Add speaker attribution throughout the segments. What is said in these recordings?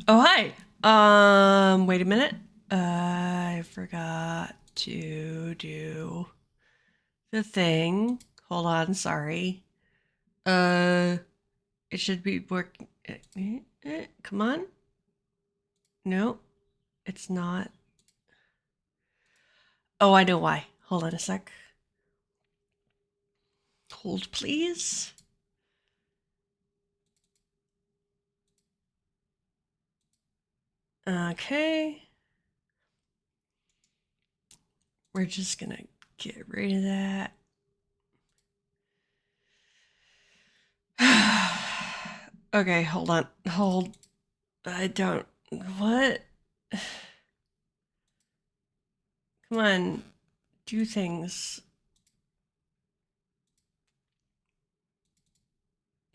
Speaker 1: Oh, hi. Wait a minute. I forgot to do the thing. Hold on, sorry. Uh, it should be working. Come on. No, it's not. Oh, I know why. Hold on a sec. Hold, please. Okay. We're just gonna get rid of that. Okay, hold on. Hold. I don't. What? Come on. Do things.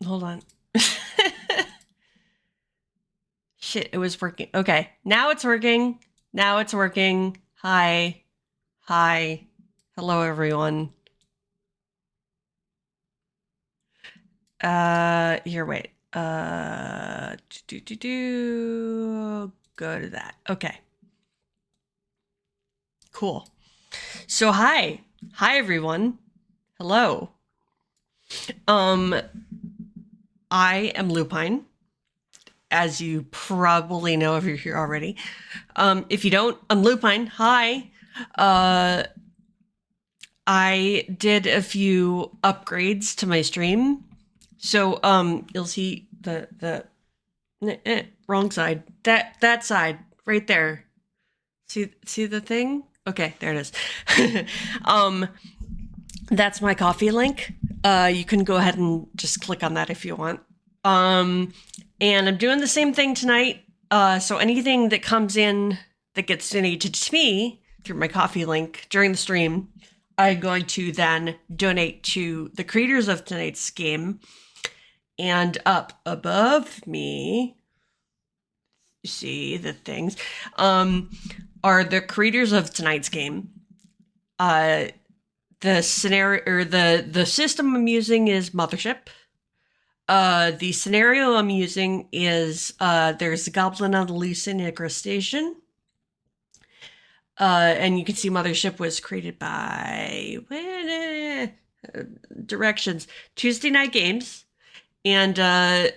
Speaker 1: Hold on. Shit, it was working. Okay, now it's working. Now it's working. Hi. Hi. Hello, everyone. Here, wait. Go to that. Okay. Cool. So, hi. Hi, everyone. Hello. Um, I am Lupine, as you probably know if you're here already. If you don't, I'm Lupine. Hi. I did a few upgrades to my stream. So you'll see the wrong side. That side right there. See the thing? Okay, there it is. um that's my coffee link. You can go ahead and just click on that if you want. And I'm doing the same thing tonight. So anything that comes in that gets donated to me through my coffee link during the stream, I'm going to then donate to the creators of tonight's game. And up above me, you see the things, are the creators of tonight's game. The scenario or the system I'm using is Mothership. The scenario I'm using is there's a goblin on the loose in Icarus Station. And you can see Mothership was created by directions Tuesday Night Games. And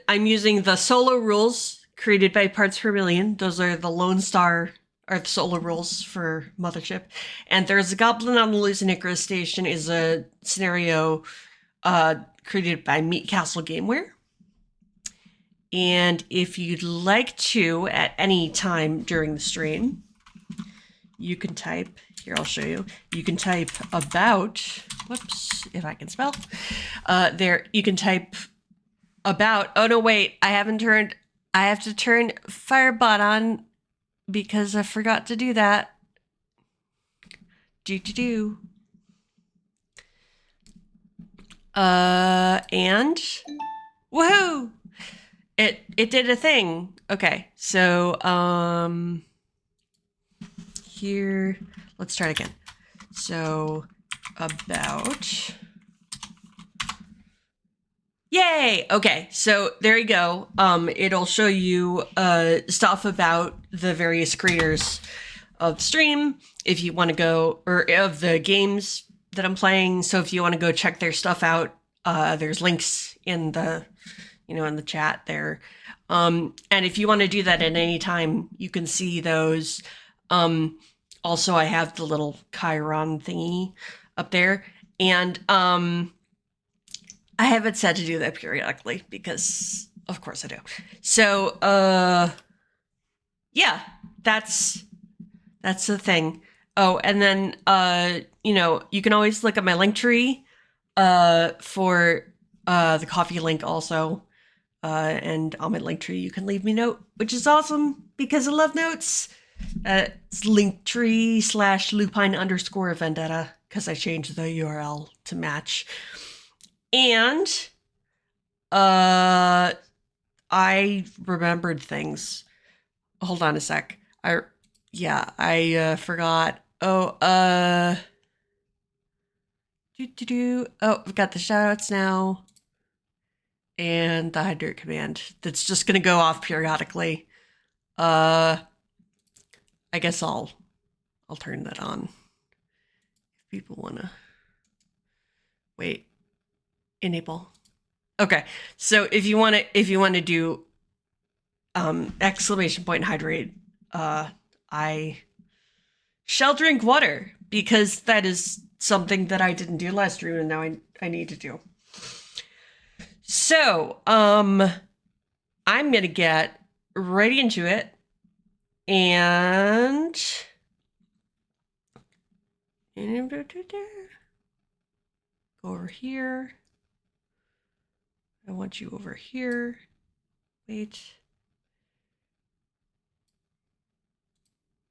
Speaker 1: I'm using the solo rules created by Parts Per Million. Those are the Lone Star are the solo rules for Mothership. And there's a Goblin on the Loose in Icarus Station is a scenario created by MeatCastle GameWare. And if you'd like to, at any time during the stream, you can type, here I'll show you, you can type about, whoops, if I can spell, there, you can type about, oh no, wait, I have to turn Firebot on because I forgot to do that. Do. And woohoo! It did a thing. Okay, so here, let's try it again. So about. Yay! Okay, so there you go. It'll show you stuff about the various creators of the stream if you want to go, or of the games that I'm playing. So if you want to go check their stuff out, there's links in the, in the chat there. And if you want to do that at any time, you can see those. Also, I have the little Chiron thingy up there, and I have it set to do that periodically because, of course, I do. So, yeah, that's the thing. Oh, and then you can always look at my link tree for the coffee link also. And on my link tree, you can leave me a note, which is awesome because I love notes. It's linktree/lupine_vendetta because I changed the URL to match. And I remembered things. Hold on a sec. I forgot. Oh, Oh, we've got the shoutouts now. And the hydrate command that's just gonna go off periodically. I guess I'll turn that on. If people wanna wait, enable. Okay, so if you wanna do exclamation point hydrate, I shall drink water because that is something that I didn't do last stream and now I need to do. So, I'm gonna get right into it and go over here. I want you over here. Wait.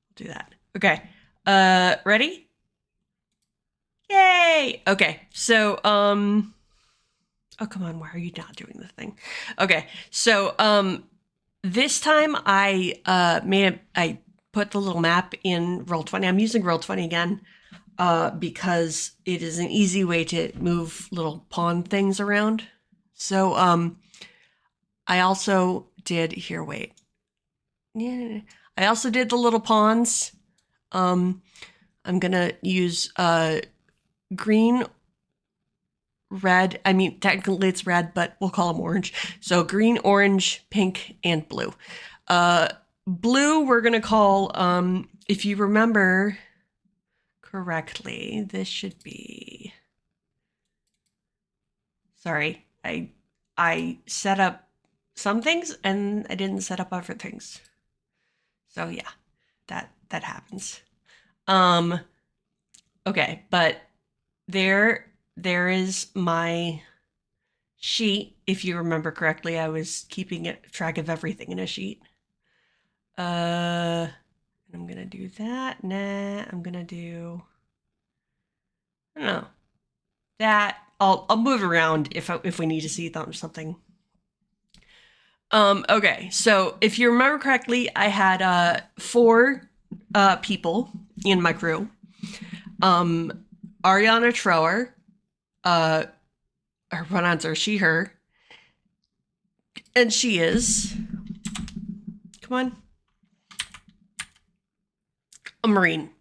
Speaker 1: I'll do that. Okay. Ready? Yay! Okay. So, oh, come on. Why are you not doing the thing? Okay. So, this time I I put the little map in Roll20. I'm using Roll20 again because it is an easy way to move little pawn things around. So I also did here. Wait, yeah, I also did the little pawns. I'm gonna use green, red. I mean, technically it's red, but we'll call them orange. So green, orange, pink, and blue. Blue we're gonna call, if you remember correctly, this should be, sorry, I set up some things and I didn't set up other things. So yeah, that happens. Okay, but there is my sheet. If you remember correctly, I was keeping track of everything in a sheet. I'm gonna do that. Nah, I'm gonna do, I don't know, that. I'll move around if we need to see something. Okay, so if you remember correctly, I had 4 people in my crew. Ariana Trower, her pronouns are she, her, and she is, come on, a Marine.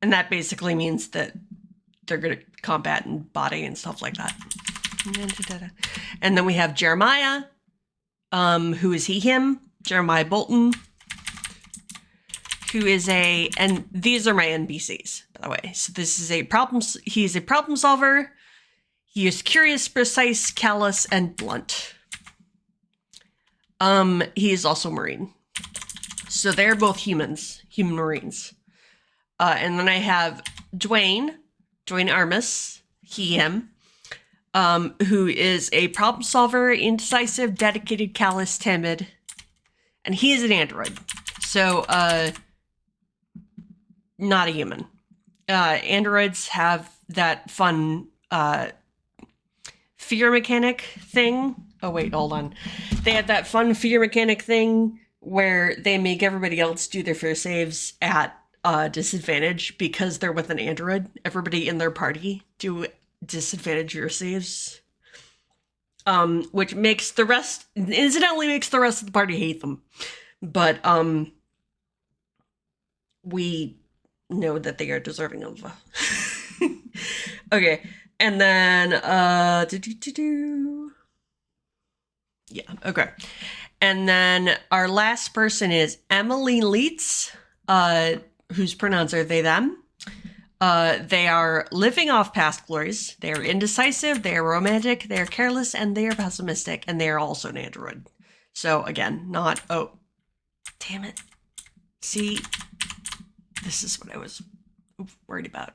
Speaker 1: And that basically means that they're good at combat and body and stuff like that. And then we have Jeremiah, who is he, him, Jeremiah Bolton, who is and these are my NPCs, by the way. So this is he's a problem solver. He is curious, precise, callous, and blunt. He is also Marine. So they're both human Marines. And then I have Dwayne Armis, he, him, who is a problem solver, indecisive, dedicated, callous, timid, and he is an android. So, not a human. Androids have that fun, fear mechanic thing. Oh, wait, hold on. They have that fun fear mechanic thing where they make everybody else do their fear saves at disadvantage because they're with an android. Everybody in their party do disadvantage fear saves. Which makes the rest, incidentally makes the rest of the party hate them. But, we know that they are deserving of. Okay, and then yeah, okay. And then our last person is Emily Leitz, whose pronouns are they, them. They are living off past glories. They are indecisive, they are romantic, they are careless, and they are pessimistic, and they are also an android. So again, not, oh, damn it. See, this is what I was worried about.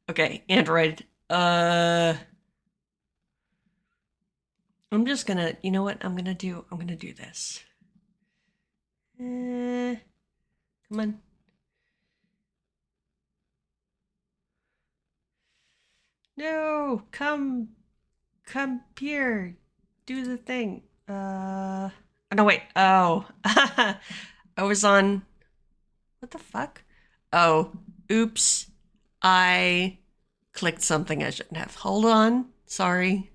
Speaker 1: Okay, android. I'm just gonna, you know what? I'm gonna do this. Come on. No, come here. Do the thing. Oh, no, wait. Oh, I was on, what the fuck? Oh, oops. I clicked something I shouldn't have. Hold on. Sorry.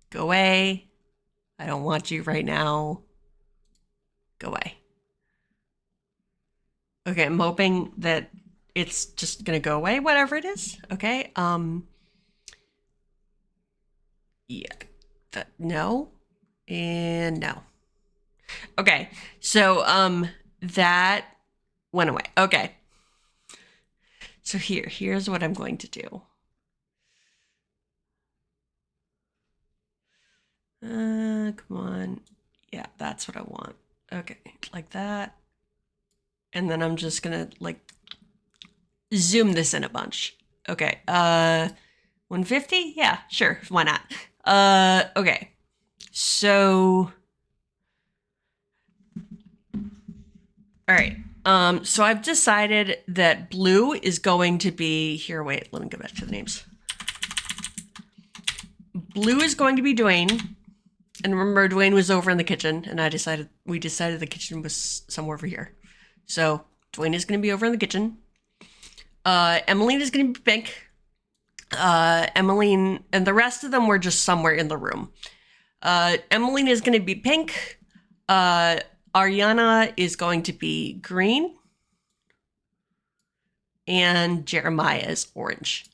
Speaker 1: Go away. I don't want you right now. Go away. Okay, I'm hoping that it's just gonna go away, whatever it is. Okay, yeah, no, and no. Okay, so, that went away. Okay. So here's what I'm going to do. Come on. Yeah, that's what I want. Okay, like that. And then I'm just gonna, like, zoom this in a bunch. Okay, 150? Yeah, sure, why not? Okay. So, all right. So I've decided that blue is going to be here. Wait, let me go back to the names. Blue is going to be Dwayne. And remember, Dwayne was over in the kitchen, and we decided the kitchen was somewhere over here. So Dwayne is going to be over in the kitchen. Emmeline is going to be pink. Emmeline, and the rest of them were just somewhere in the room. Emmeline is going to be pink. Ariana is going to be green. And Jeremiah is orange.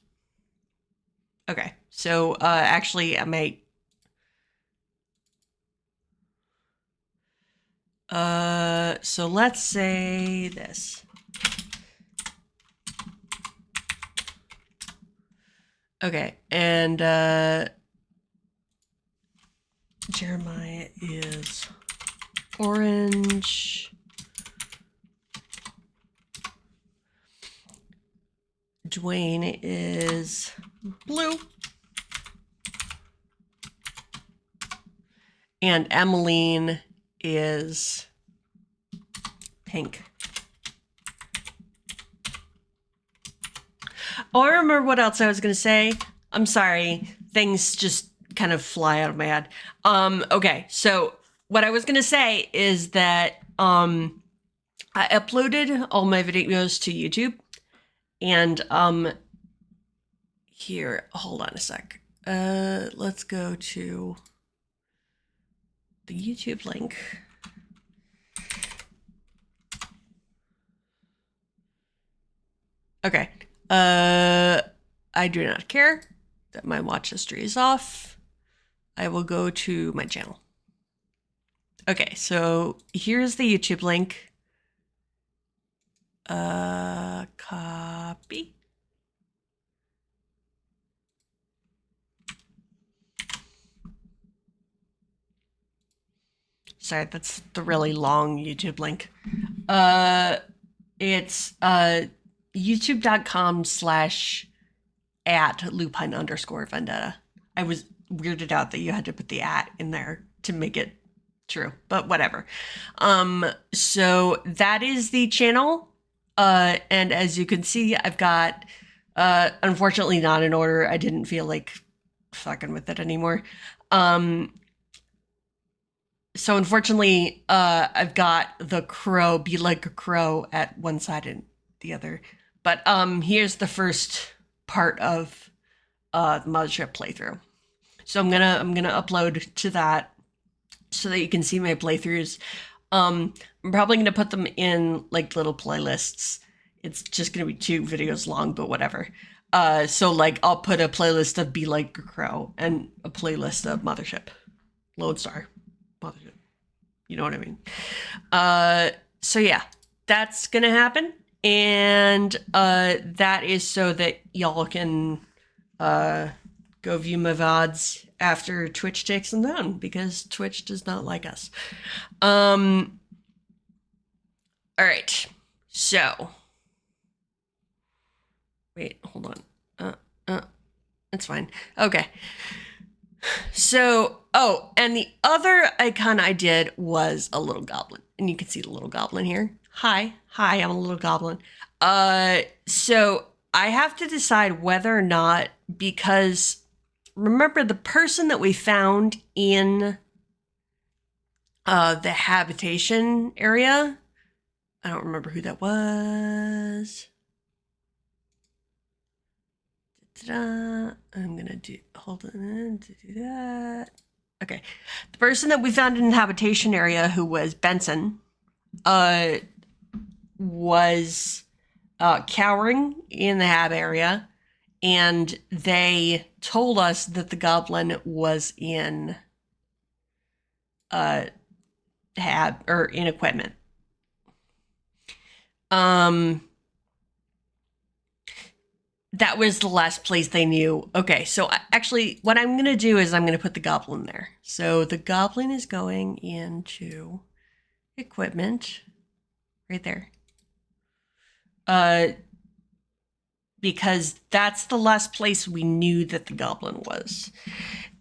Speaker 1: Okay, so actually I might... so let's say this. Okay, and Jeremiah is orange. Dwayne is blue. And Emmeline is pink. Oh, I remember what else I was going to say. I'm sorry. Things just kind of fly out of my head. Okay, so what I was going to say is that I uploaded all my videos to YouTube. And here, hold on a sec. Let's go to the YouTube link. Okay. I do not care that my watch history is off. I will go to my channel. Okay, so here's the YouTube link. Copy. Sorry, that's the really long YouTube link. It's youtube.com/@lupine_vendetta. I was weirded out that you had to put the @ in there to make it true, but whatever. So that is the channel. And as you can see, I've got, unfortunately not in order. I didn't feel like fucking with it anymore. So unfortunately, I've got the crow, be like a crow, at one side and the other. But here's the first part of the Mothership playthrough. So I'm gonna upload to that so that you can see my playthroughs. I'm probably gonna put them in like little playlists. It's just gonna be 2 videos long, but whatever. So like I'll put a playlist of Be Like a Crow and a playlist of Mothership, Lone Star, Mothership. You know what I mean? So yeah, that's gonna happen. And that is so that y'all can go view my VODs after Twitch takes them down, because Twitch does not like us. All right, so wait, hold on. It's fine. Okay. So, oh, and the other icon I did was a little goblin. And you can see the little goblin here. Hi, I'm a little goblin. So I have to decide whether or not, because remember the person that we found in the habitation area? I don't remember who that was. I'm gonna hold on to do that. Okay. The person that we found in the habitation area, who was Benson, was cowering in the hab area, and they told us that the goblin was in hab or in equipment. That was the last place they knew. Okay, so actually, what I'm gonna do is I'm gonna put the goblin there. So the goblin is going into equipment right there. Because that's the last place we knew that the goblin was.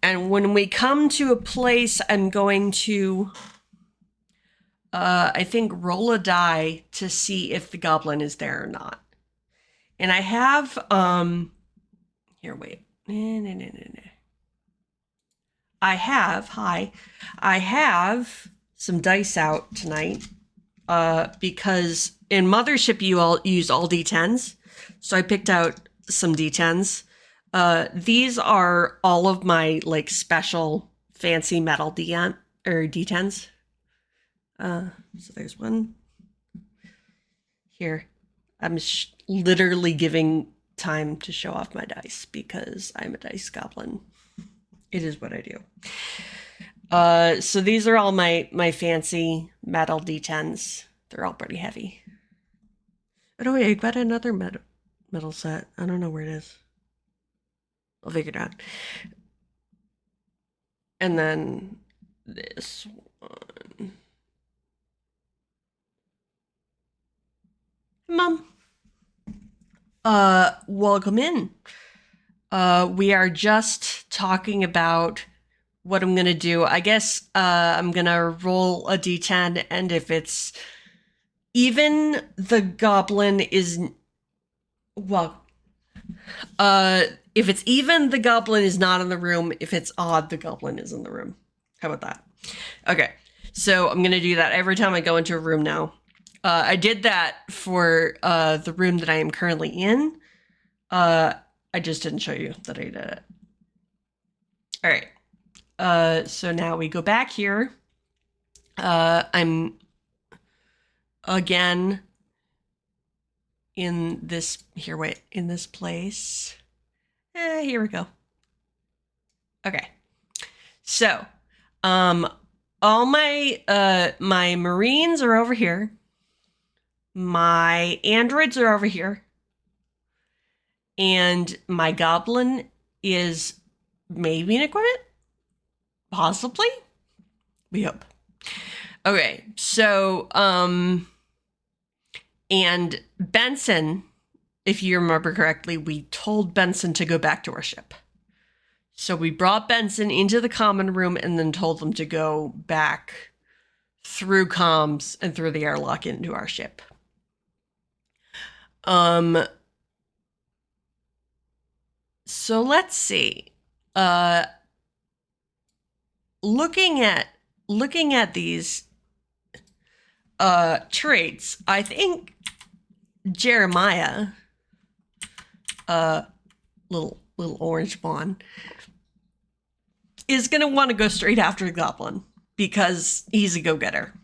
Speaker 1: And when we come to a place, I'm going to, I think, roll a die to see if the goblin is there or not. And I have, here, wait. I have some dice out tonight, because in Mothership you all use all D10s. So I picked out some D10s. These are all of my like special fancy metal D10s. So there's one here. I'm literally giving time to show off my dice because I'm a dice goblin. It is what I do. So these are all my fancy metal D10s. They're all pretty heavy. Oh wait, I got another metal set. I don't know where it is. I'll figure it out. And then this one. Mom. Welcome in. We are just talking about what I'm gonna do. I guess I'm gonna roll a d10, and if it's even, the goblin is, well, if it's even, the goblin is not in the room. If it's odd, the goblin is in the room. How about that? Okay, so I'm gonna do that every time I go into a room now. I did that for the room that I am currently in. I just didn't show you that I did it. All right. So now we go back here. I'm again in this here. Wait, in this place. Here we go. Okay. So, all my my Marines are over here. My androids are over here. And my goblin is maybe in equipment? Possibly? We hope. Okay, so, and Benson, if you remember correctly, we told Benson to go back to our ship. So we brought Benson into the common room and then told them to go back through comms and through the airlock into our ship. So let's see. Looking at these traits, I think Jeremiah, little orange bond, is gonna want to go straight after the goblin because he's a go-getter.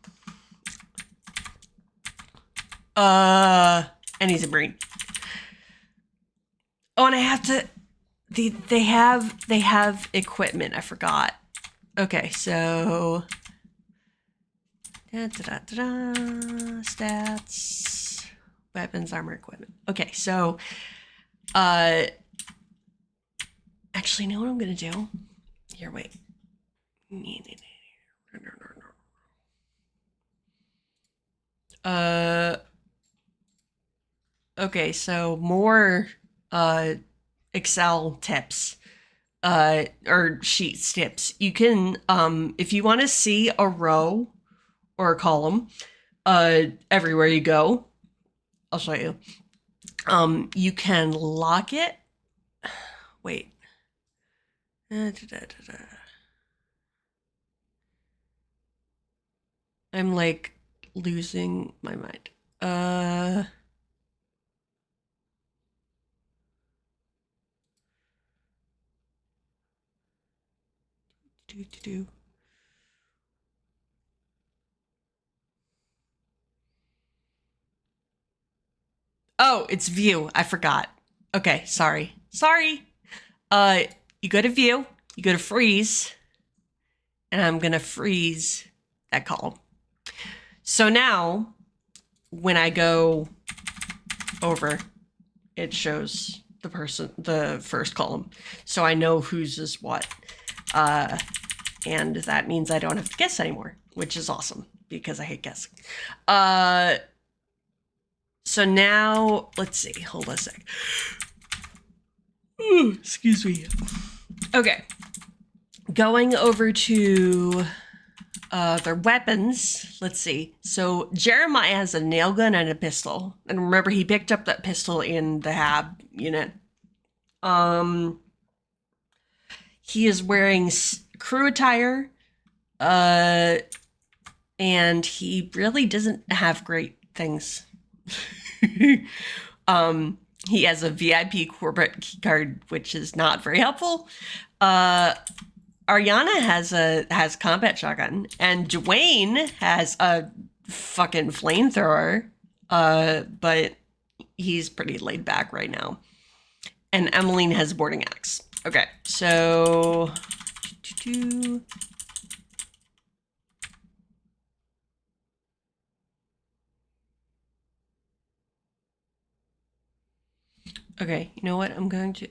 Speaker 1: And he's a Marine. Oh, and I have to. They have equipment. I forgot. Okay, so stats, weapons, armor, equipment. Okay, so actually, you know what I'm gonna do? Here, wait. Okay, so more Excel tips, or sheets tips. You can, if you want to see a row or a column, everywhere you go, I'll show you. You can lock it. Wait. I'm like losing my mind. Oh, it's view. I forgot. Okay, sorry. Sorry. You go to view, you go to freeze, and I'm gonna freeze that column. So now, when I go over, it shows the first column. So I know whose is what. And that means I don't have to guess anymore, which is awesome because I hate guessing. So now, let's see, hold on a sec. Ooh, excuse me. Okay. Going over to their weapons, let's see. So Jeremiah has a nail gun and a pistol. And remember, he picked up that pistol in the HAB unit. He is wearing crew attire, and he really doesn't have great things. He has a VIP corporate keycard, which is not very helpful. Ariana has combat shotgun, and Dwayne has a fucking flamethrower, but he's pretty laid back right now. And Emmeline has a boarding axe. Okay, so okay, you know what? I'm going to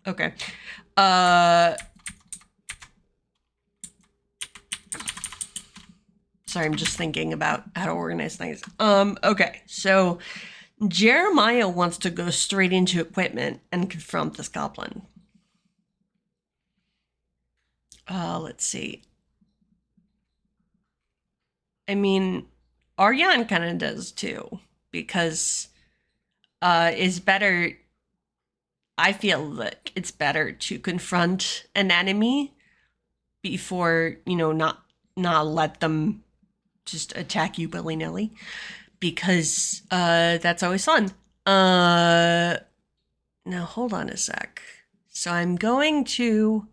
Speaker 1: okay. Sorry, I'm just thinking about how to organize things. Okay, so Jeremiah wants to go straight into equipment and confront this goblin. Let's see. I mean, Aryan kind of does too, because it's better. I feel like it's better to confront an enemy before, not let them just attack you willy-nilly, because that's always fun. Now hold on a sec. So I'm going to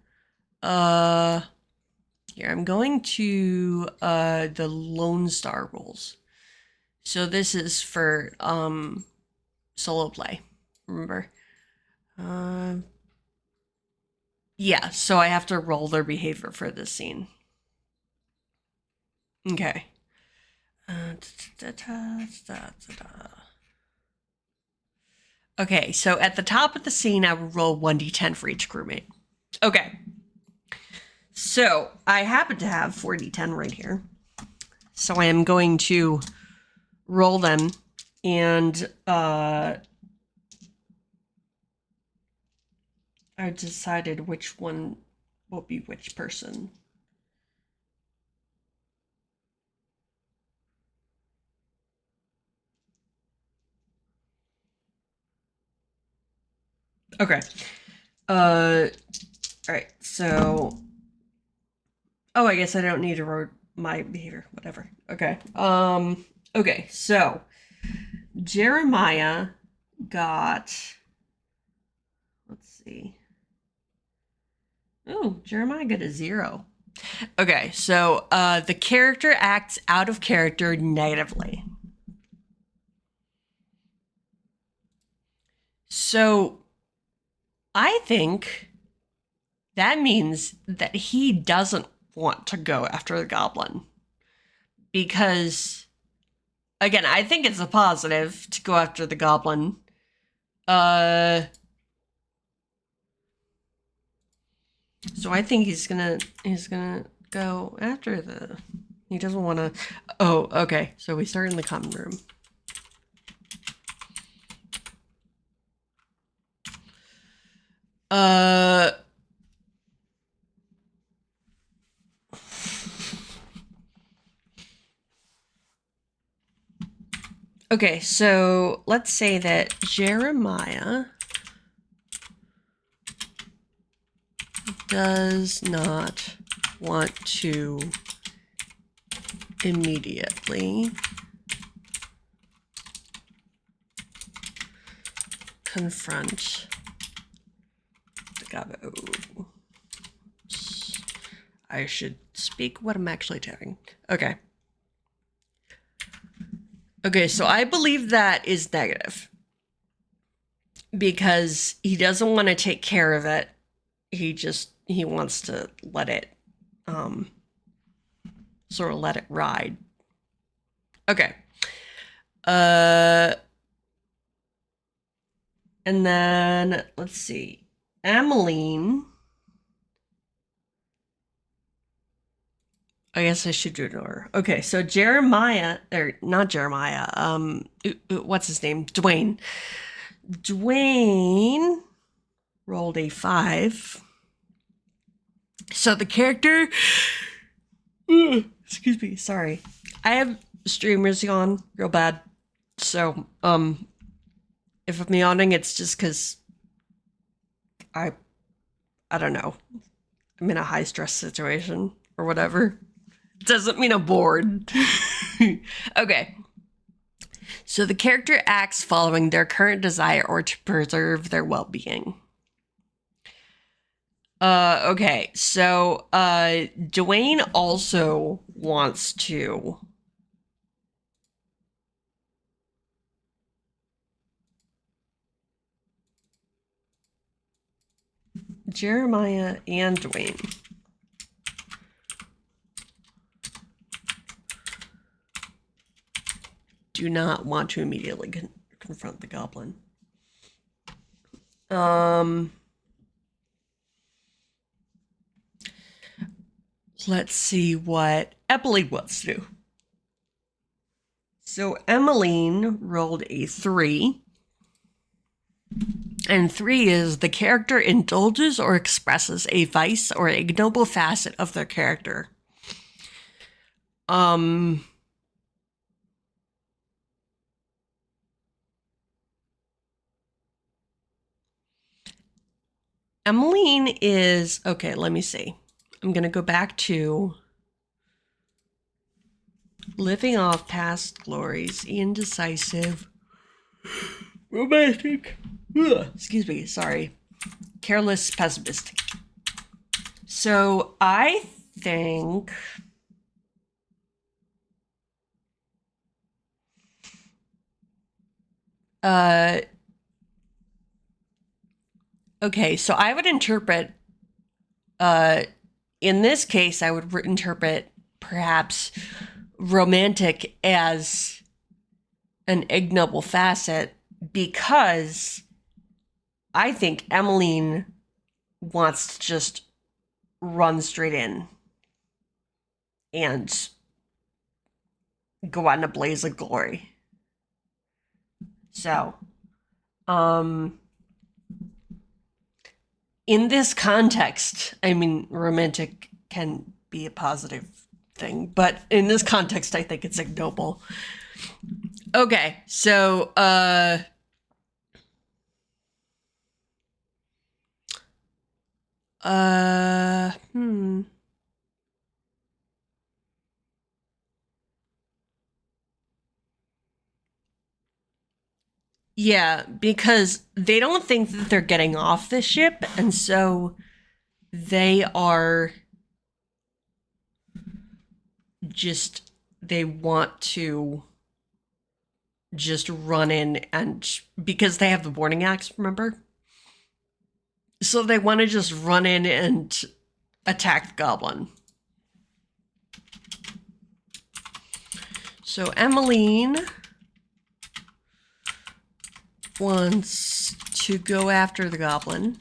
Speaker 1: here, I'm going to the Lone Star rules. So this is for solo play, remember? Yeah, so I have to roll their behavior for this scene. Okay. Okay, so at the top of the scene, I will roll 1d10 for each crewmate. Okay. So I happen to have 4d10 right here. So I am going to roll them, and I decided which one will be which person. Okay. All right. So, oh, I guess I don't need to roll my behavior. Whatever. Okay. Okay. So, Jeremiah got. Let's see. Oh, Jeremiah got a 0. Okay. So, the character acts out of character negatively. So, I think that means that he doesn't want to go after the goblin. Because, again, I think it's a positive to go after the goblin. So I think he's gonna go after the. He doesn't want to. Oh, okay. So we start in the common room. Okay, so let's say that Jeremiah does not want to immediately confront the goblin. I should speak what I'm actually doing. Okay. Okay, so I believe that is negative. Because he doesn't want to take care of it. He wants to let it, sort of let it ride. Okay. And then, let's see. Emmeline. I guess I should do it in order. Okay, so Jeremiah, or not Jeremiah, what's his name? Dwayne. Dwayne rolled a 5. So the character, excuse me, sorry. I have streamers on real bad. So, if I'm yawning, it's just because I don't know. I'm in a high stress situation or whatever. Doesn't mean I'm bored. Okay. So the character acts following their current desire or to preserve their well-being. Okay. So, Dwayne also wants to Jeremiah and Dwayne. Do not want to immediately confront the goblin. Let's see what Emmeline wants to do. So Emmeline rolled a 3. And 3 is the character indulges or expresses a vice or ignoble facet of their character. Emmeline is, okay, let me see. I'm going to go back to living off past glories, indecisive, romantic, excuse me, sorry, careless, pessimistic. So I think okay, so I would interpret, in this case, I would interpret perhaps romantic as an ignoble facet, because I think Emmeline wants to just run straight in and go out in a blaze of glory. So, in this context, I mean, romantic can be a positive thing, but in this context, I think it's ignoble. Okay, so, yeah, because they don't think that they're getting off the ship, and so they are just, they want to just run in, and because they have the boarding axe, remember? So they want to just run in and attack the goblin. So Emmeline wants to go after the goblin.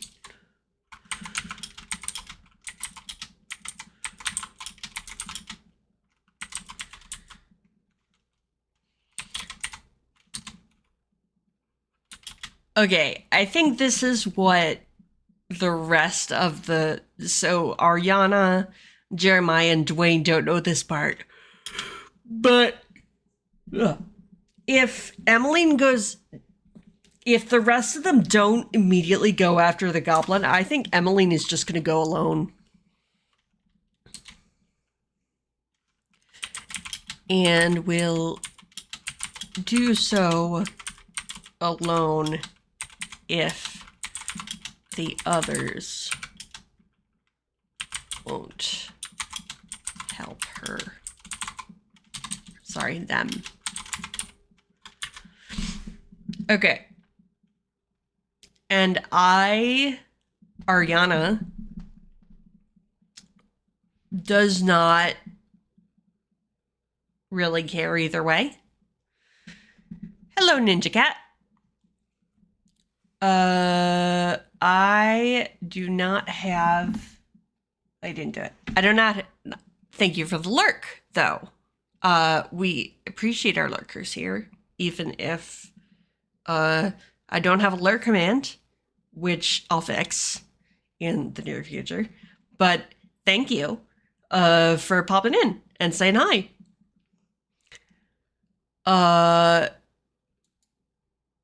Speaker 1: Okay, I think this is what the rest of the... So Ariana, Jeremiah, and Dwayne don't know this part. But if Emmeline goes... If the rest of them don't immediately go after the goblin, I think Emmeline is just going to go alone. And will do so alone if the others won't. sorry, them. Okay. And Ariana, does not really care either way. Hello, Ninja Cat. I do not have... I didn't do it. I do not... Thank you for the lurk, though. We appreciate our lurkers here, even if I don't have a lurk command, which I'll fix in the near future. But thank you for popping in and saying hi.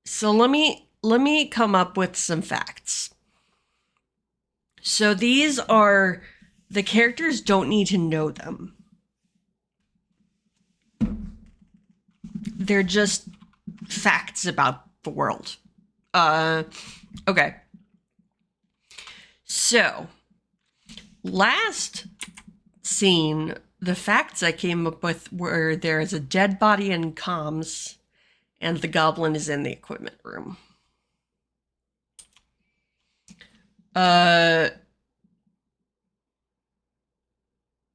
Speaker 1: So let me come up with some facts. So these are... The characters don't need to know them. They're just facts about the world. Okay. So, last scene, the facts I came up with were there is a dead body in comms, and the goblin is in the equipment room.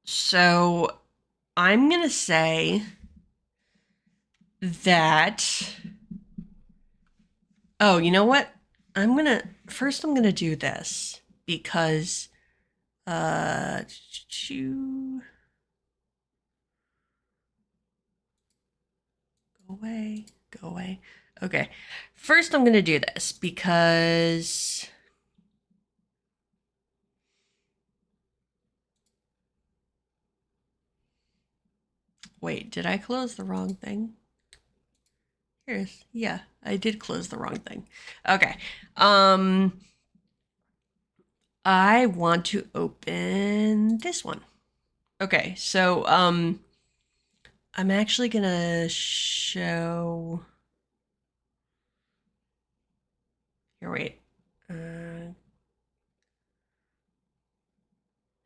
Speaker 1: So I'm gonna say that... Oh, you know what? First I'm gonna do this because go away. Okay. First I'm gonna do this because wait, did I close the wrong thing? Yeah, I did close the wrong thing. Okay. I want to open this one. Okay, so I'm actually gonna show... Here, wait.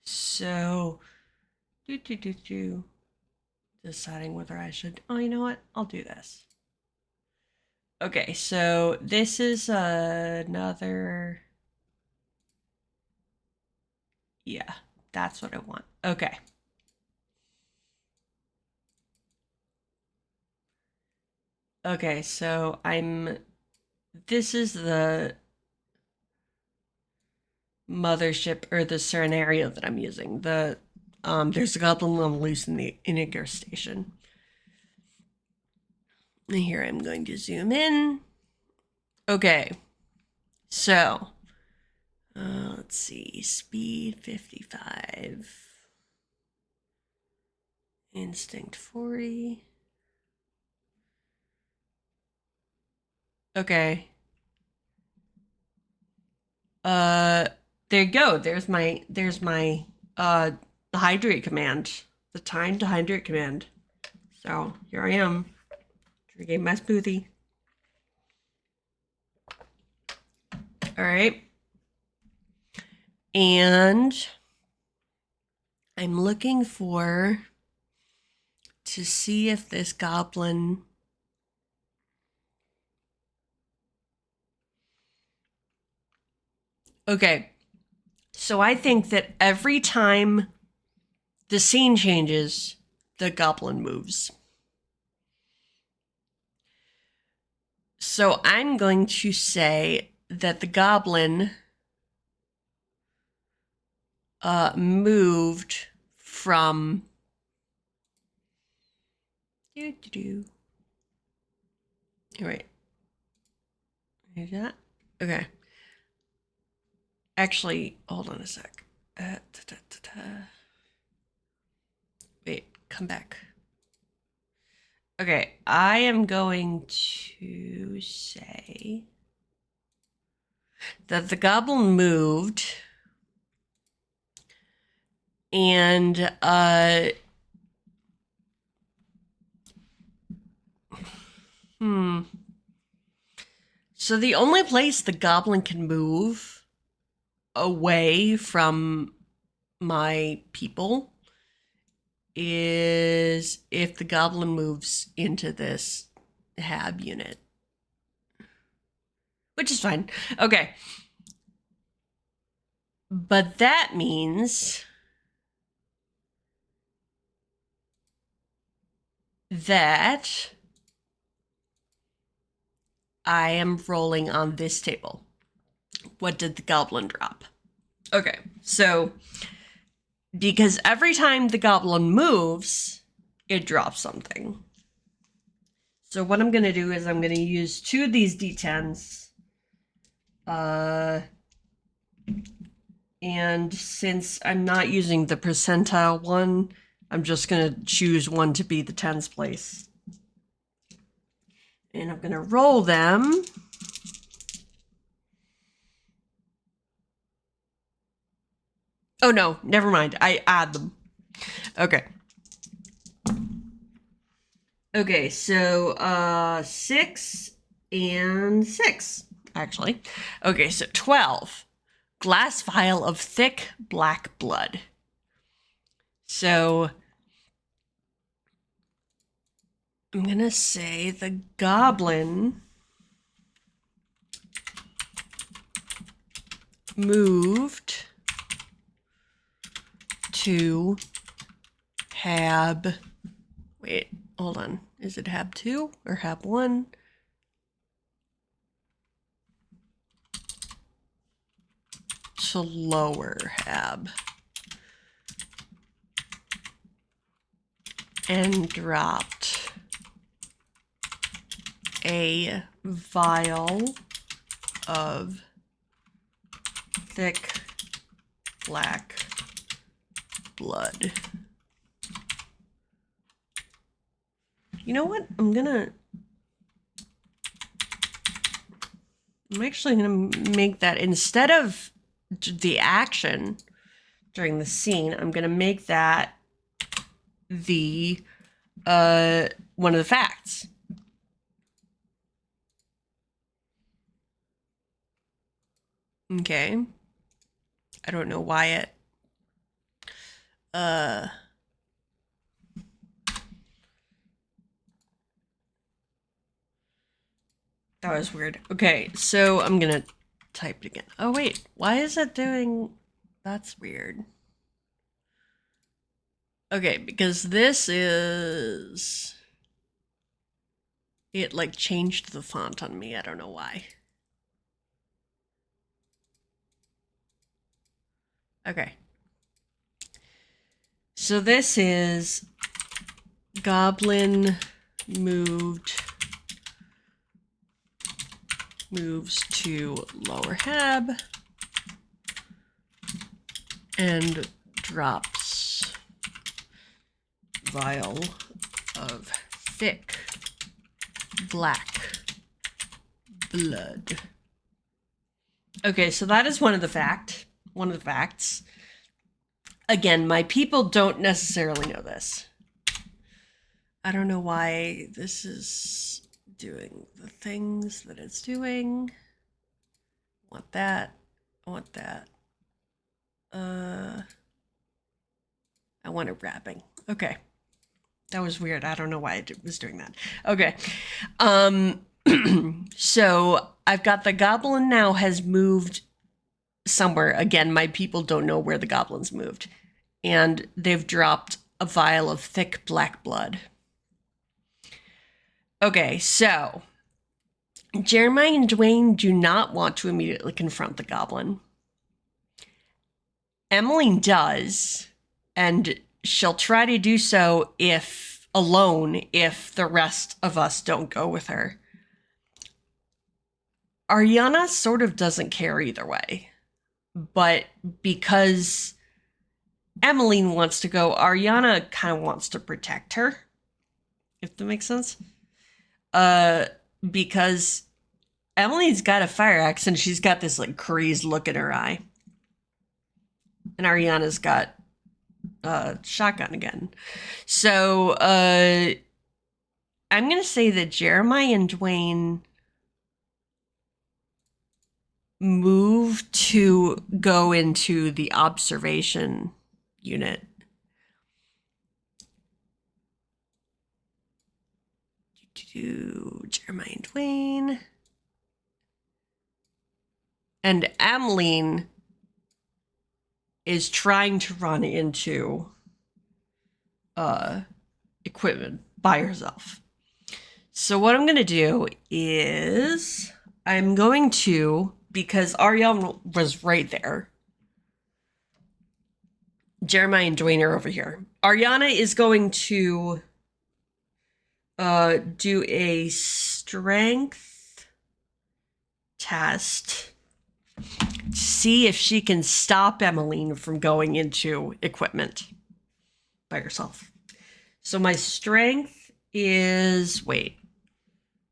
Speaker 1: So deciding whether I should... Oh, you know what? I'll do this. Okay, so this is another... Yeah, that's what I want. Okay. Okay, so this is the mothership, or the scenario that I'm using. There's a goblin on loose in the Icarus Station. And here I'm going to zoom in. Okay, so let's see, speed 55, instinct 40. Okay. There you go. There's my the hydrate command, the time to hydrate command. So here I am, drinking my smoothie. All right. And I'm looking to see if this goblin... Okay, so I think that every time the scene changes, the goblin moves. So I'm going to say that the goblin moved from... Here, wait. Here's that. Okay. Actually, hold on a sec. Wait, come back. Okay, I am going to say that the goblin moved, and so the only place the goblin can move away from my people is if the goblin moves into this hab unit. Which is fine. Okay. But that means that I am rolling on this table. What did the goblin drop? Okay, so because every time the goblin moves, it drops something. So what I'm going to do is I'm going to use 2 of these d10s. And since I'm not using the percentile one, I'm just going to choose one to be the tens place. And I'm going to roll them. Oh no, never mind. I add them. Okay. Okay, so 6 and 6, actually. Okay, so 12. Glass vial of thick black blood. So I'm gonna say the goblin moved to Hab. Wait, hold on. Is it Hab 2 or Hab 1? To lower Hab. And dropped a vial of thick black blood. You know what? I'm actually gonna make that, instead of the action during the scene, I'm gonna make that the one of the facts. Okay. I don't know why it that was weird. Okay, so I'm gonna type it again. Oh wait, why is it doing, that's weird. Okay, because this is, it like changed the font on me. I don't know why. Okay. So this is goblin moves to lower Hab and drops vial of thick black blood. Okay, so that is one of the facts. Again, my people don't necessarily know this. I don't know why this is doing the things that it's doing. I want that. I want that. I want it wrapping. Okay. That was weird. I don't know why it was doing that. Okay. So I've got the goblin now has moved somewhere. Again, my people don't know where the goblins moved. And they've dropped a vial of thick black blood. Okay, so Jeremiah and Dwayne do not want to immediately confront the goblin. Emmeline does, and she'll try to do so if the rest of us don't go with her. Ariana sort of doesn't care either way, but because Emmeline wants to go, Ariana kind of wants to protect her, if that makes sense. Because Emily's got a fire axe and she's got this like crazed look in her eye. And Ariana's got a shotgun again. So I'm going to say that Jeremiah and Dwayne move to go into the observation unit. Jeremiah and Dwayne. And Emmeline is trying to run into equipment by herself. So what I'm going to do is I'm going to, because Ariane was right there, Jeremiah and Dwayne are over here. Ariana is going to do a strength test to see if she can stop Emmeline from going into equipment by herself. So my strength is, wait,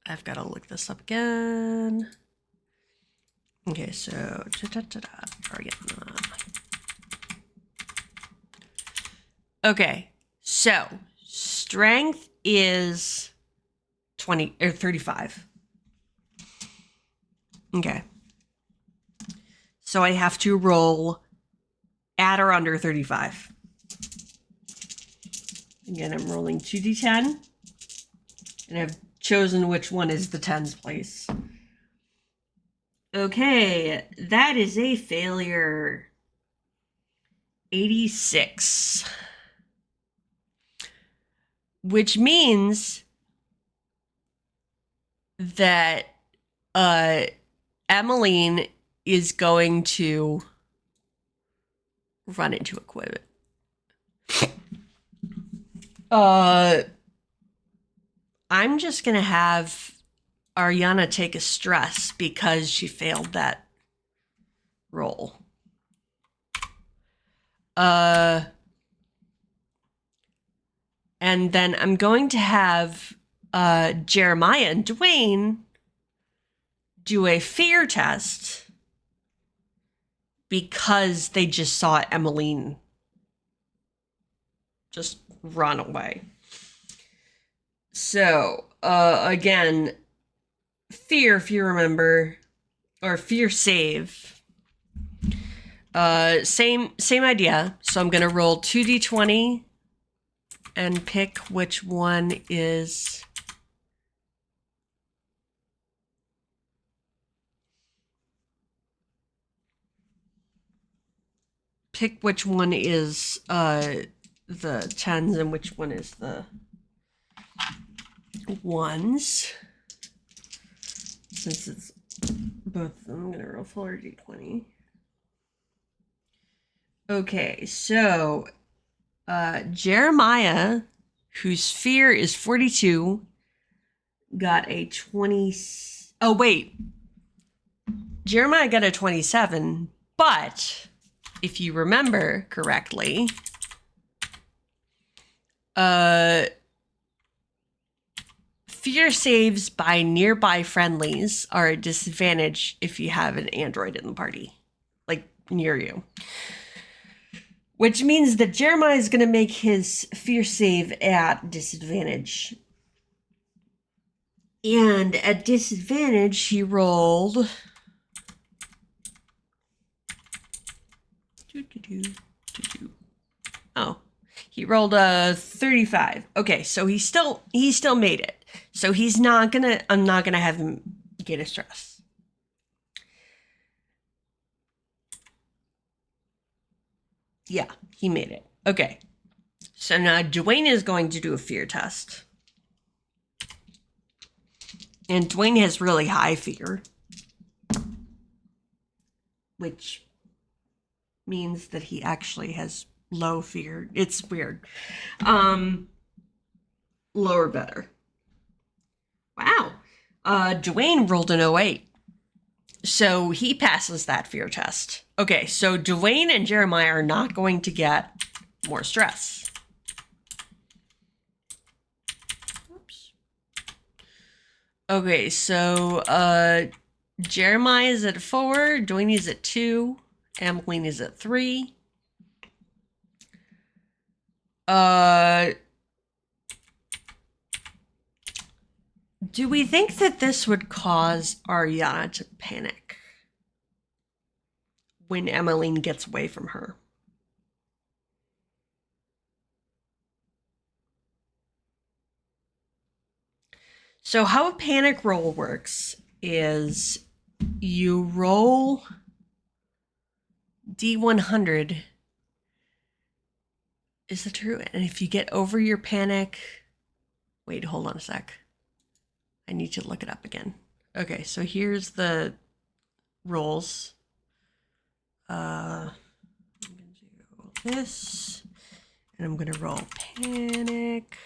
Speaker 1: I've got to look this up again. Okay, so Ariana. Okay, so strength is 20 or 35. Okay. So I have to roll at or under 35. Again, I'm rolling 2d10. And I've chosen which one is the tens place. Okay, that is a failure. 86. Which means that Emmeline is going to run into equipment. I'm just going to have Ariana take a stress because she failed that roll. And then I'm going to have Jeremiah and Dwayne do a fear test because they just saw Emmeline just run away. So, again, fear, if you remember, or fear save. Same idea. So I'm going to roll 2d20 and pick which one is... Pick which one is the tens and which one is the ones. Since it's both of them, I'm going to roll 4d20. Okay, so Jeremiah, whose fear is 42, got a 20. Oh, wait. Jeremiah got a 27, but if you remember correctly, fear saves by nearby friendlies are a disadvantage if you have an android in the party, like near you. Which means that Jeremiah is going to make his fear save at disadvantage. And at disadvantage, he rolled... Oh, he rolled a 35. Okay, so he still made it. So I'm not gonna have him get a stress. Yeah, he made it. Okay. So now Dwayne is going to do a fear test. And Dwayne has really high fear. Which means that he actually has low fear. It's weird. Lower better. Wow. Dwayne rolled an 08. So he passes that fear test. Okay, so Dwayne and Jeremiah are not going to get more stress. Oops. Okay, so Jeremiah is at 4, Dwayne is at 2, Emmeline is at 3. Do we think that this would cause Ariana to panic when Emmeline gets away from her? So how a panic roll works is you roll D100. Is that true? And if you get over your panic... Wait, hold on a sec. I need to look it up again. Okay, so here's the rolls. I'm going to do this. And I'm going to roll panic.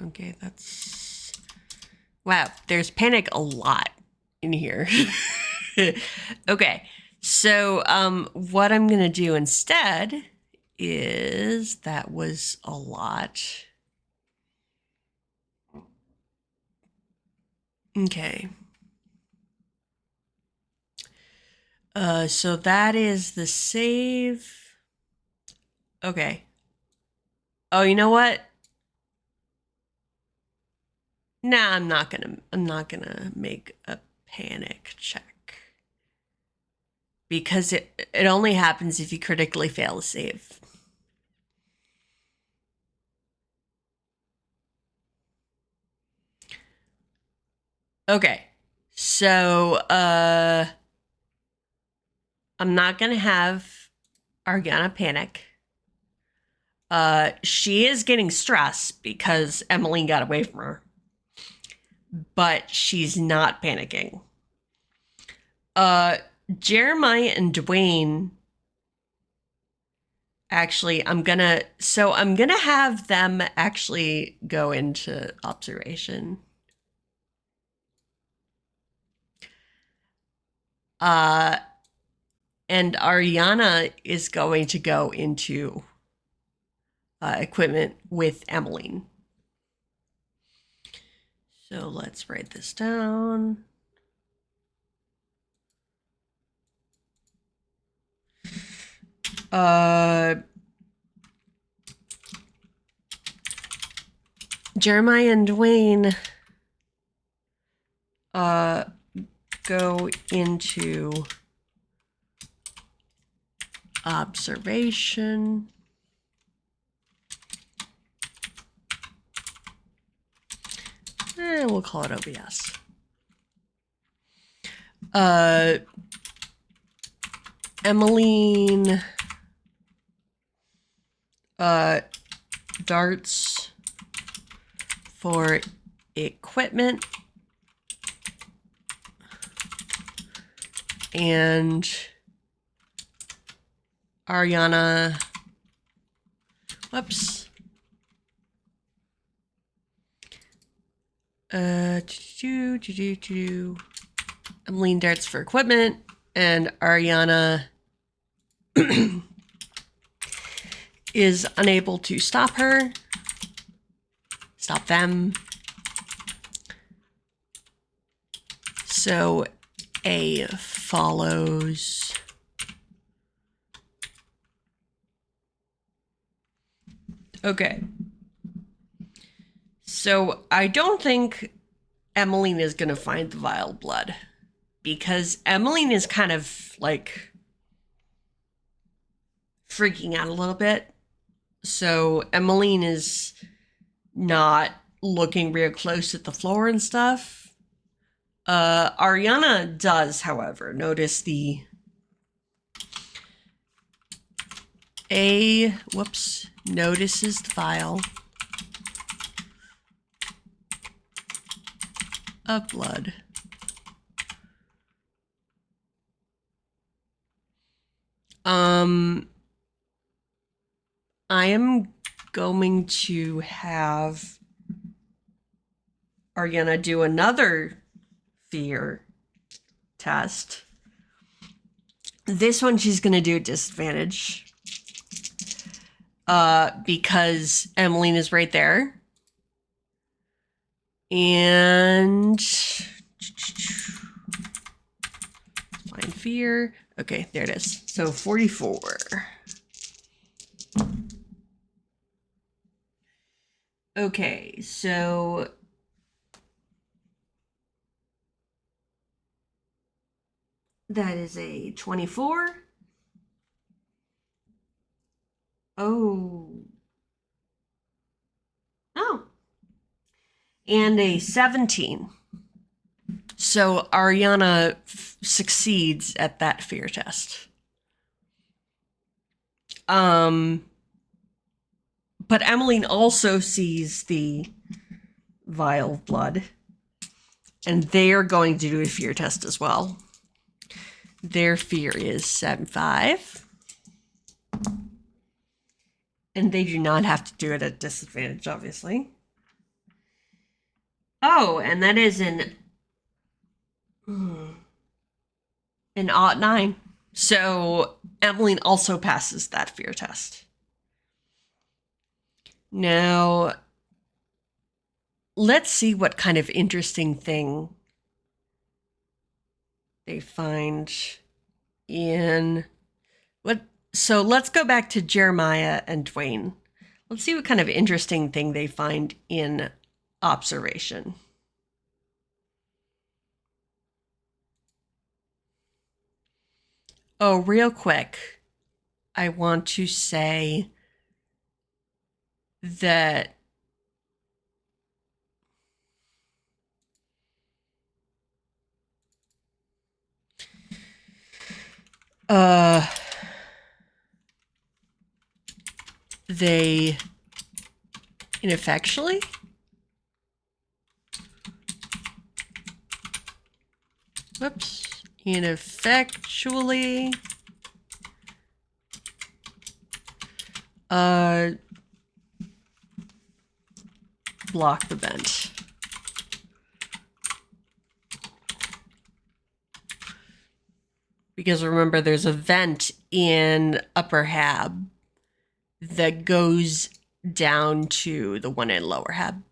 Speaker 1: Okay, that's... Wow, there's panic a lot in here. Okay, so what I'm gonna do instead is... That was a lot. Okay. So that is the save. Okay. Oh, you know what? Nah, I'm not gonna make a panic check. Because it only happens if you critically fail to save. Okay. So I'm not gonna have Ariana panic. She is getting stressed because Emmeline got away from her. But she's not panicking. Jeremiah and Dwayne, actually, I'm gonna have them actually go into observation. And Ariana is going to go into equipment with Emmeline. So let's write this down. Jeremiah and Dwayne go into observation. We'll call it OBS. Emmeline darts for equipment, and Ariana, whoops, Emmeline darts for equipment, and Ariana is unable to stop them. So A follows. Okay. So I don't think Emmeline is going to find the vial blood, because Emmeline is kind of like freaking out a little bit. So Emmeline is not looking real close at the floor and stuff. Ariana does, however, notice the notices the vial of blood. I am going to have Ariana do another fear test. This one she's going to do at disadvantage. Because Emmeline is right there. And find fear. Okay, there it is. So 44. Okay, so That is a 24. Oh. Oh. And a 17. So Ariana succeeds at that fear test. But Emmeline also sees the vial of blood, and they are going to do a fear test as well. Their fear is 7-5. And they do not have to do it at disadvantage, obviously. Oh, and that is an odd 9. So Emmeline also passes that fear test. Now, let's see what kind of interesting thing they find in what. So let's go back to Jeremiah and Dwayne. Let's see what kind of interesting thing they find in observation. Oh, real quick, I want to say that they ineffectually block the vent. Because remember, there's a vent in Upper Hab that goes down to the one in Lower Hab.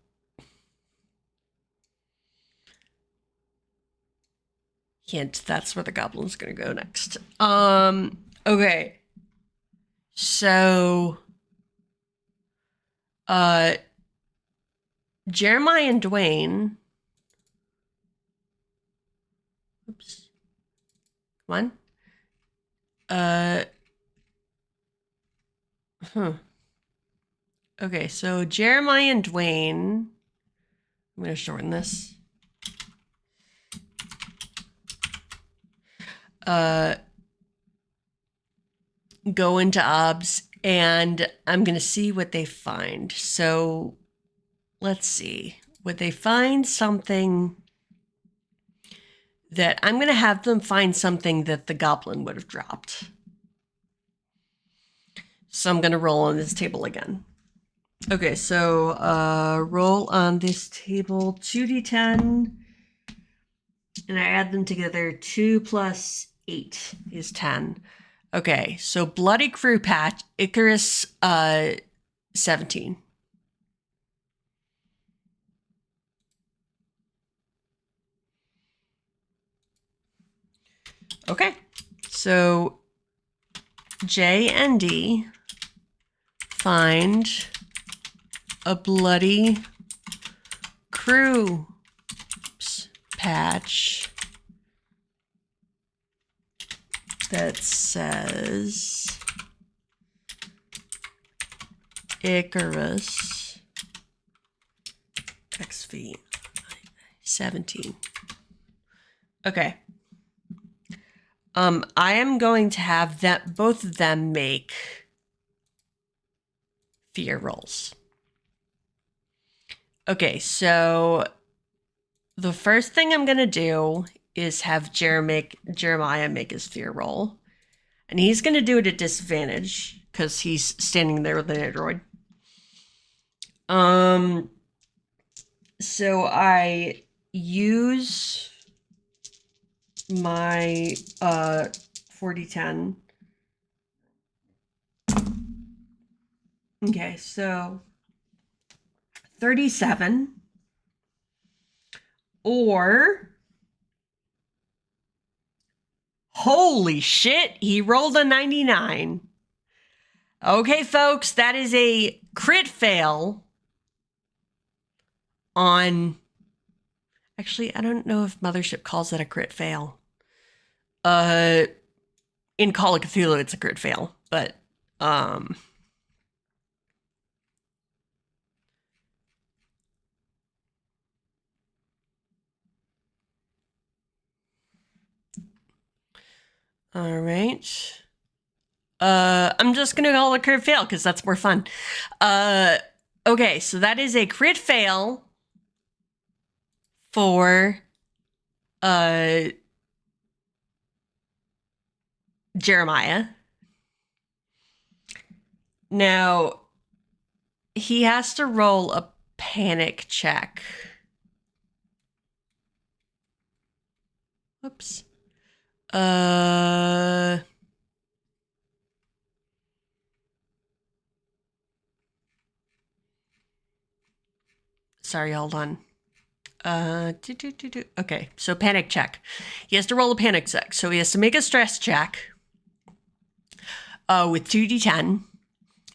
Speaker 1: Hint, that's where the goblin's gonna go next. Okay. So, Jeremiah and Dwayne. Oops. Come on. Okay, so Jeremiah and Dwayne. I'm gonna shorten this. Go into obs, and I'm gonna see what they find. So let's see. Would they find something that I'm gonna have them find something that the goblin would have dropped. So I'm gonna roll on this table again. Okay, so roll on this table 2d10, and I add them together. 2 plus 8 is 10. Okay, so Bloody Crew Patch, Icarus 17. Okay, so J and D find a Bloody Crew patch that says Icarus XV 17. Okay. I am going to have that both of them make fear rolls. Okay, so the first thing I'm gonna do is have Jeremiah make his fear roll. And he's gonna do it at disadvantage because he's standing there with an android. So I use my 4d10. Okay, so 37 or holy shit, he rolled a 99. Okay, folks, that is a crit fail on... Actually, I don't know if Mothership calls that a crit fail. In Call of Cthulhu, it's a crit fail, but all right. I'm just gonna call it a crit fail because that's more fun. Okay, so that is a crit fail for Jeremiah. Now he has to roll a panic check. Whoops. Sorry, hold on. Okay, so panic check. He has to roll a panic check. So he has to make a stress check with 2d10.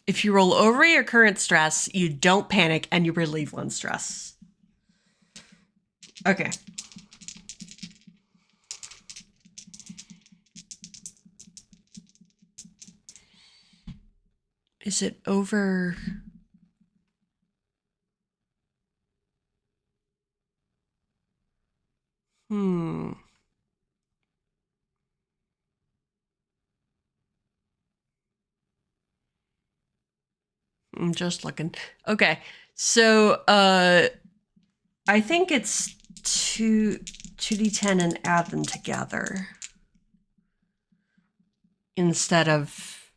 Speaker 1: If you roll over your current stress, you don't panic and you relieve one stress. Okay. Is it over? I'm just looking. Okay. So I think it's 2d10 and add them together instead of.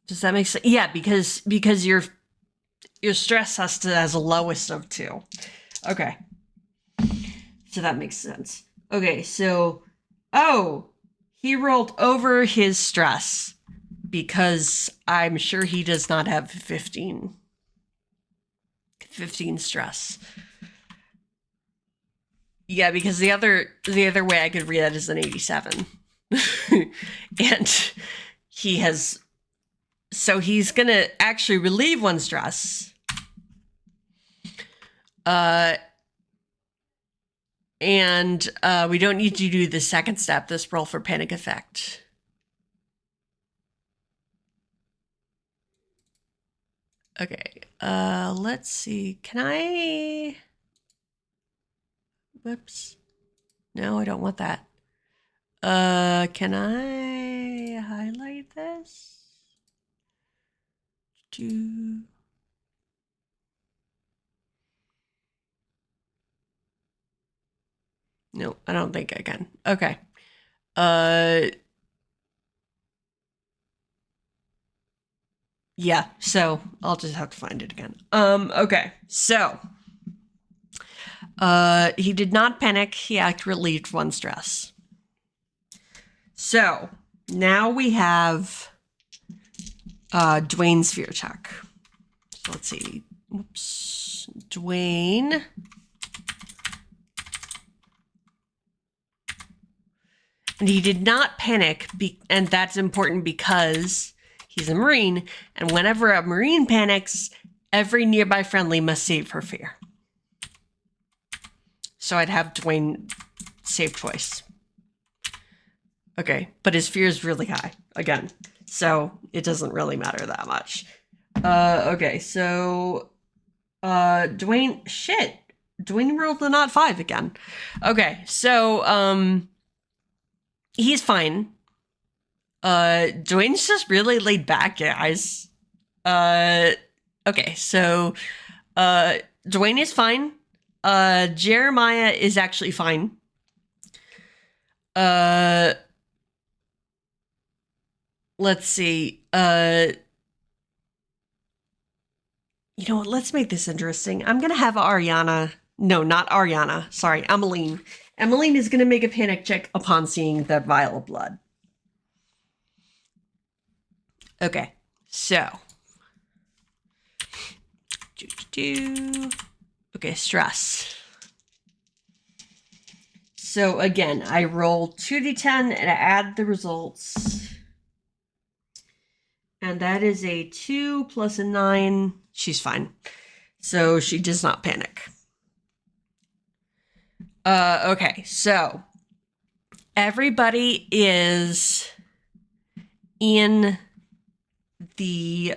Speaker 1: Does that make sense? Yeah, because your stress has a lowest of 2. Okay. So that makes sense. Okay, so he rolled over his stress because I'm sure he does not have 15 stress. Yeah, because the other way I could read that is an 87. And he has, so he's gonna actually relieve 1 stress. And we don't need to do the second step, this roll for panic effect. Okay, let's see. Can I? Whoops. No, I don't want that. Can I highlight this? No, I don't think I can. Okay. Yeah, so I'll just have to find it again. Okay, so he did not panic. He actually relieved 1 stress. So now we have Dwayne's fear check. So let's see. Oops. Dwayne. And he did not panic, and that's important because he's a Marine, and whenever a Marine panics, every nearby friendly must save for fear. So I'd have Dwayne save twice. Okay, but his fear is really high, again. So it doesn't really matter that much. Okay, so Dwayne, shit. Dwayne rolled the not 5 again. Okay, so he's fine. Dwayne's just really laid back, guys. Okay, so Dwayne is fine. Jeremiah is actually fine. Let's see. You know what? Let's make this interesting. I'm gonna have Ariana. No, not Ariana. Sorry, Emmeline. Emmeline is gonna make a panic check upon seeing the vial of blood. Okay, so. Okay, stress. So again, I roll 2d10 and I add the results. And that is a 2 plus a 9. She's fine. So she does not panic. Okay, so everybody is in the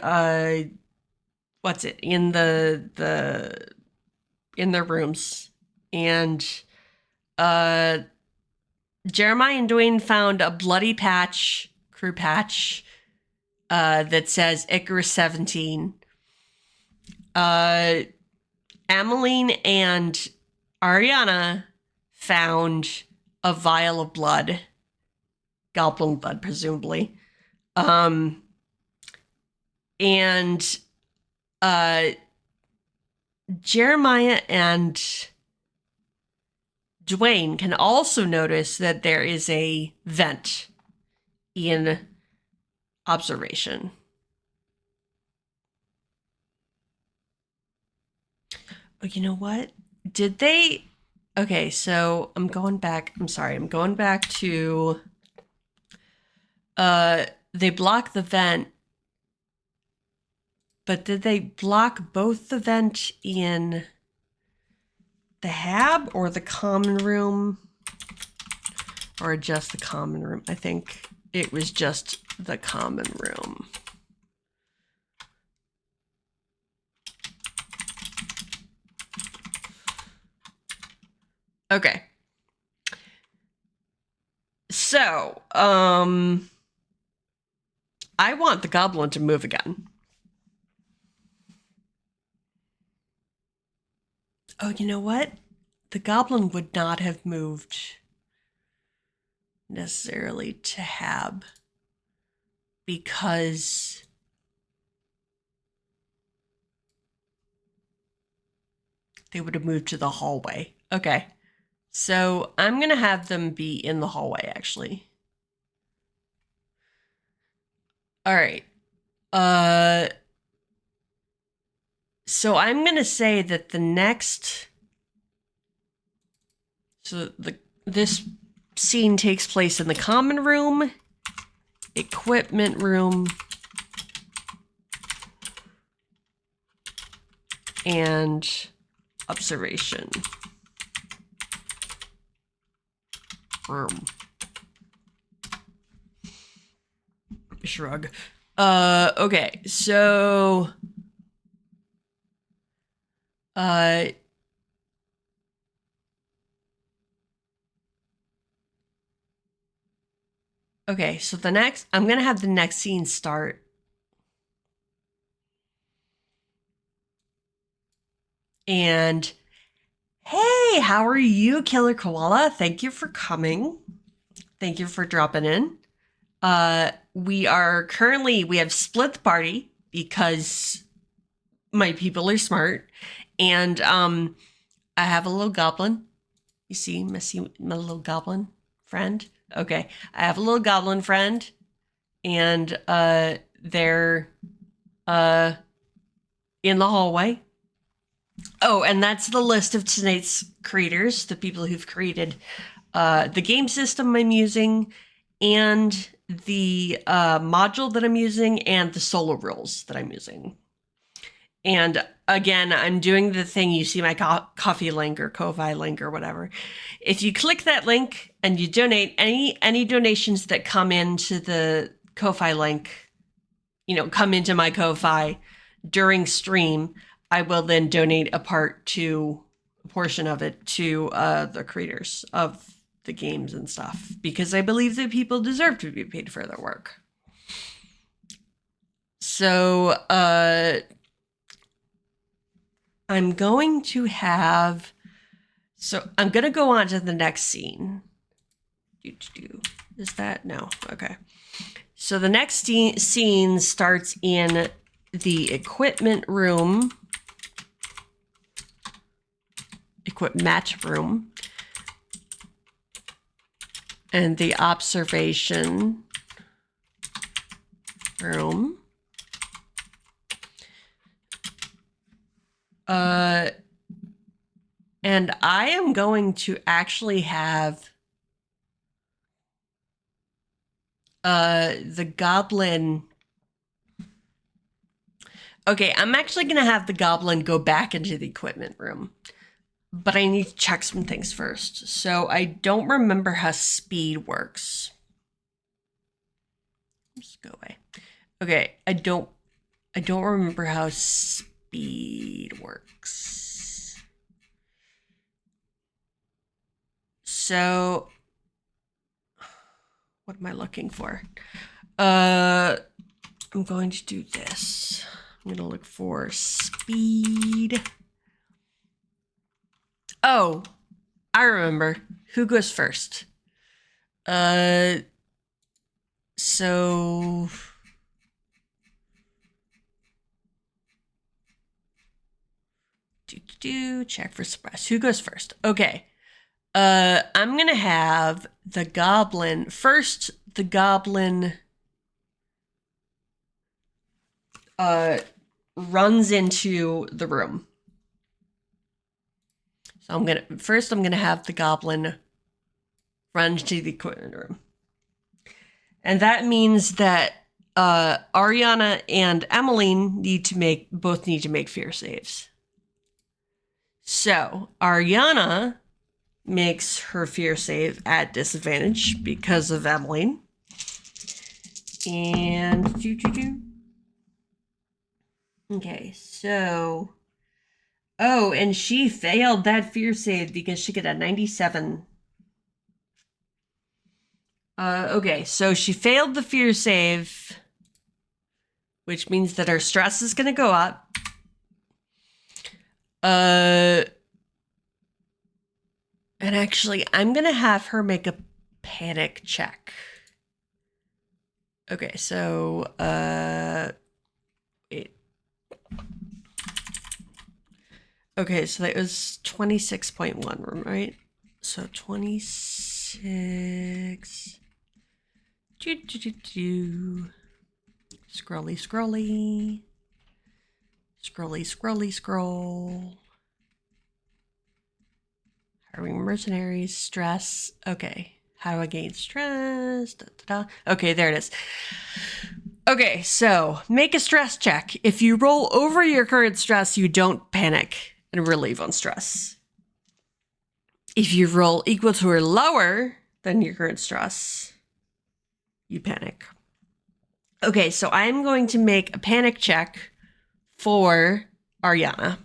Speaker 1: in their rooms, and Jeremiah and Dwayne found a bloody crew patch that says Icarus 17. Ameline and Ariana found a vial of blood, goblin blood, presumably. And Jeremiah and Dwayne can also notice that there is a vent in observation. Oh, you know what? Did they? Okay, so I'm going back. I'm sorry. I'm going back to. They block the vent, but did they block both the vent in the hab or the common room, or just the common room? I think it was just the common room. Okay. So, I want the goblin to move again. Oh, you know what? The goblin would not have moved necessarily to Hab because they would have moved to the hallway. Okay. So I'm going to have them be in the hallway, actually. All right. So I'm going to say that the next... So this scene takes place in the common room, equipment room, and observation room. Shrug. Okay, so okay, so I'm gonna have the next scene start. And hey, how are you, Killer Koala? Thank you for coming. Thank you for dropping in. We have split the party because my people are smart. And I have a little goblin. You see my little goblin friend? Okay. I have a little goblin friend. And they're in the hallway. Oh, and that's the list of tonight's creators, the people who've created the game system I'm using, and the module that I'm using, and the solo rules that I'm using. And again, I'm doing the thing, you see my coffee link or Ko-Fi link or whatever. If you click that link and you donate, any donations that come into the Ko-Fi link, come into my Ko-Fi during stream, I will then donate a portion of it to the creators of the games and stuff, because I believe that people deserve to be paid for their work. So I'm going to go on to the next scene. Is that? No. Okay. So the next scene starts in the equipment room. Equipment room. And the observation room. And I am going to actually have the goblin. Okay, I'm actually going to have the goblin go back into the equipment room. but I need to check some things first. So I don't remember how speed works. Just go away. Okay, I don't remember how speed works. So what am I looking for? I'm going to do this. I'm going to look for speed. Oh, I remember. Who goes first? So check for surprise. Who goes first? Okay. I'm gonna have the goblin first. The goblin runs into the room. So I'm gonna have the goblin run to the equipment room. And that means that Ariana and Emmeline both need to make fear saves. So Ariana makes her fear save at disadvantage because of Emmeline. And okay, so and she failed that fear save because she got a 97. Okay, so she failed the fear save, which means that her stress is going to go up. And actually, I'm going to have her make a panic check. Okay, so, wait. Okay, so that was 26.1, right? So 26... Scrolly, scrolly. Scrolly, scrolly, scroll. Hiring mercenaries, stress. Okay. How do I gain stress? Da, da, da. Okay, there it is. Okay, so make a stress check. If you roll over your current stress, you don't panic and relieve on stress. If you roll equal to or lower than your current stress, you panic. Okay, so I'm going to make a panic check for Ariana.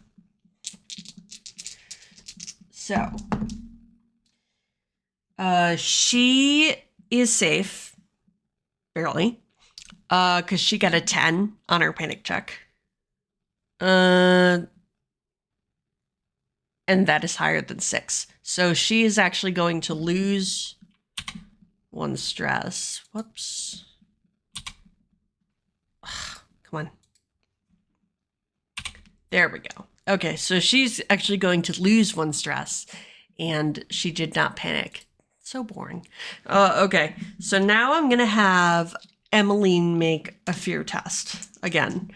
Speaker 1: So, she is safe, barely, because she got a 10 on her panic check. And that is higher than 6. So she is actually going to lose 1 stress. Whoops. Ugh, come on. There we go. Okay, so she's actually going to lose 1 stress, and she did not panic. So boring. Okay, so now I'm going to have Emmeline make a fear test again.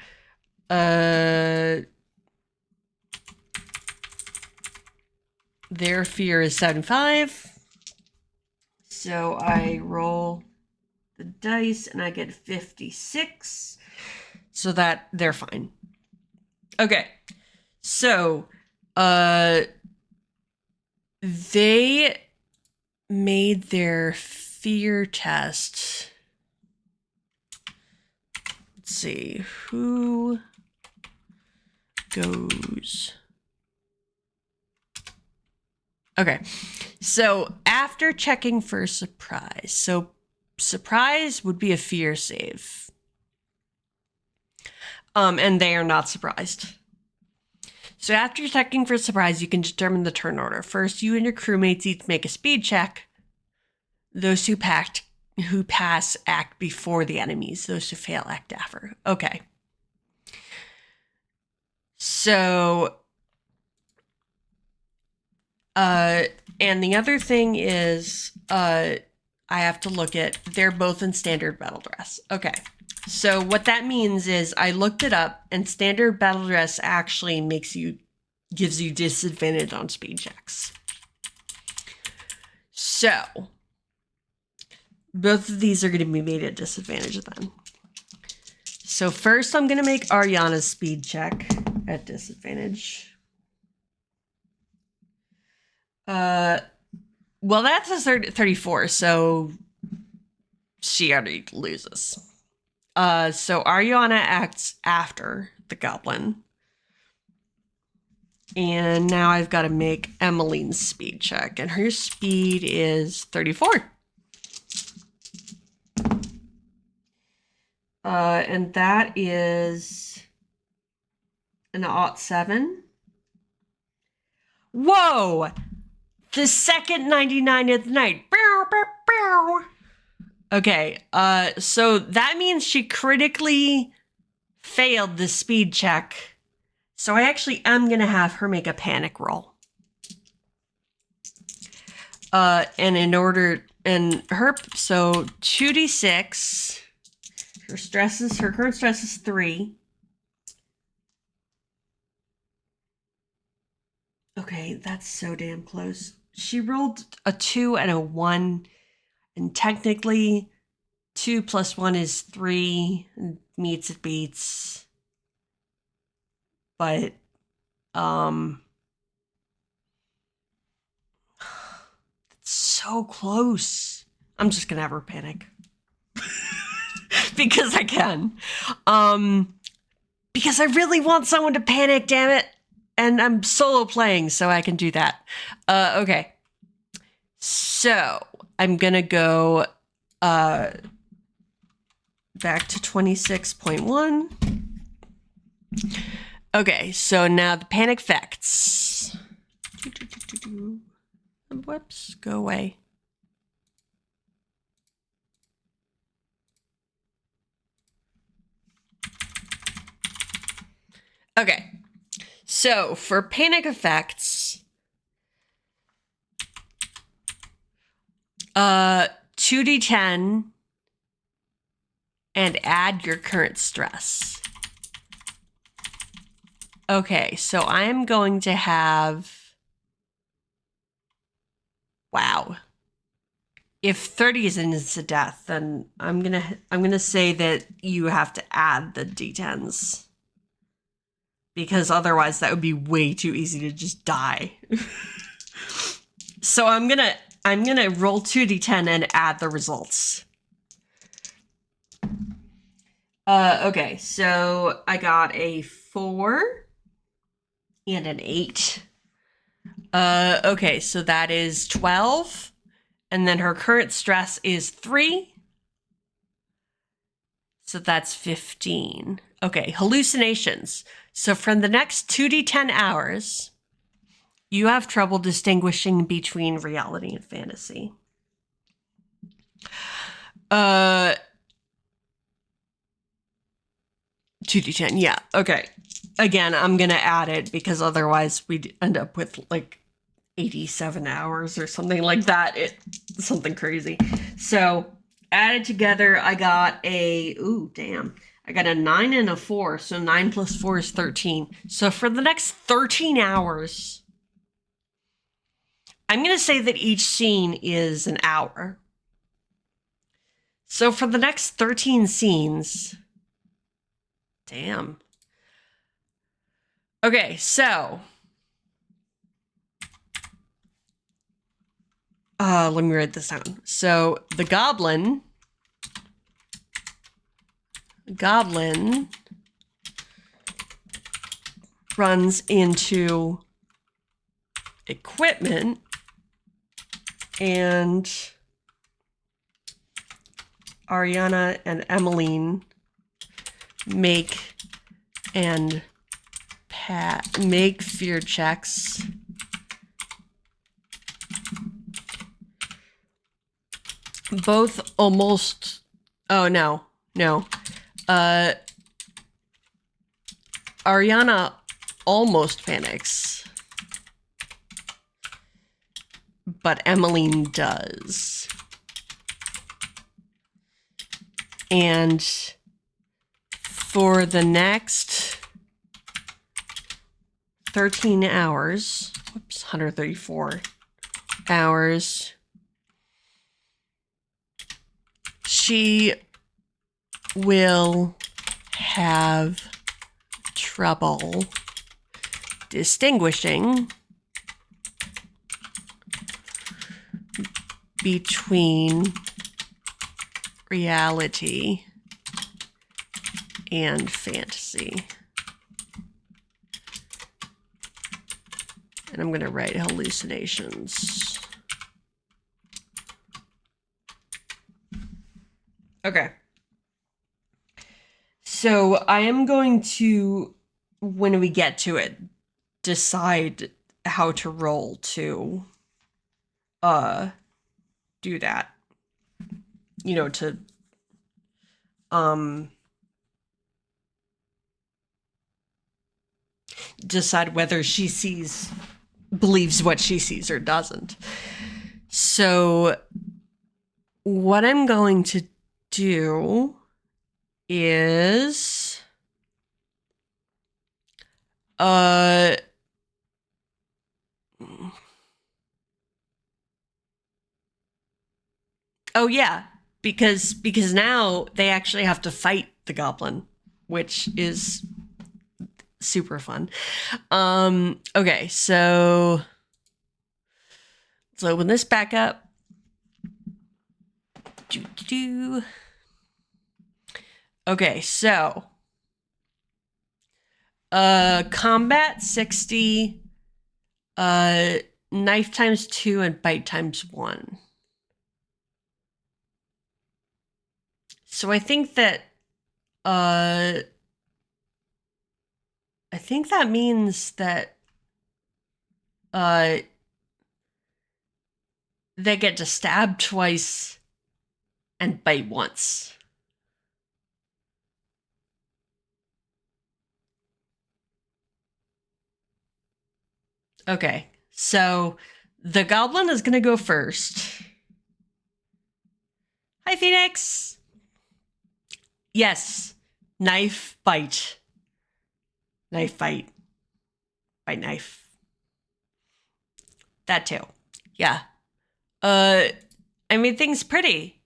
Speaker 1: Their fear is 75. So I roll the dice and I get 56. So that they're fine. Okay. So they made their fear test. Let's see. Who goes? Okay, so after checking for surprise, so surprise would be a fear save. And they are not surprised. So after checking for surprise, you can determine the turn order. First, you and your crewmates each make a speed check. Those who pass act before the enemies. Those who fail act after. Okay. So... and the other thing is, I have to look at, they're both in standard battle dress. Okay. So what that means is I looked it up, and standard battle dress actually gives you disadvantage on speed checks. So both of these are going to be made at disadvantage then. So first I'm going to make Ariana's speed check at disadvantage. Well, that's a 34, so she already loses. So Ariana acts after the goblin. And now I've got to make Emmeline's speed check, and her speed is 34. And that is an ought 7. Whoa! The second 99 of the night. Okay, so that means she critically failed the speed check. So I actually am going to have her make a panic roll. And in order, and her, so 2d6, her current stress is 3. Okay, that's so damn close. She rolled a 2 and a 1, and technically 2 plus 1 is 3, meets it beats. But, it's so close. I'm just gonna have her panic. Because I can. Because I really want someone to panic, damn it. And I'm solo playing, so I can do that. Okay. So, I'm gonna go, back to 26.1. Okay, so now the panic effects. Whoops, go away. Okay, so for panic effects, 2d10 and add your current stress. Okay, so I'm going to have, wow. If 30 is an instant death, then I'm gonna say that you have to add the d10s. Because otherwise that would be way too easy to just die. So I'm gonna roll 2d10 and add the results. Okay, so I got a 4 and an 8. Okay, so that is 12. And then her current stress is 3. So that's 15. Okay, hallucinations. So from the next 2d10 hours, you have trouble distinguishing between reality and fantasy. 2d10, yeah, okay. Again, I'm gonna add it because otherwise we'd end up with like 87 hours or something like that. Something crazy. So added together, I got a, I got a 9 and a 4. So 9 plus 4 is 13. So for the next 13 hours, I'm going to say that each scene is an hour. So for the next 13 scenes, damn. Okay, so let me write this down. So the goblin runs into equipment and Ariana and Emmeline make fear checks. Both almost, oh no. Ariana almost panics, but Emmeline does. And for the next 13 hours, 134 hours, she will have trouble distinguishing between reality and fantasy. And I'm going to write hallucinations. Okay. So I am going to, when we get to it, decide how to roll to do that. You know, to decide whether she believes what she sees or doesn't. So what I'm going to do is oh yeah, because now they actually have to fight the goblin, which is super fun. Okay, so let's open this back up. Okay, so combat 60, knife times 2 and bite times 1. So I think that means that they get to stab twice and bite once. Okay, so the goblin is going to go first. Hi, Phoenix. Yes, knife, bite. Knife, bite. Bite, knife. That too. Yeah. I made things pretty.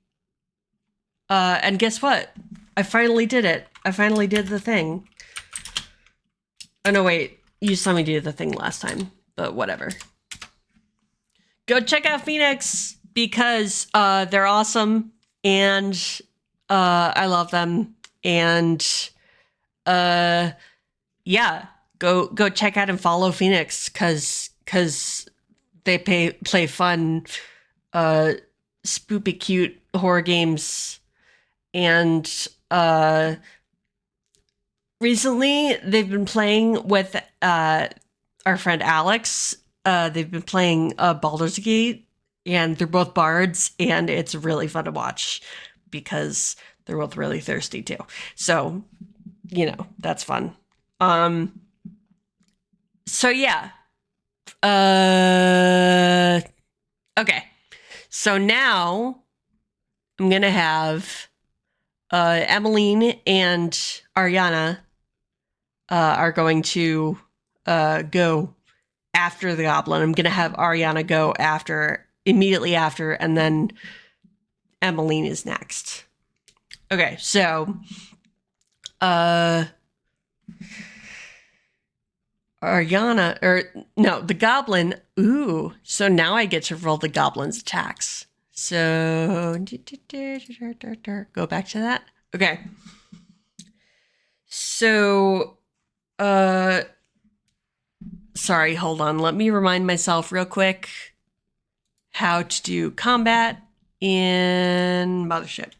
Speaker 1: And guess what? I finally did it. I finally did the thing. Oh, no, wait. You saw me do the thing last time, but whatever. Go check out Phoenix because they're awesome and I love them. And yeah, go check out and follow Phoenix because they play fun, spoopy cute horror games. And recently they've been playing with our friend Alex. They've been playing Baldur's Gate, and they're both bards, and it's really fun to watch because they're both really thirsty too. So, you know, that's fun. So yeah. Okay. So now I'm gonna have Emmeline and Ariana are going to go after the goblin. I'm gonna have Ariana go immediately after, and then Emmeline is next. Okay, so Ariana, the goblin. Ooh, so now I get to roll the goblin's attacks. So go back to that. Okay. So, sorry, hold on. Let me remind myself real quick how to do combat in Mothership.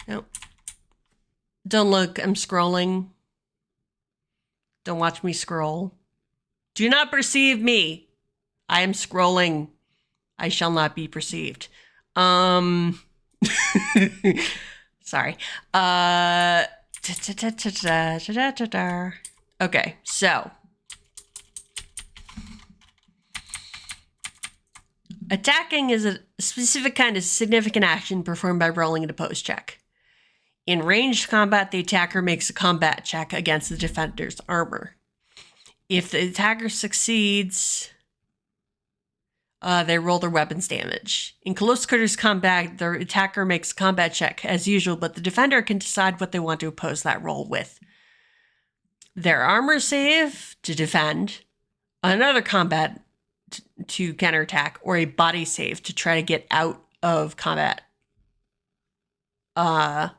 Speaker 1: Nope. Don't look, I'm scrolling. Don't watch me scroll. Do not perceive me. I am scrolling. I shall not be perceived. Sorry. Okay, so attacking is a specific kind of significant action performed by rolling an opposed check. In ranged combat, the attacker makes a combat check against the defender's armor. If the attacker succeeds, they roll their weapon's damage. In close quarters combat, the attacker makes a combat check as usual, but the defender can decide what they want to oppose that roll with. their armor save to defend, another combat to counterattack, or a body save to try to get out of combat. And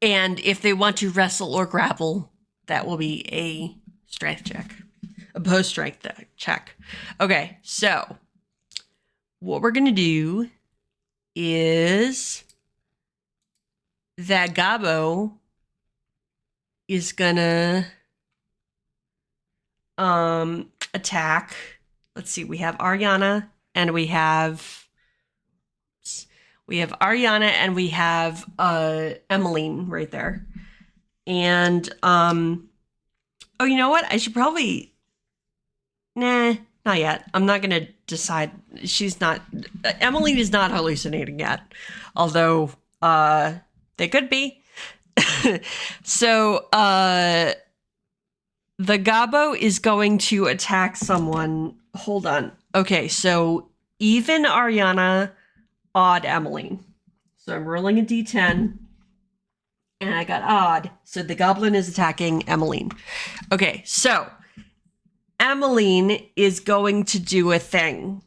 Speaker 1: if they want to wrestle or grapple, that will be a strength check. A post-strength check. Okay, so what we're going to do is that Gabo is going to attack. Let's see, we have Ariana and we have Emmeline right there. And oh, you know what? I should probably not yet. I'm not gonna decide. Emmeline is not hallucinating yet. Although they could be. So the Gabo is going to attack someone. Hold on. Okay, so even Ariana, odd Emmeline. So I'm rolling a d10, and I got odd. So the goblin is attacking Emmeline. Okay, so Emmeline is going to do a thing.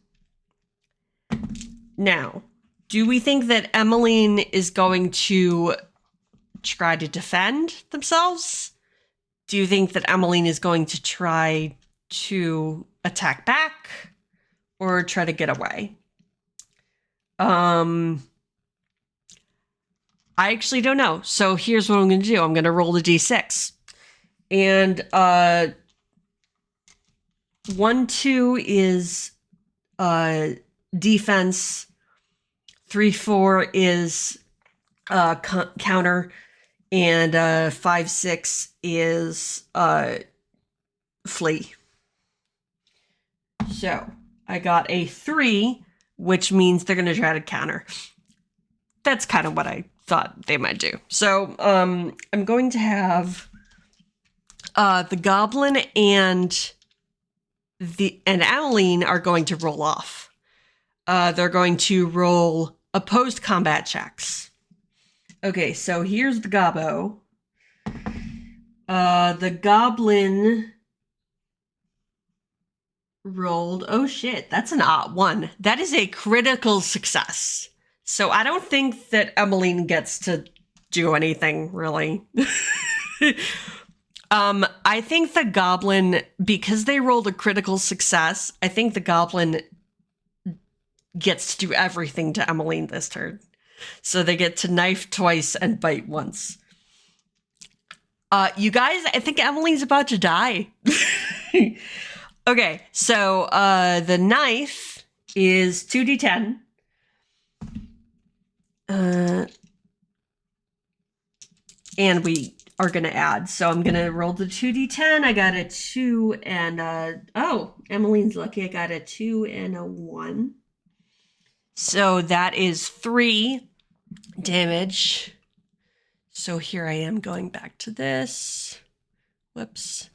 Speaker 1: Now, do we think that Emmeline is going to try to defend themselves? Do you think that Emmeline is going to try to attack back or try to get away? I actually don't know. So here's what I'm going to do. I'm going to roll the d6. And 1-2 is defense. 3-4 is counter. And 5-6 is flee. So I got a 3, which means they're going to try to counter. That's kind of what I thought they might do. So I'm going to have the goblin and Emmeline are going to roll off. They're going to roll opposed combat checks. Okay, so here's the Gabo. The goblin rolled. Oh shit, that's an odd one. That is a critical success. So I don't think that Emmeline gets to do anything really. I think the goblin, because they rolled a critical success, I think the goblin gets to do everything to Emmeline this turn. So they get to knife twice and bite once. You guys, I think Emmeline's about to die. Okay, so the knife is 2d10. And we are going to add. So I'm going to roll the 2d10. I got a 2 and oh, Emmeline's lucky. I got a 2 and a 1. So that is 3 damage. So here I am going back to this. Whoops.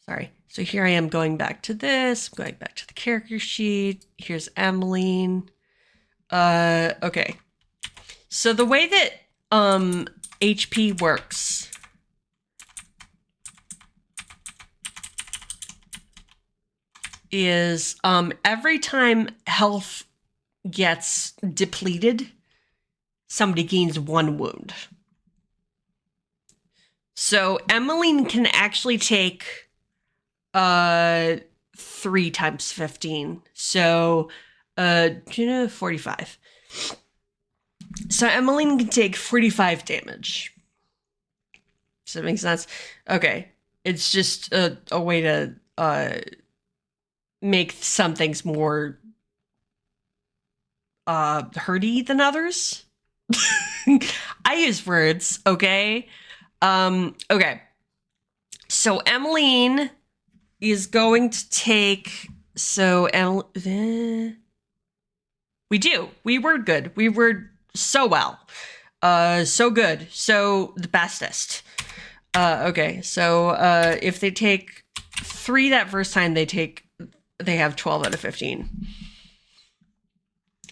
Speaker 1: Sorry. So here I am going back to this. I'm going back to the character sheet. Here's Emmeline. Okay. So the way that HP works is every time health gets depleted, somebody gains 1 wound. So Emmeline can actually take 3 times 15. So 45. So Emmeline can take 45 damage. Does that make sense? Okay. It's just a way to make some things more hurty than others. I use words, okay? Okay. So Emmeline is going to take... So we were good. We were so well. So good. So the bestest. Okay, so if they take 3 that first time, they have 12 out of 15.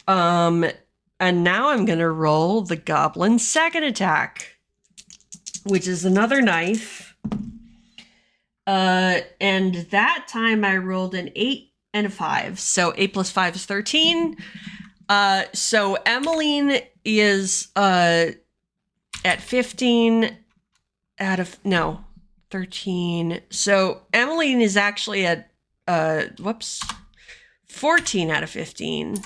Speaker 1: And now I'm gonna roll the goblin's second attack. which is another knife. And that time I rolled an 8 and a 5. So 8 plus 5 is 13. So Emmeline is at 15 out of 13. So Emmeline is actually at 14 out of 15.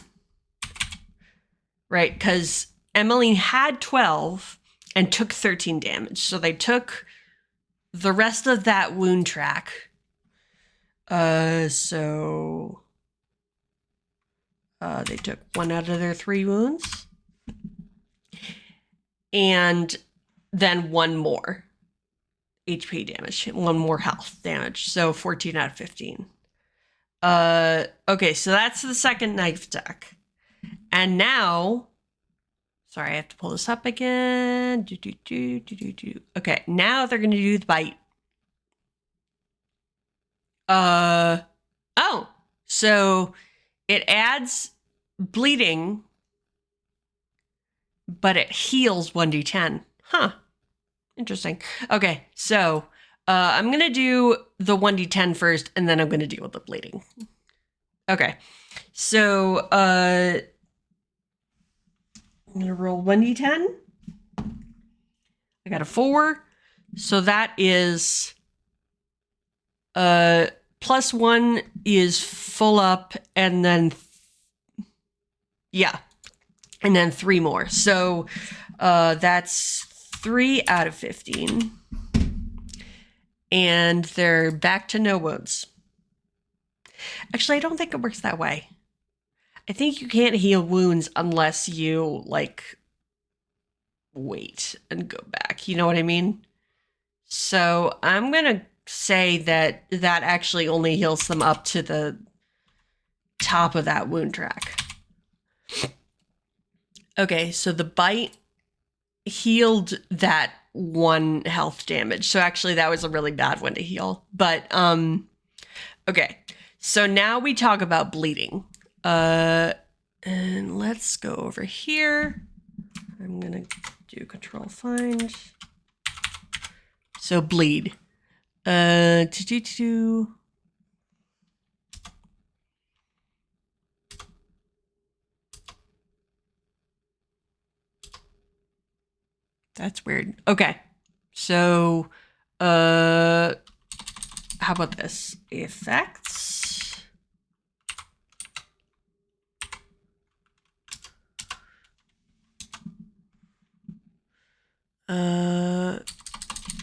Speaker 1: Right, because Emmeline had 12 and took 13 damage. So they took the rest of that wound track. So they took 1 out of their 3 wounds. And then 1 more HP damage, 1 more health damage. So 14 out of 15. Okay, so that's the second knife attack. And now, sorry, I have to pull this up again. Okay, now they're going to do the bite. Oh, so it adds bleeding, but it heals 1d10. Huh. Interesting. Okay, so I'm going to do the 1d10 first, and then I'm going to deal with the bleeding. Okay, so I'm going to roll 1d10. I got a 4, so that is plus 1 is full up, and then and then 3 more. So that's 3 out of 15. And they're back to no wounds. Actually, I don't think it works that way. I think you can't heal wounds unless you, like, wait and go back. You know what I mean? So I'm going to say that actually only heals them up to the top of that wound track. Okay, so the bite healed that 1 health damage. So actually that was a really bad one to heal. But okay. So now we talk about bleeding. And let's go over here. I'm going to do control find. So bleed. That's weird. Okay. So, how about this? Effects.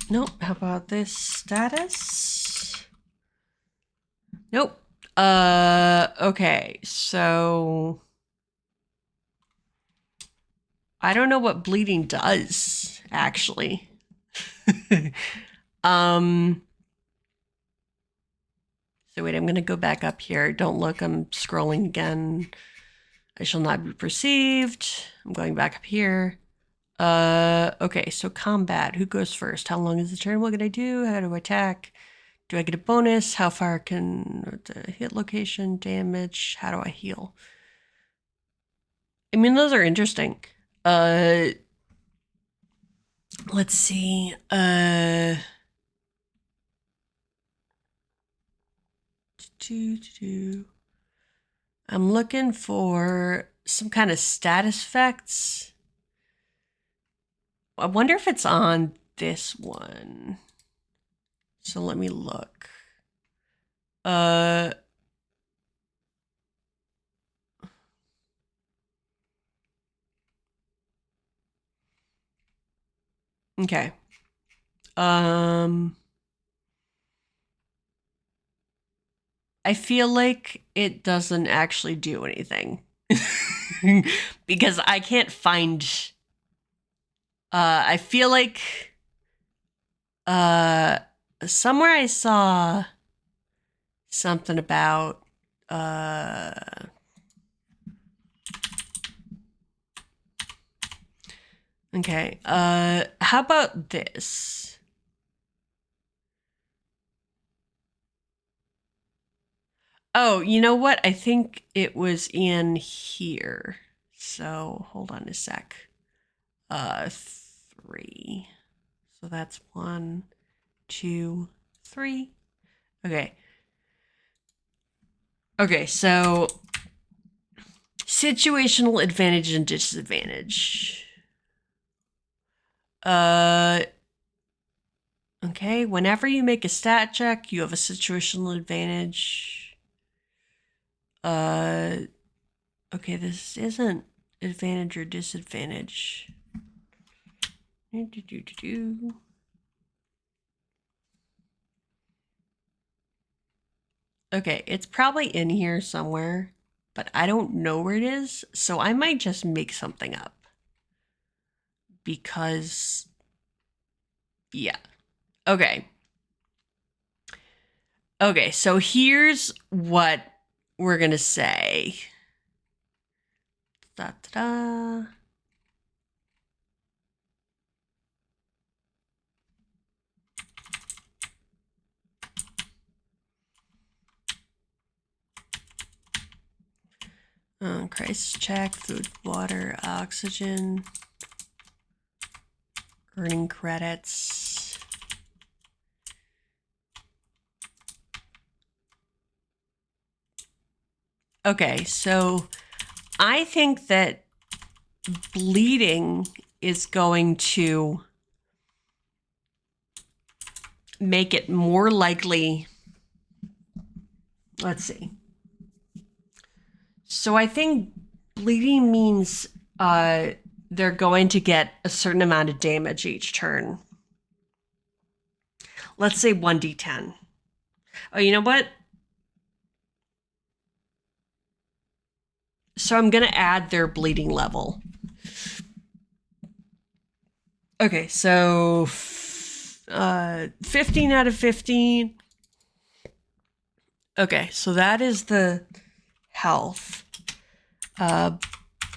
Speaker 1: Nope. How about this? Status. Nope. Okay. So I don't know what bleeding does, actually. So wait, I'm going to go back up here. Don't look, I'm scrolling again. I shall not be perceived. I'm going back up here. Okay, so combat. Who goes first? How long is the turn? What can I do? How do I attack? Do I get a bonus? How far can the hit location, damage? How do I heal? I mean, those are interesting. Let's see. I'm looking for some kind of status effects. I wonder if it's on this one. So let me look. Okay. I feel like it doesn't actually do anything. Because I can't find I feel like somewhere I saw something about okay, how about this? Oh, you know what? I think it was in here. So hold on a sec. 3. So that's 1, 2, 3. Okay. Okay, so situational advantage and disadvantage. Okay, whenever you make a stat check, you have a situational advantage. Okay, this isn't advantage or disadvantage. Okay, it's probably in here somewhere, but I don't know where it is, so I might just make something up. Because, yeah. Okay. Okay, so here's what we're gonna say. Da, da, da. Crisis check, food, water, oxygen, earning credits. Okay, so I think that bleeding is going to make it more likely. Let's see. So I think bleeding means they're going to get a certain amount of damage each turn. Let's say 1d10. Oh, you know what? So I'm going to add their bleeding level. Okay, so 15 out of 15. Okay, so that is the health.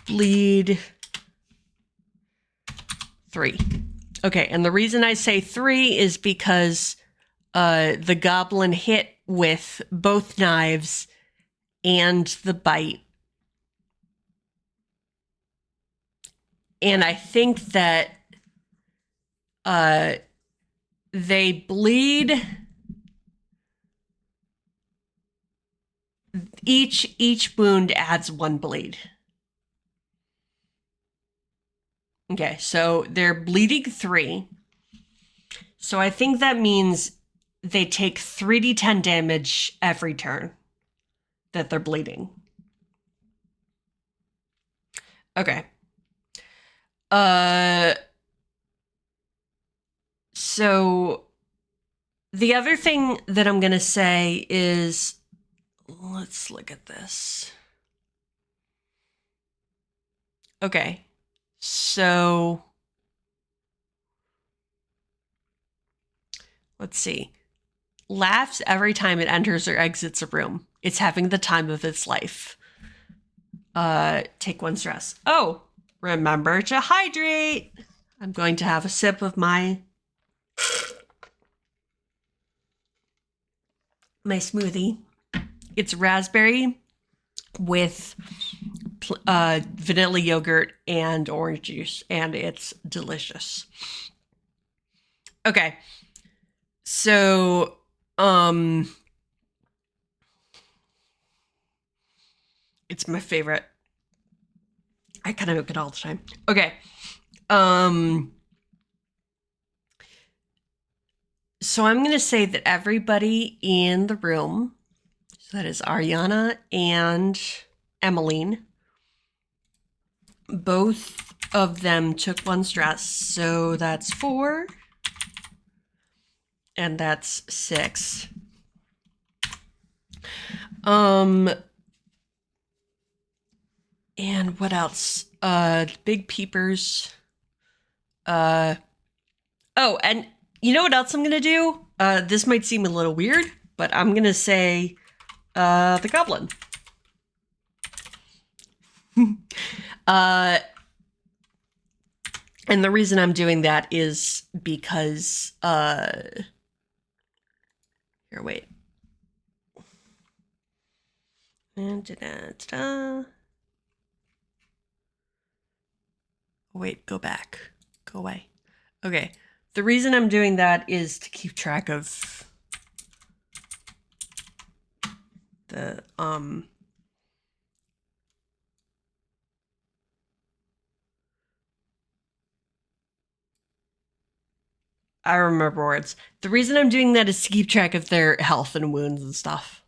Speaker 1: Bleed 3. Okay, and the reason I say 3 is because the goblin hit with both knives and the bite. And I think that they bleed. Each wound adds 1 bleed. Okay, so they're bleeding 3. So I think that means they take 3d10 damage every turn that they're bleeding. Okay. So the other thing that I'm going to say is, let's look at this. Okay. So let's see. Laughs every time it enters or exits a room. It's having the time of its life. Take 1 stress. Oh, remember to hydrate. I'm going to have a sip of my smoothie. It's raspberry with vanilla yogurt and orange juice, and it's delicious. Okay. So, it's my favorite. I kind of make it all the time. Okay. So I'm going to say that everybody in the room, so that is Ariana and Emmeline, both of them took 1 stress. So that's 4. And that's 6. And what else? Big peepers. Oh, and you know what else I'm gonna do? This might seem a little weird, but I'm gonna say the goblin. And the reason I'm doing that is because here, wait. Wait, go back. Go away. Okay. The reason I'm doing that is to keep track of the I remember words. The reason I'm doing that is to keep track of their health and wounds and stuff.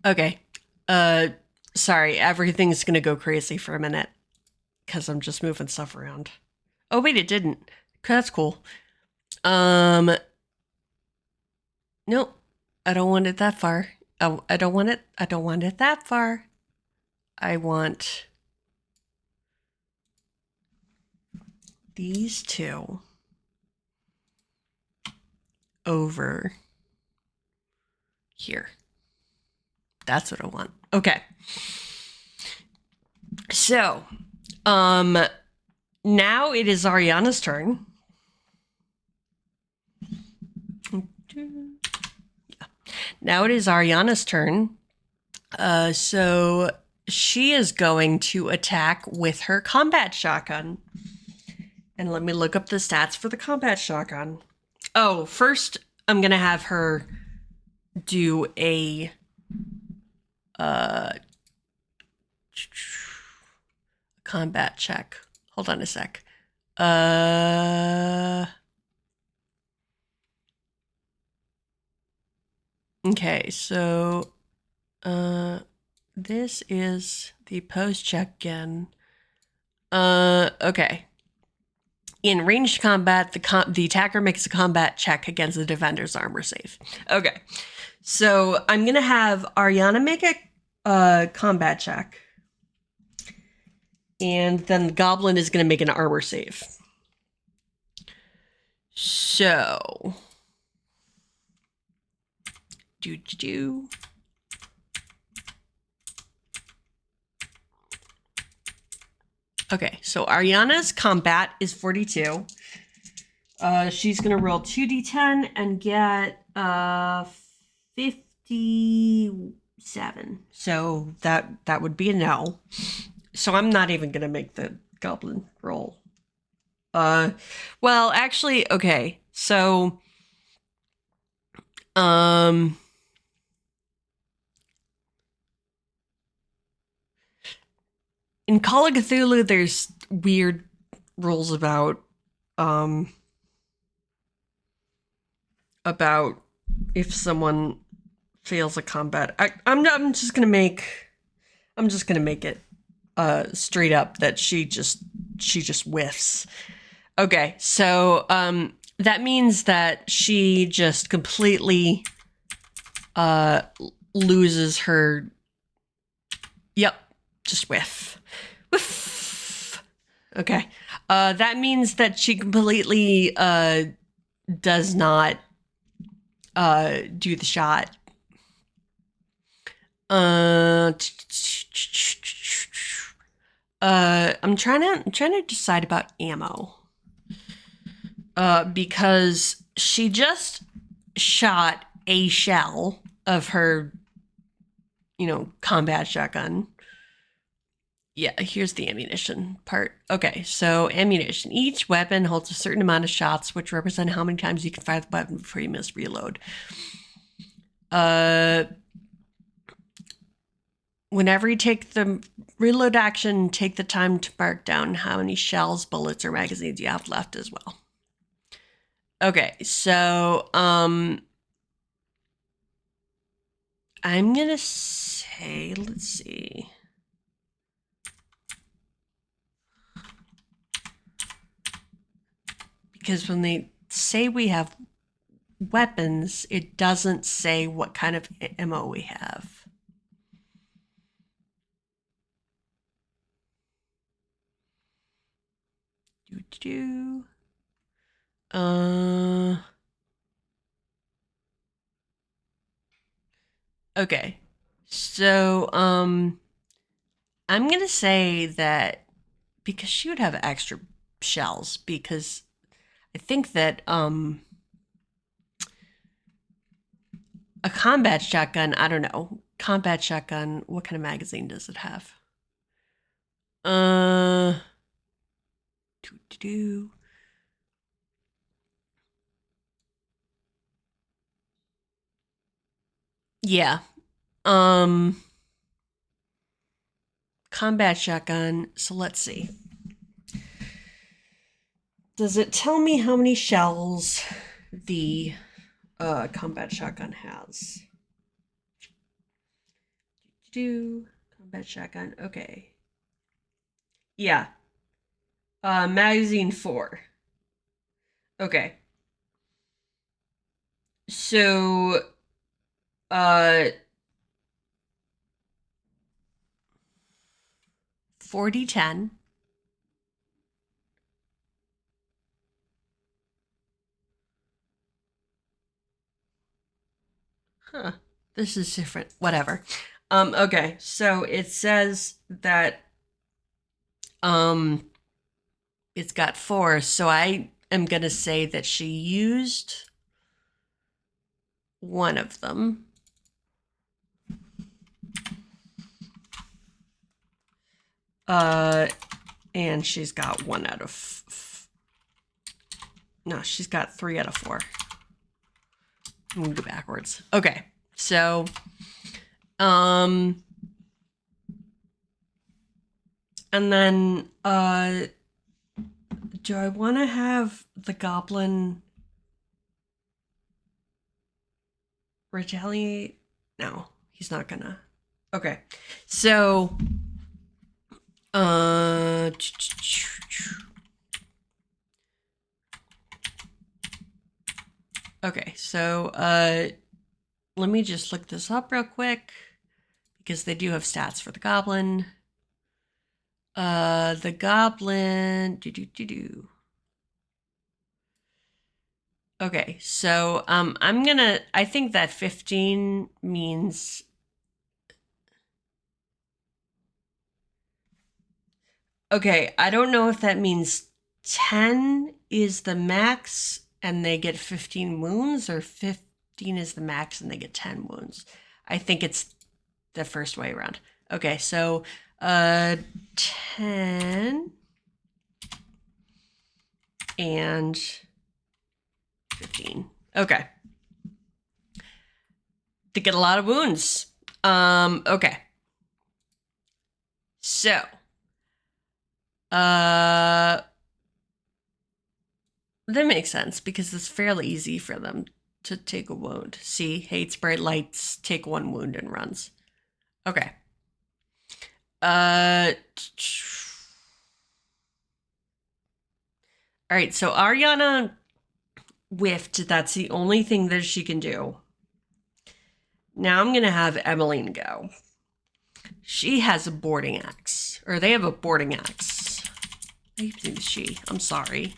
Speaker 1: Okay. Sorry, everything's gonna go crazy for a minute because I'm just moving stuff around. Oh wait, it didn't. That's cool. Nope. I don't want it that far. I don't want it. I don't want it that far. I want these two over here. That's what I want. Okay. So, now it is Ariana's turn. Now it is Ariana's turn. So she is going to attack with her combat shotgun. And let me look up the stats for the combat shotgun. Oh, first I'm going to have her do a combat check. Hold on a sec. Okay, so this is the post check again. Okay. In ranged combat, the attacker makes a combat check against the defender's armor save. Okay. So I'm going to have Ariana make a combat check. And then the goblin is going to make an armor save. So. Okay, so Ariana's combat is 42. She's gonna roll 2d10 and get 57. So that would be a no. So I'm not even gonna make the goblin roll. Well, actually, okay. So, in Call of Cthulhu, there's weird rules about if someone fails a combat. I'm just gonna make it straight up that she just whiffs. Okay, so that means that she just completely loses her. Yep, just whiff. Okay. That means that she completely does not do the shot. I'm trying to decide about ammo. Because she just shot a shell of her, combat shotgun. Yeah, here's the ammunition part. Okay, so ammunition. Each weapon holds a certain amount of shots, which represent how many times you can fire the weapon before you miss reload. Whenever you take the reload action, take the time to mark down how many shells, bullets, or magazines you have left as well. Okay, so I'm gonna say, let's see. Because when they say we have weapons, it doesn't say what kind of ammo we have. Okay. So, I'm gonna say that because she would have extra shells, because I think that a combat shotgun, I don't know. Combat shotgun, what kind of magazine does it have? Yeah. Combat shotgun. So let's see. Does it tell me how many shells the combat shotgun has? Do combat shotgun. Okay. Yeah. Magazine 4. Okay. So 4010. Huh. This is different. Whatever. Okay. So it says that it's got 4, so I am gonna say that she used one of them. And she's got 1 out of no, she's got 3 out of 4. I'm gonna go backwards. Okay, so and then do I want to have the goblin retaliate? No, he's not gonna. Okay, so okay, so let me just look this up real quick because they do have stats for the goblin. The goblin. Okay, so I think that 15 means. Okay, I don't know if that means 10 is the max and they get 15 wounds, or 15 is the max and they get 10 wounds. I think it's the first way around. Okay, so 10 and 15. Okay. To get a lot of wounds. Okay. So that makes sense because it's fairly easy for them to take a wound. See, hates bright lights, take 1 wound and runs. Okay. All right, so Ariana whiffed. That's the only thing that she can do. Now I'm gonna have Emmeline go. She has a boarding axe, or they have a boarding axe. I think she. I'm sorry.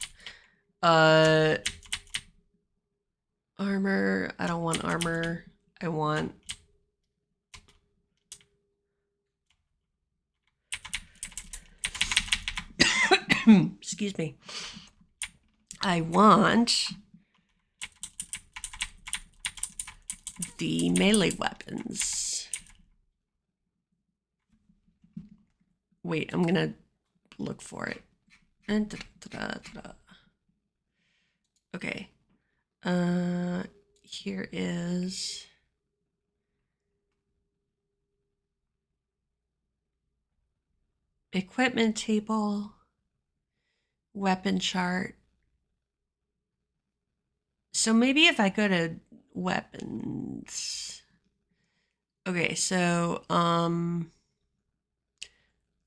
Speaker 1: Armor. I don't want armor. I want. Excuse me. I want the melee weapons. Wait, I'm gonna look for it. Okay. Here is equipment table, weapon chart. So maybe if I go to weapons. Okay, so I'm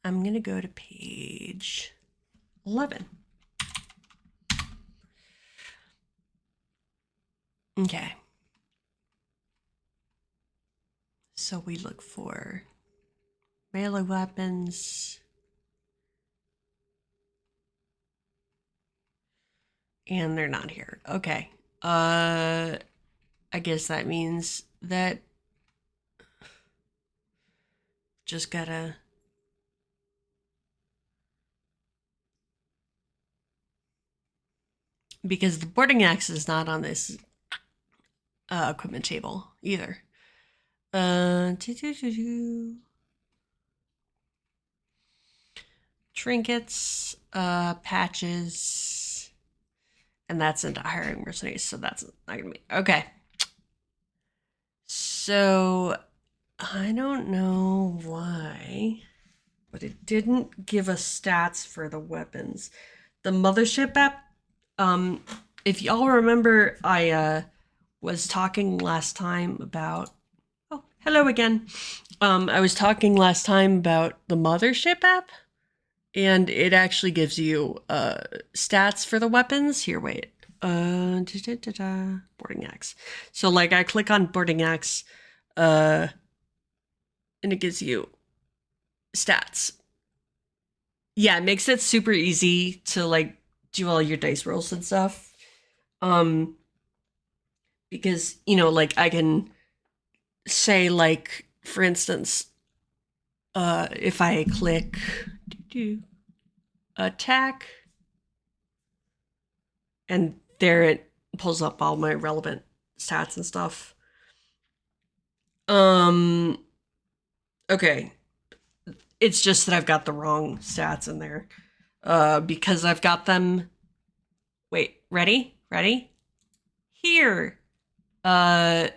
Speaker 1: gonna go to page 11. Okay. So we look for melee weapons. And they're not here. Okay. I guess that means that just gotta. Because the boarding axe is not on this equipment table either. Trinkets, patches, and that's into hiring mercenaries, so that's not gonna be okay. So I don't know why, but it didn't give us stats for the weapons. The Mothership app, if y'all remember, I was talking last time about, oh, hello again. I was talking last time about the Mothership app, and it actually gives you stats for the weapons. Here, wait. Boarding axe. So like I click on boarding axe, and it gives you stats. Yeah, it makes it super easy to like do all your dice rolls and stuff. Because, you know, like I can say like, for instance, if I click attack, and there it pulls up all my relevant stats and stuff. Okay. It's just that I've got the wrong stats in there. Because I've got them. Wait, ready? Ready? Here. Right?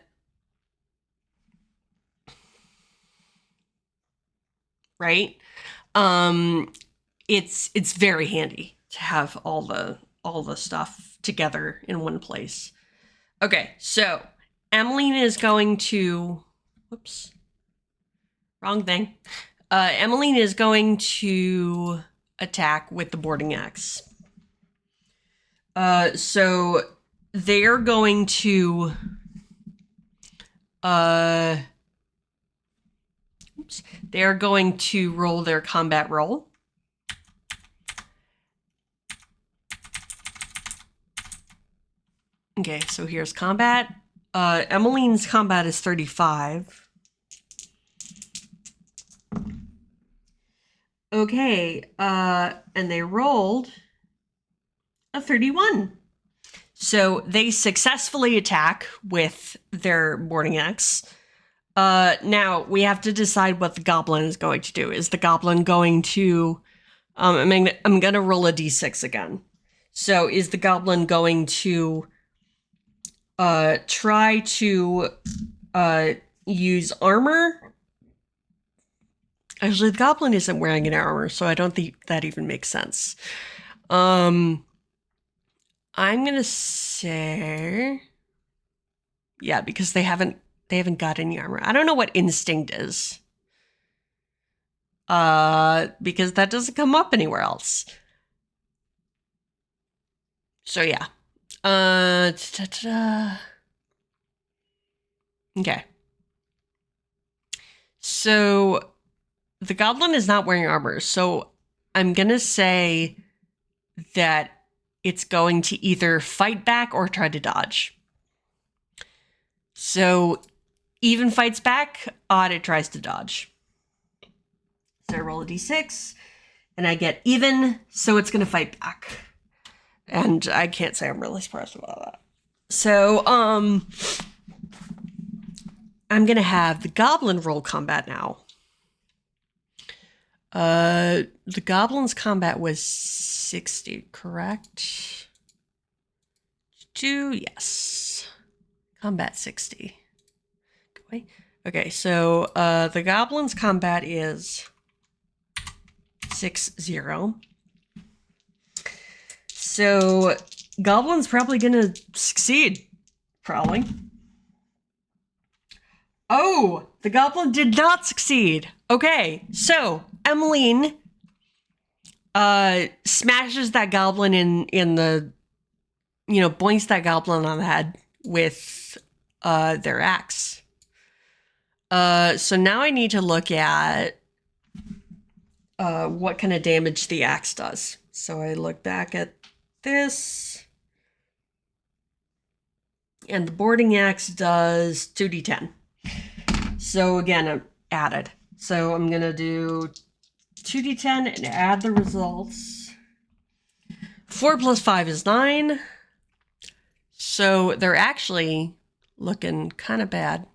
Speaker 1: It's very handy to have all the stuff together in one place. Okay, so Emmeline is going to, whoops, wrong thing. Emmeline is going to attack with the boarding axe. So they're going to, they're going to roll their combat roll. Okay, so here's combat. Emmeline's combat is 35. Okay, and they rolled a 31. So they successfully attack with their boarding axe. Now we have to decide what the goblin is going to do. Is the goblin going to, I'm gonna roll a d6 again. So is the goblin going to try to use armor? Actually, the goblin isn't wearing an armor, so I don't think that even makes sense. I'm gonna say, yeah, because they haven't got any armor. I don't know what instinct is. Because that doesn't come up anywhere else. So yeah. Okay. So the goblin is not wearing armor, so I'm gonna say that it's going to either fight back or try to dodge. So even fights back, odd it tries to dodge. So I roll a d6, and I get even, so it's gonna fight back. And I can't say I'm really surprised about that. So, I'm gonna have the goblin roll combat now. The goblin's combat was 60, correct? Yes. Combat 60. Okay, so the goblin's combat is 60. So goblin's probably gonna succeed. Probably. Oh, the goblin did not succeed. Okay, so Emmeline smashes that goblin in the, you know, boinks that goblin on the head with their axe. So now I need to look at what kind of damage the axe does. So I look back at this, and the boarding axe does 2d10. So again, I'm added. So I'm gonna do 2d10 and add the results. 4 plus 5 is 9. So they're actually looking kind of bad.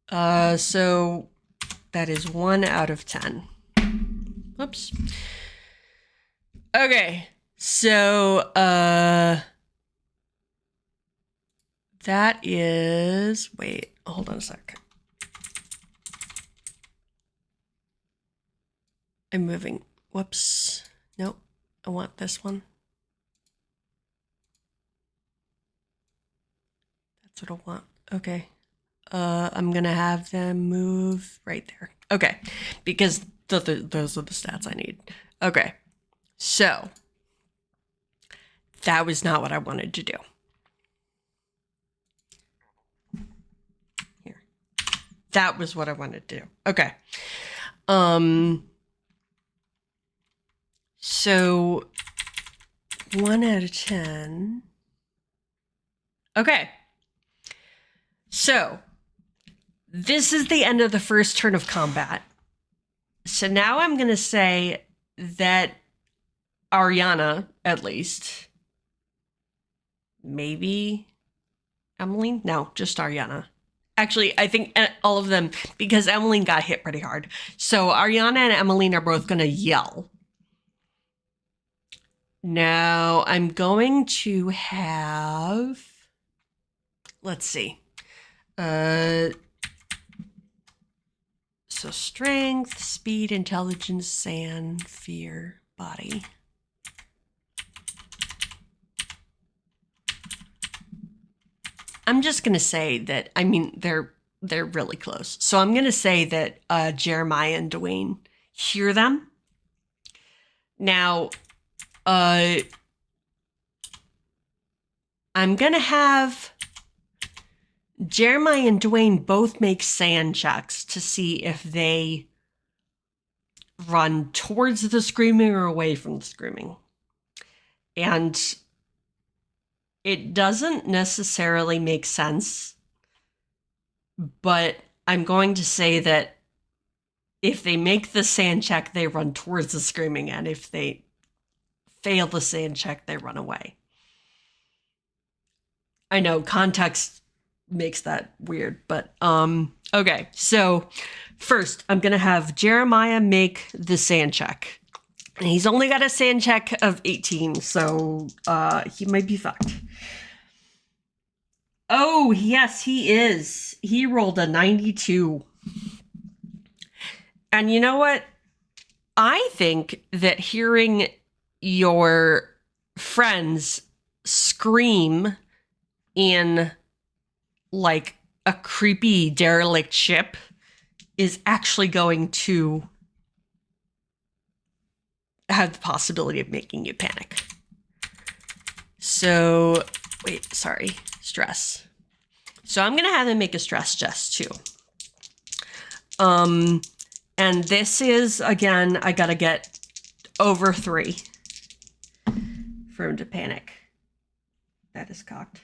Speaker 1: So that is 1 out of 10. Oops. Okay, so that is, wait, hold on a sec. I'm moving. Whoops. Nope. I want this one. That's what I want. Okay. I'm going to have them move right there. Okay. Because those are the stats I need. Okay. So that was not what I wanted to do. Here. That was what I wanted to do. Okay. So 1 out of 10. Okay. So this is the end of the first turn of combat. So now I'm going to say that Ariana, at least, maybe Emmeline? No, just Ariana. Actually, I think all of them, because Emmeline got hit pretty hard. So Ariana and Emmeline are both going to yell. Now I'm going to have, let's see. So strength, speed, intelligence, sand, fear, body. I'm just going to say that, I mean, they're really close. So I'm going to say that Jeremiah and Dwayne hear them. Now, I'm going to have Jeremiah and Dwayne both make sand checks to see if they run towards the screaming or away from the screaming. And it doesn't necessarily make sense, but I'm going to say that if they make the sand check, they run towards the screaming, and if they fail the sand check, they run away. I know context makes that weird, but okay. So first, I'm gonna have Jeremiah make the sand check. And he's only got a sand check of 18, so he might be fucked. Oh, yes, he is. He rolled a 92. And you know what? I think that hearing your friends scream in like a creepy derelict ship is actually going to have the possibility of making you panic. So, wait, sorry, stress. So I'm going to have him make a stress test too. And this is, again, I got to get over 3 for him to panic. That is cocked.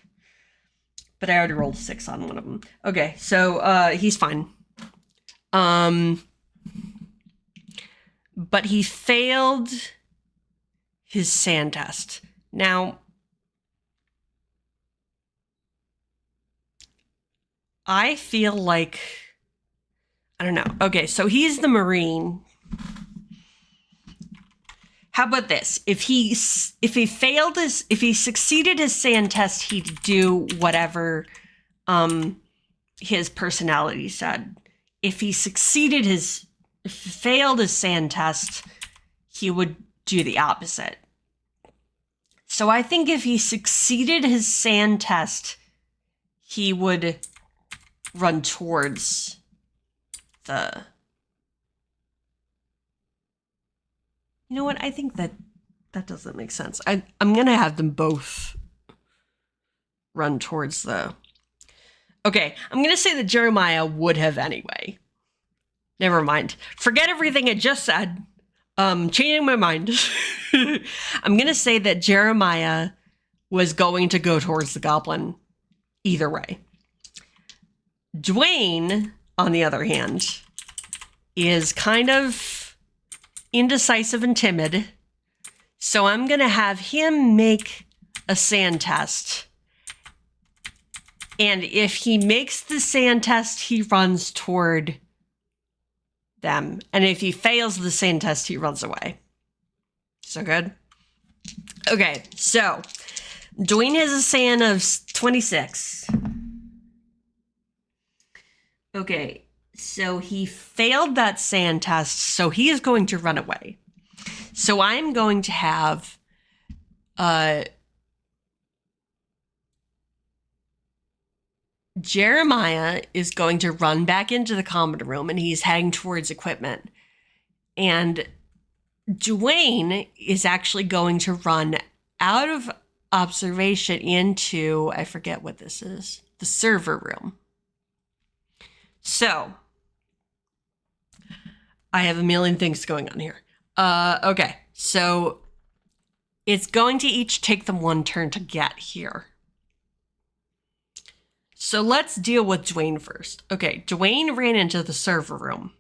Speaker 1: But I already rolled 6 on one of them. Okay, so he's fine. But he failed his sand test. Now, I feel like, I don't know. Okay, so he's the Marine. How about this? If he succeeded his sand test, he'd do whatever his personality said. If he failed his sand test, he would do the opposite. So I think if he succeeded his sand test, he would run towards the... You know what? I think that doesn't make sense. I'm going to have them both run towards the... Okay, I'm going to say that Jeremiah would have anyway. Never mind. Forget everything I just said. Changing my mind. I'm going to say that Jeremiah was going to go towards the goblin either way. Dwayne, on the other hand, is kind of indecisive and timid. So I'm going to have him make a sand test. And if he makes the sand test, he runs toward them. And if he fails the sand test, he runs away. So good. Okay, so Dwayne has a sand of 26. Okay, so he failed that sand test, so he is going to run away. So I'm going to have Jeremiah is going to run back into the common room, and he's heading towards equipment. And Dwayne is actually going to run out of observation into, I forget what this is, the server room. So I have a million things going on here. Okay, so it's going to each take them one turn to get here. So let's deal with Dwayne first. Okay, Dwayne ran into the server room.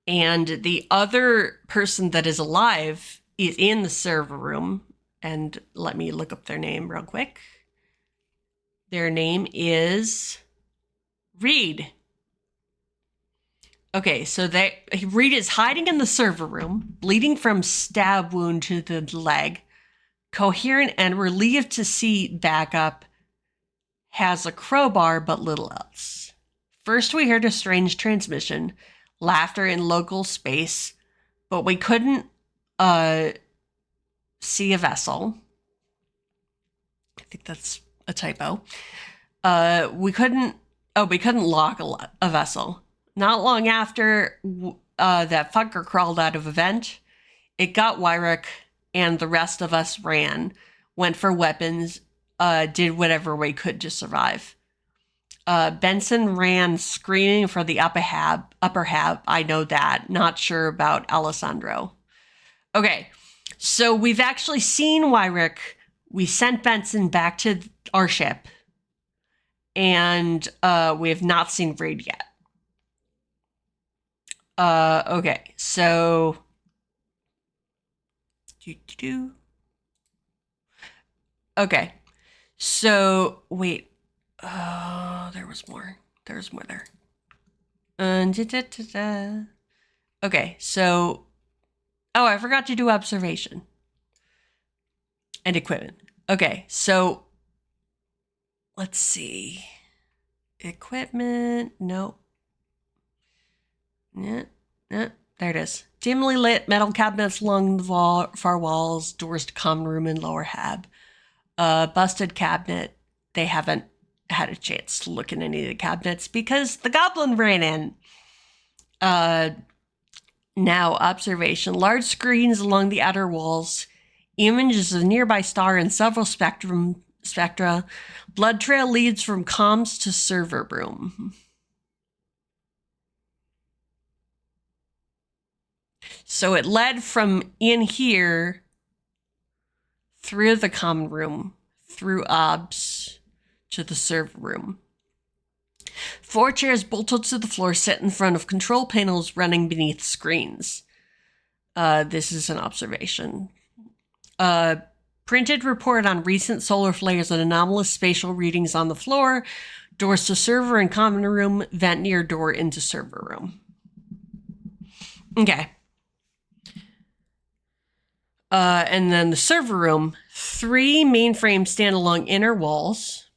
Speaker 1: And the other person that is alive is in the server room. And let me look up their name real quick. Their name is Reed. Okay, so Reed is hiding in the server room, bleeding from stab wound to the leg, coherent and relieved to see backup, has a crowbar but little else. First we heard a strange transmission, laughter in local space, but we couldn't see a vessel. I think that's a typo. We couldn't lock a vessel. Not long after that fucker crawled out of a vent, it got Wyrick, and the rest of us ran, went for weapons, did whatever we could to survive. Benson ran screaming for the upper hab. I know that. Not sure about Alessandro. Okay, so we've actually seen Wyrick. We sent Benson back to our ship. And we have not seen Reed yet. Okay, so okay, so wait. There was more. There's more there. Okay, so I forgot to do observation and equipment. Okay, so let's see. Equipment. Nope. Yeah, there it is. Dimly lit metal cabinets along the far walls, doors to common room and lower hab. Busted cabinet. They haven't had a chance to look in any of the cabinets because the goblin ran in. Now, observation. Large screens along the outer walls. Images of a nearby star and several spectra. Blood trail leads from comms to server room. So it led from in here through the common room, through obs to the server room. 4 chairs bolted to the floor sit in front of control panels running beneath screens. This is an observation. Printed report on recent solar flares and anomalous spatial readings on the floor. Doors to server and common room, vent near door into server room. Okay. And then the server room, 3 mainframes stand along inner walls.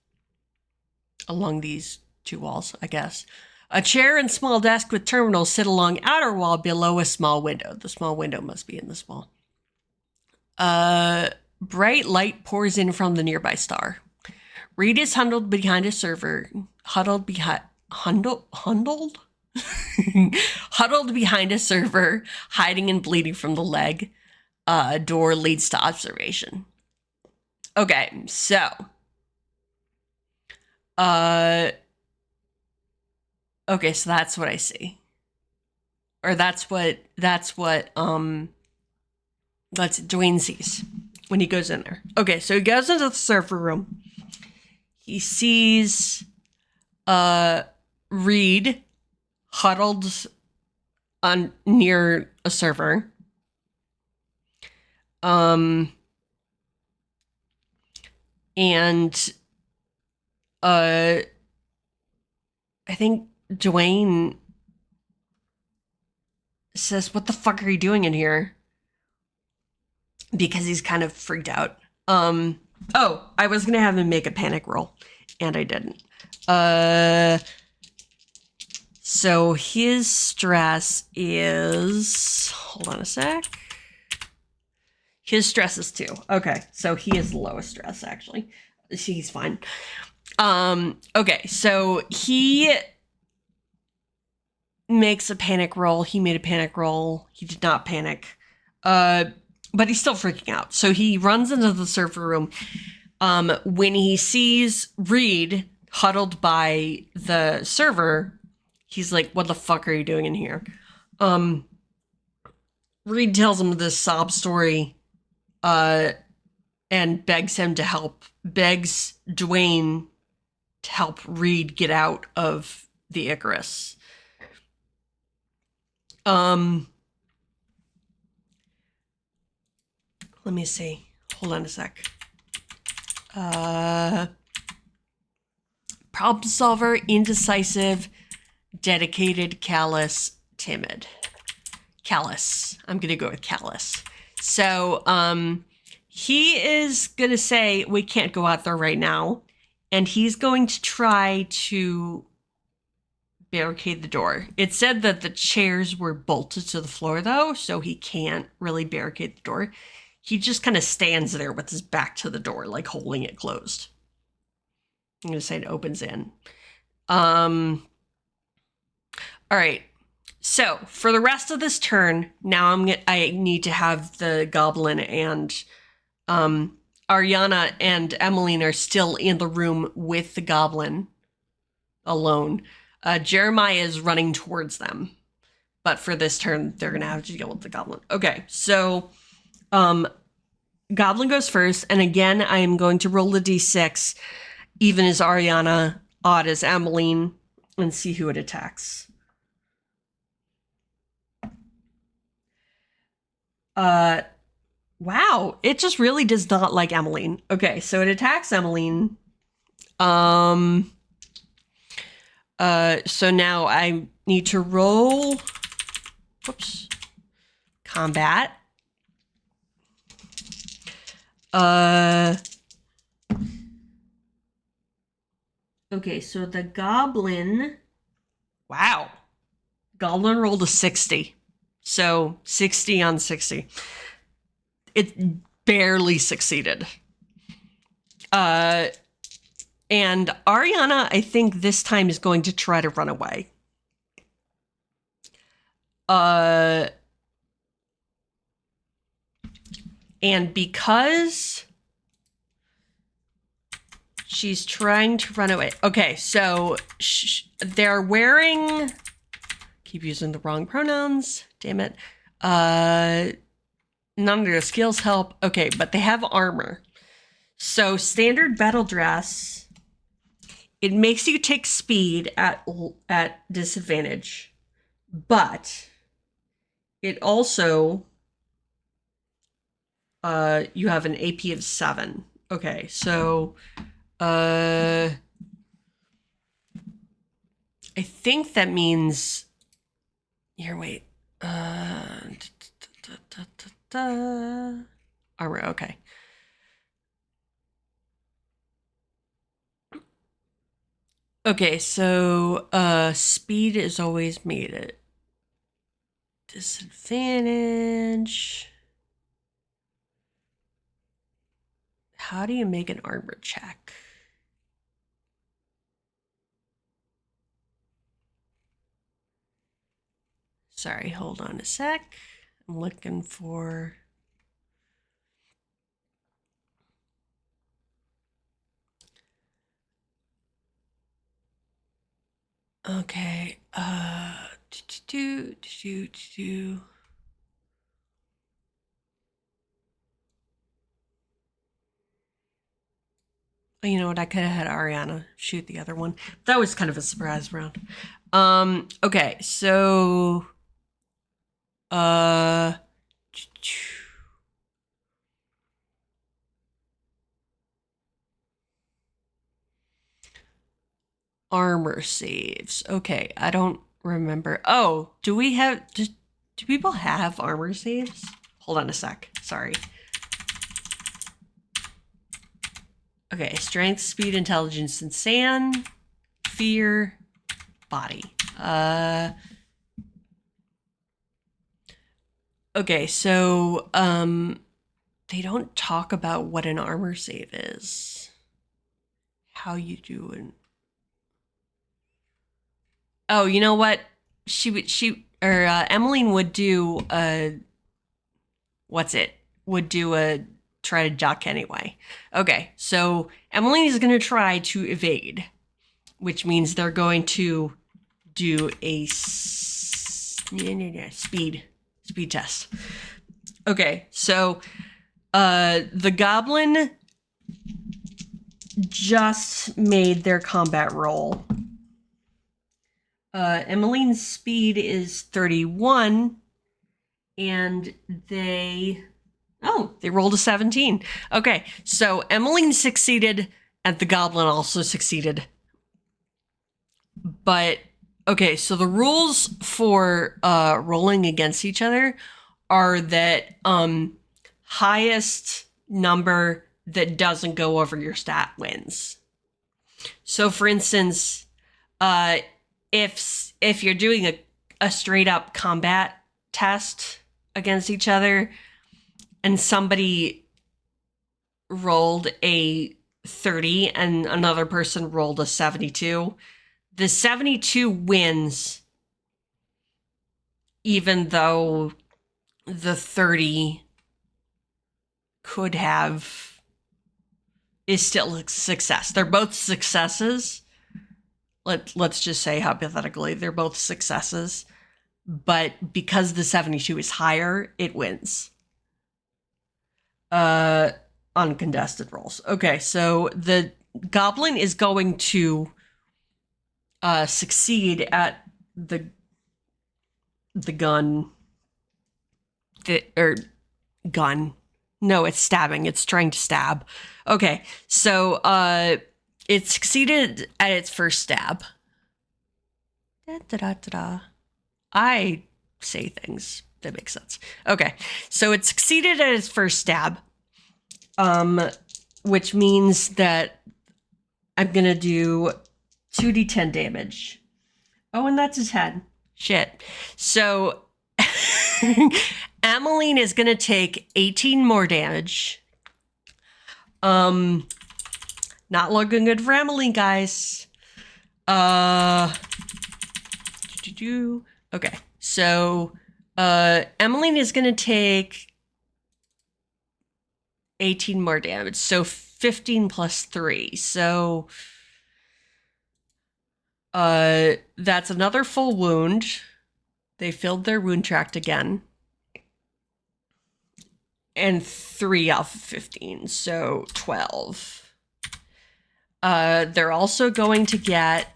Speaker 1: Along these 2 walls, I guess. A chair and small desk with terminals sit along outer wall below a small window. The small window must be in this wall. Bright light pours in from the nearby star. Reed is huddled behind a server. Huddled behind a server, hiding and bleeding from the leg. Door leads to observation. Okay, so okay, so that's what I see. Or that's what Dwayne sees when he goes in there. Okay, so he goes into the server room. He sees Reed huddled near a server. And I think Dwayne says, "What the fuck are you doing in here?" Because he's kind of freaked out. I was gonna have him make a panic roll, and I didn't. So his stress is, hold on a sec. His stress is 2. Okay, so he is the lowest stress, actually. He's fine. Okay, so he makes a panic roll. He made a panic roll. He did not panic. But he's still freaking out. So he runs into the server room. When he sees Reed huddled by the server, he's like, what the fuck are you doing in here? Reed tells him this sob story, and begs him to help, begs Dwayne to help Reed get out of the Icarus. Let me see. Hold on a sec. Problem solver, indecisive, dedicated, callous, timid. Callous. I'm gonna go with callous. So, he is gonna say, we can't go out there right now. And he's going to try to barricade the door. It said that the chairs were bolted to the floor, though, so he can't really barricade the door. He just kind of stands there with his back to the door, like holding it closed. I'm going to say it opens in. All right. So for the rest of this turn, now I need to have the goblin and Ariana and Emmeline are still in the room with the goblin alone. Jeremiah is running towards them. But for this turn, they're going to have to deal with the goblin. Okay, so goblin goes first. And again, I am going to roll the d6. Even as Ariana, odd as Emmeline, and see who it attacks. Wow, it just really does not like Emmeline. Okay, so it attacks Emmeline. So now I need to roll. Whoops. Combat. Okay, so the goblin. Wow. Goblin rolled a 60. So 60 on 60. It barely succeeded. And Ariana, I think this time is going to try to run away. And because she's trying to run away. Okay, so they're wearing... Keep using the wrong pronouns. Damn it. None of their skills help. Okay, but they have armor. So standard battle dress, it makes you take speed at disadvantage, but it also you have an AP of 7. Okay, so I think that means here. Wait, armor. Okay. Okay, so speed is always made at disadvantage. How do you make an armor check? Sorry, hold on a sec. I'm looking for... Okay, You know what? I could have had Ariana shoot the other one. That was kind of a surprise round. Okay, so armor saves. Okay, I don't remember. Oh, do people have armor saves? Hold on a sec. Sorry. Okay, strength, speed, intelligence, and sand. Fear. body. Okay, so they don't talk about what an armor save is. How you doing? Oh, you know what? Emmeline would do a try to duck anyway. Okay, so Emmeline is going to try to evade, which means they're going to do a speed test. Okay, so the goblin just made their combat roll. Emmeline's speed is 31, and they rolled a 17. Okay, so Emmeline succeeded, and the goblin also succeeded. But, okay, so the rules for rolling against each other are that highest number that doesn't go over your stat wins. So, for instance, if you're doing a straight up combat test against each other and somebody rolled a 30 and another person rolled a 72, the 72 wins even though the 30 is still a success. They're both successes. Let's just say hypothetically they're both successes, but because the 72 is higher, it wins. Uncontested rolls. Okay, so the goblin is going to succeed at the gun. Gun. No, it's stabbing. It's trying to stab. Okay, so it succeeded at its first stab. I say things that make sense. Okay, so it succeeded at its first stab, which means that I'm gonna do 2d10 damage. Oh, and that's his head. Shit. So Emmeline is gonna take 18 more damage. Not looking good for Emmeline, guys. Okay, so Emmeline is gonna take 18 more damage, so 15 plus 3. So that's another full wound. They filled their wound tract again. And 3 off of 15, so 12. They're also going to get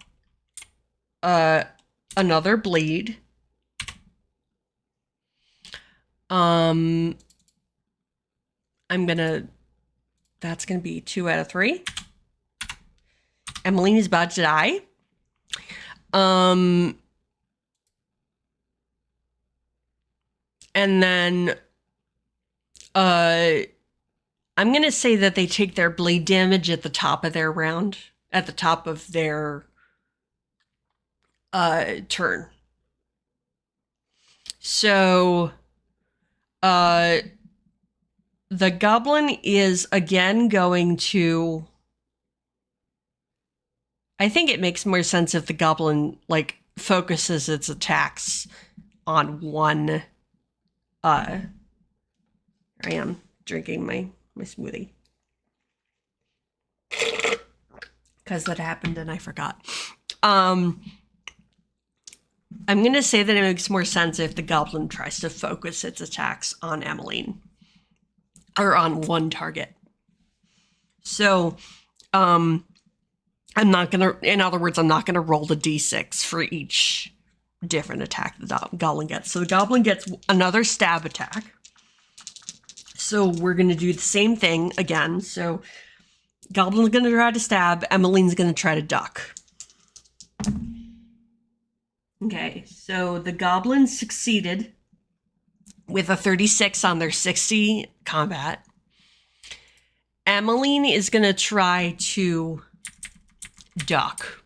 Speaker 1: another bleed. That's gonna be 2 out of 3. Emmeline is about to die. And then I'm going to say that they take their bleed damage at the top of their round, at the top of their turn. So the goblin is again going to... I think it makes more sense if the goblin focuses its attacks on one. I am drinking my smoothie because that happened and I forgot. I'm going to say that it makes more sense if the goblin tries to focus its attacks on Emmeline or on one target. So, I'm not going to, in other words, I'm not going to roll the d6 for each different attack the goblin gets. So the goblin gets another stab attack. So we're going to do the same thing again. So goblin's going to try to stab. Emmeline's going to try to duck. Okay, so the goblin succeeded with a 36 on their 60 combat. Emmeline is going to try to duck.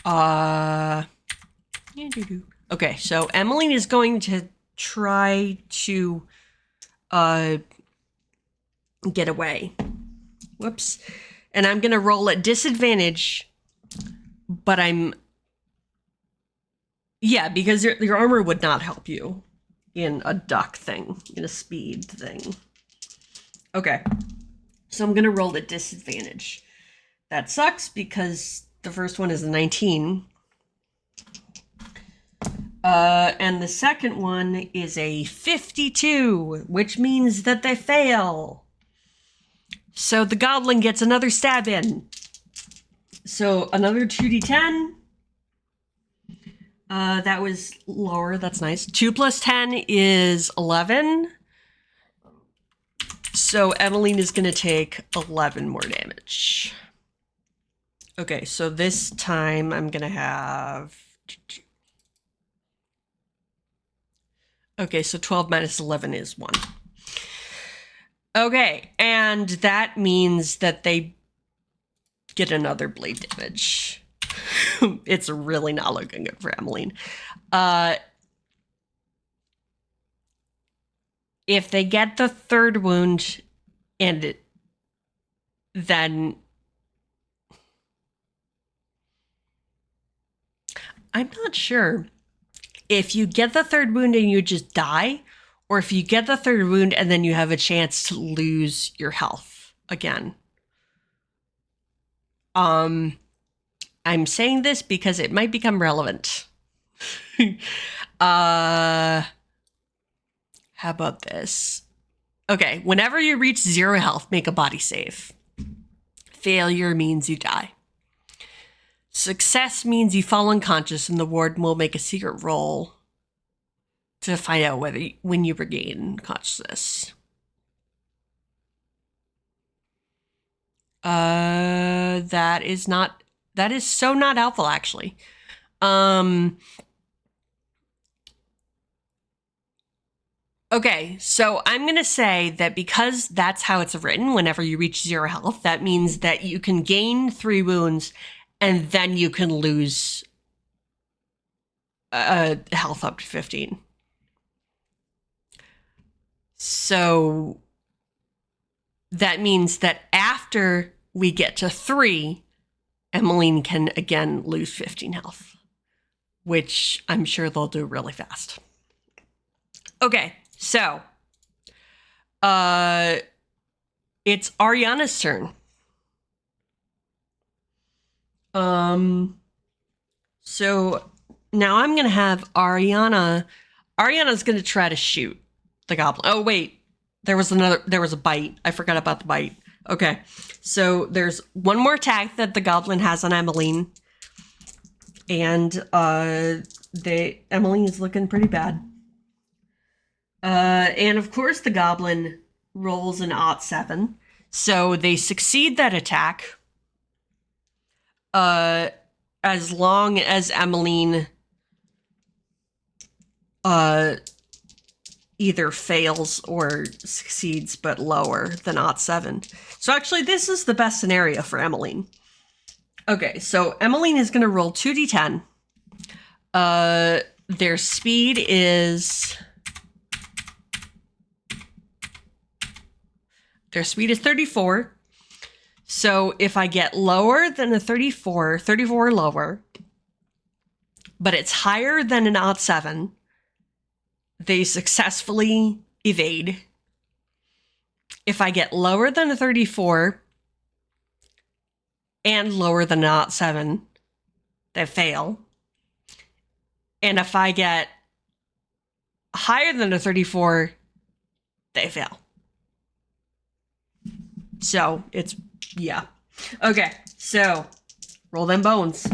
Speaker 1: Okay, so Emmeline is going to try to get away. Whoops. And I'm going to roll at disadvantage, but yeah, because your armor would not help you in a duck thing, in a speed thing. Okay, so I'm going to roll at disadvantage. That sucks because the first one is a 19. And the second one is a 52, which means that they fail. So the goblin gets another stab in. So another 2d10. That was lower. That's nice. 2 plus 10 is 11. So Emmeline is going to take 11 more damage. Okay, so this time I'm going to have... Okay, so 12 minus 11 is 1. Okay, and that means that they get another blade damage. It's really not looking good for Emmeline. If they get the third wound, then I'm not sure if you get the third wound and you just die, or if you get the third wound and then you have a chance to lose your health again. I'm saying this because it might become relevant. How about this? Okay, whenever you reach 0 health, make a body save. Failure means you die. Success means you fall unconscious and the warden will make a secret roll to find out when you regain consciousness. That is so not helpful, actually. Okay, so I'm going to say that because that's how it's written, whenever you reach 0 health, that means that you can gain 3 wounds and then you can lose health up to 15. So that means that after we get to 3, Emmeline can again lose 15 health, which I'm sure they'll do really fast. Okay, so it's Ariana's turn. So now I'm going to have Ariana's going to try to shoot the goblin. Oh, wait. There was a bite. I forgot about the bite. Okay. So there's one more attack that the goblin has on Emmeline. And Emmeline is looking pretty bad. And of course the goblin rolls an odd 7. So they succeed that attack. As long as Emmeline either fails or succeeds, but lower than odd 7. So actually, this is the best scenario for Emmeline. Okay, so Emmeline is going to roll 2d10. Their speed is 34. So if I get lower than a 34 or lower, but it's higher than an odd 7, they successfully evade. If I get lower than a 34 and lower than an odd 7, they fail. And if I get higher than a 34, they fail. So it's, yeah. Okay, so roll them bones.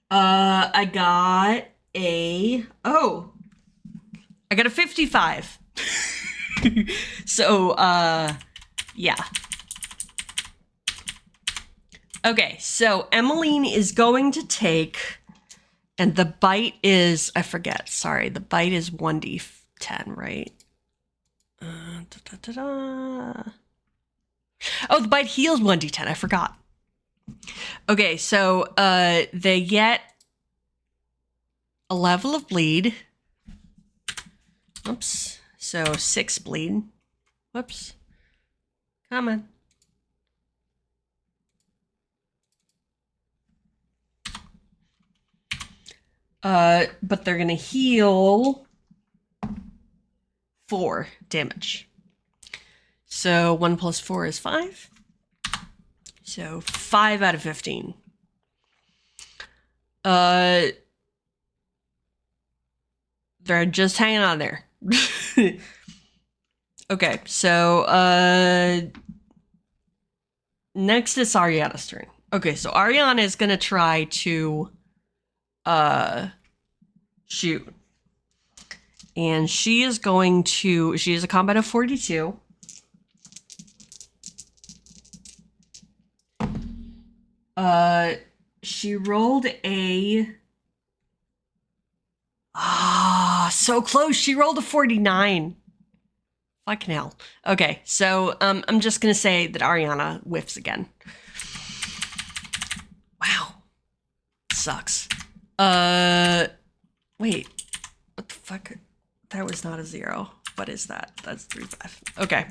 Speaker 1: I got a 55. So, yeah. Okay, so Emmeline is going to take, and the bite is, I forget, sorry, the bite is 1d10, right? Oh, the bite heals 1d10, I forgot. Okay, so they get a level of bleed. Oops. So 6 bleed. Whoops. Come on. But they're gonna heal 4 damage. So 1 plus 4 is 5. So 5 out of 15. They're just hanging on there. Okay, so next is Ariana's turn. Okay, so Ariana is gonna try to shoot. And she is a combat of 42. She rolled a so close. She rolled a 49. Fucking hell. Okay, so I'm just gonna say that Ariana whiffs again. Wow. Sucks. Wait. What the fuck? That was not a 0. What is that? That's 3, 5. Okay.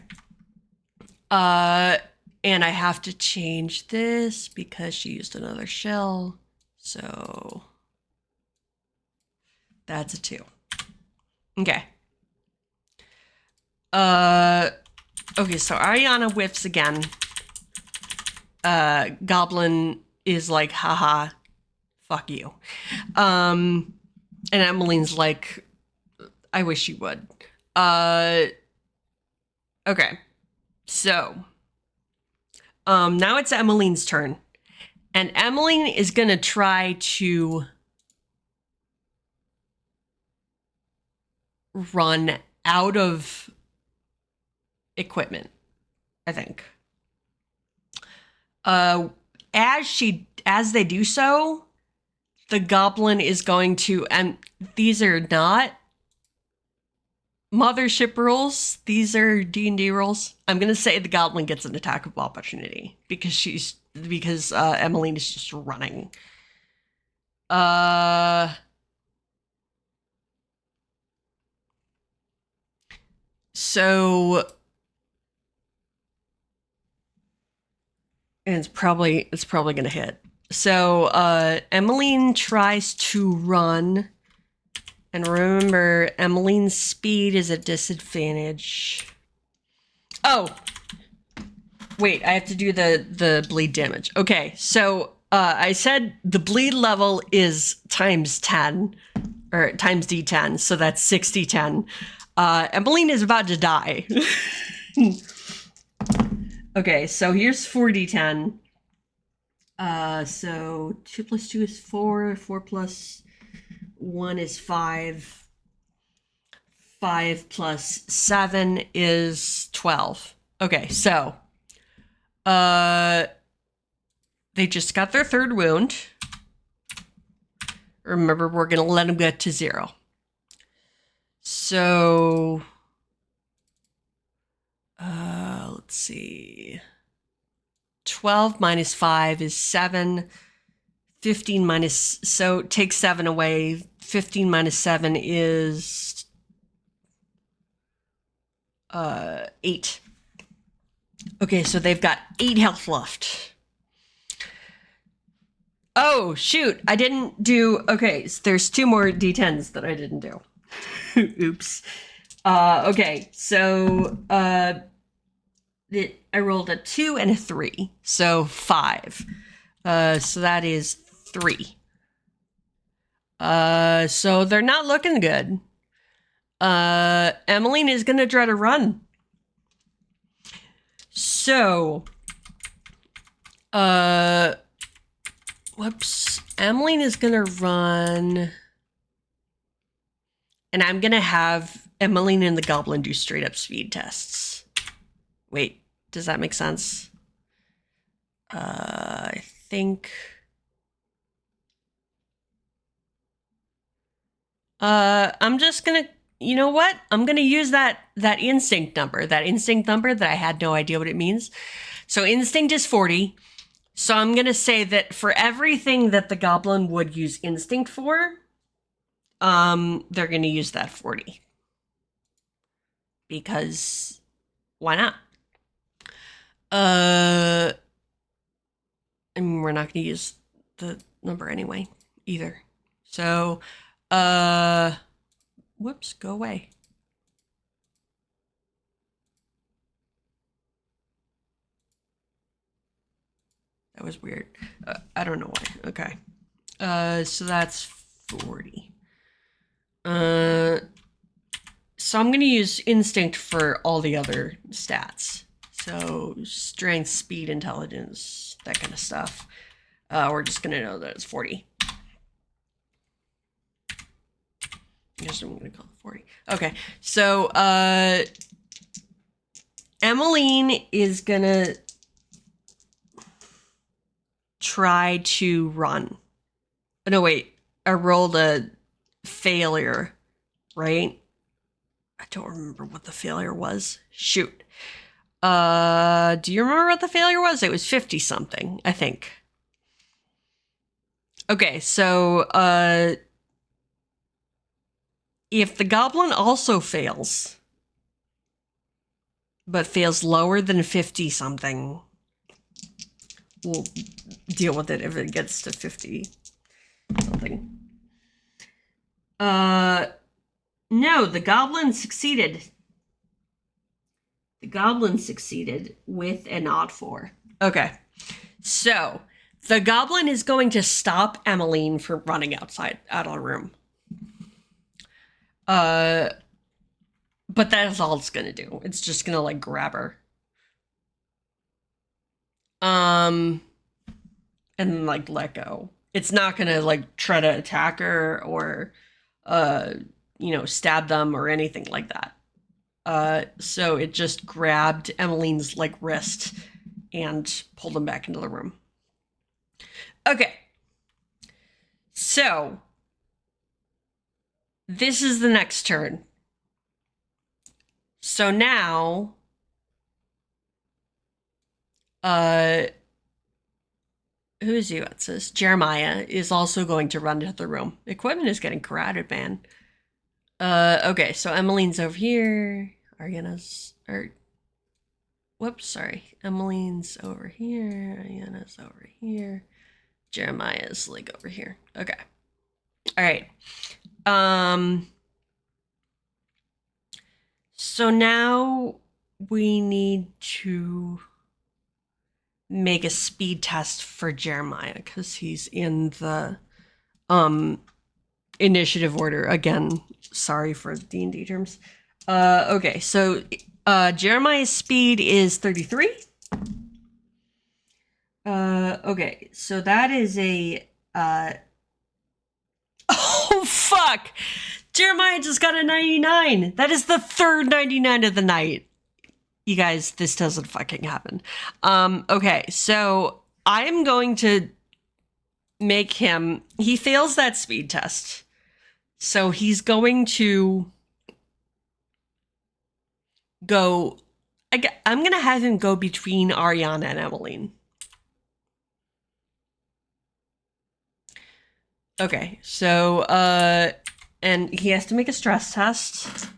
Speaker 1: And I have to change this because she used another shell. So that's a 2. Okay. Okay, so Ariana whiffs again. Goblin is like, haha, fuck you. And Emmeline's like, I wish you would. Okay. So, now it's Emmeline's turn. And Emmeline is gonna try to run out of equipment, I think. As they do so, the goblin is going to, and these are not Mothership rules. These are D&D rules. I'm gonna say the goblin gets an attack of opportunity because Emmeline is just running. So, and it's probably gonna hit. So Emmeline tries to run. And remember, Emmeline's speed is a disadvantage. Oh! Wait, I have to do the bleed damage. Okay, so I said the bleed level is times 10, or times D10, so that's 6d10. Emmeline is about to die. Okay, so here's 4d10. So 2 plus 2 is 4, 4 plus 1 is 5. 5 plus 7 is 12. Okay, so they just got their 3rd wound. Remember, we're gonna let them get to 0. So let's see. 12 minus 5 is 7. 15 minus, so take 7 away. 15 minus 7 is 8. Okay, so they've got 8 health left. Oh, shoot, I didn't do, okay, so there's 2 more d10s that I didn't do. Oops. Okay, so I rolled a 2 and a 3, so 5. So that is 3. So they're not looking good. Emmeline is gonna try to run. So, whoops. Emmeline is gonna run. And I'm gonna have Emmeline and the goblin do straight up speed tests. Wait, does that make sense? I think... I'm just gonna, you know what? I'm gonna use that instinct number that I had no idea what it means. So instinct is 40. So I'm going to say that for everything that the goblin would use instinct for, they're going to use that 40. Because why not? I mean, we're not going to use the number anyway, either. So, whoops, go away. That was weird. I don't know why. Okay. So that's 40. So I'm going to use instinct for all the other stats. So strength, speed, intelligence, that kind of stuff. We're just going to know that it's 40. I guess I'm going to call it 40. Okay. So Emmeline is going to try to run. No, wait. I rolled a failure, right? I don't remember what the failure was. Shoot. Do you remember what the failure was? It was 50 something, I think. Okay, so if the goblin also fails, but fails lower than 50 something, we'll deal with it if it gets to 50 something. No, the goblin succeeded. The goblin succeeded with an odd 4. Okay, so the goblin is going to stop Emmeline from running out of the room. But that's all it's gonna do. It's just gonna like grab her. And like let go. It's not gonna like try to attack her or stab them or anything like that. So it just grabbed Emmeline's like wrist and pulled him back into the room. Okay. So this is the next turn. So now who's you? It says Jeremiah is also going to run into the room. Equipment is getting crowded, man. Okay, so Emmeline's over here. Emmeline's over here. Ariana's over here. Jeremiah's like over here. Okay. All right. So now we need to make a speed test for Jeremiah because he's in the initiative order. Again, sorry for D&D terms. Okay, so Jeremiah's speed is 33. Okay, so that is a oh fuck! Jeremiah just got a 99. That is the third 99 of the night. You guys, this doesn't fucking happen. Okay, so I'm going to make him... He fails that speed test. So he's going to go... I'm going to have him go between Ariana and Emmeline. Okay, so... and he has to make a stress test.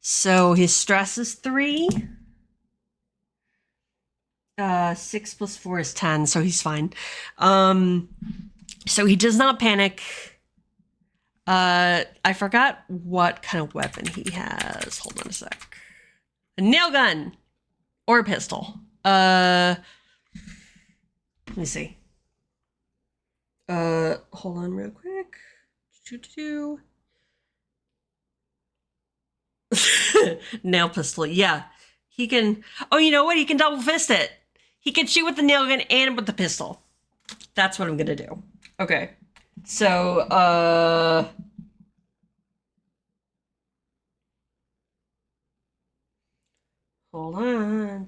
Speaker 1: So his stress is 3. 6 plus 4 is 10, so he's fine. So he does not panic. I forgot what kind of weapon he has. Hold on a sec. A nail gun or a pistol. Let me see. Hold on real quick. Nail pistol, yeah. He can... Oh, you know what? He can double fist it. He can shoot with the nail gun and with the pistol. That's what I'm gonna do. Okay. So, hold on.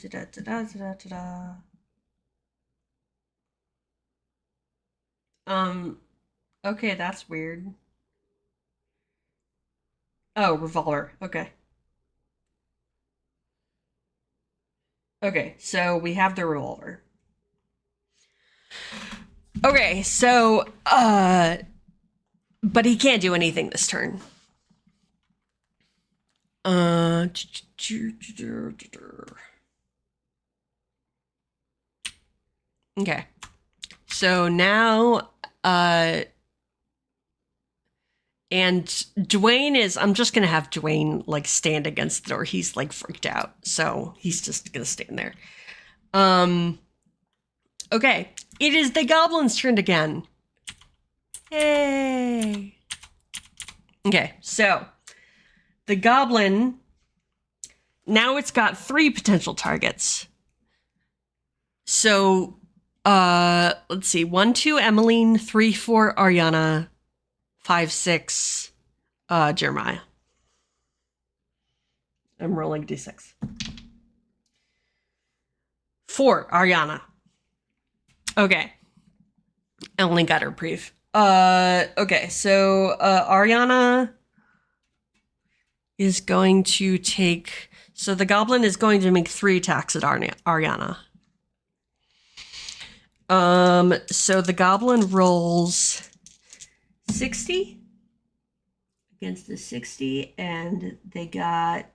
Speaker 1: Okay, that's weird. Oh, revolver. Okay. Okay, so we have the revolver. Okay, so, but he can't do anything this turn. Okay. So now, and Dwayne is, I'm just going to have Dwayne like stand against the door. He's like freaked out. So he's just going to stand there. Okay. It is the goblin's turn again. Yay. Okay. So the goblin, now it's got 3 potential targets. So, let's see. 1, 2, Emmeline, 3, 4, Ariana, 5, 6, Jeremiah. I'm rolling d6. 4, Ariana. Okay. Emily got her brief. Okay, so Ariana is going to take... So the goblin is going to make 3 attacks at Ariana. So the goblin rolls 60 against the 60, and they got...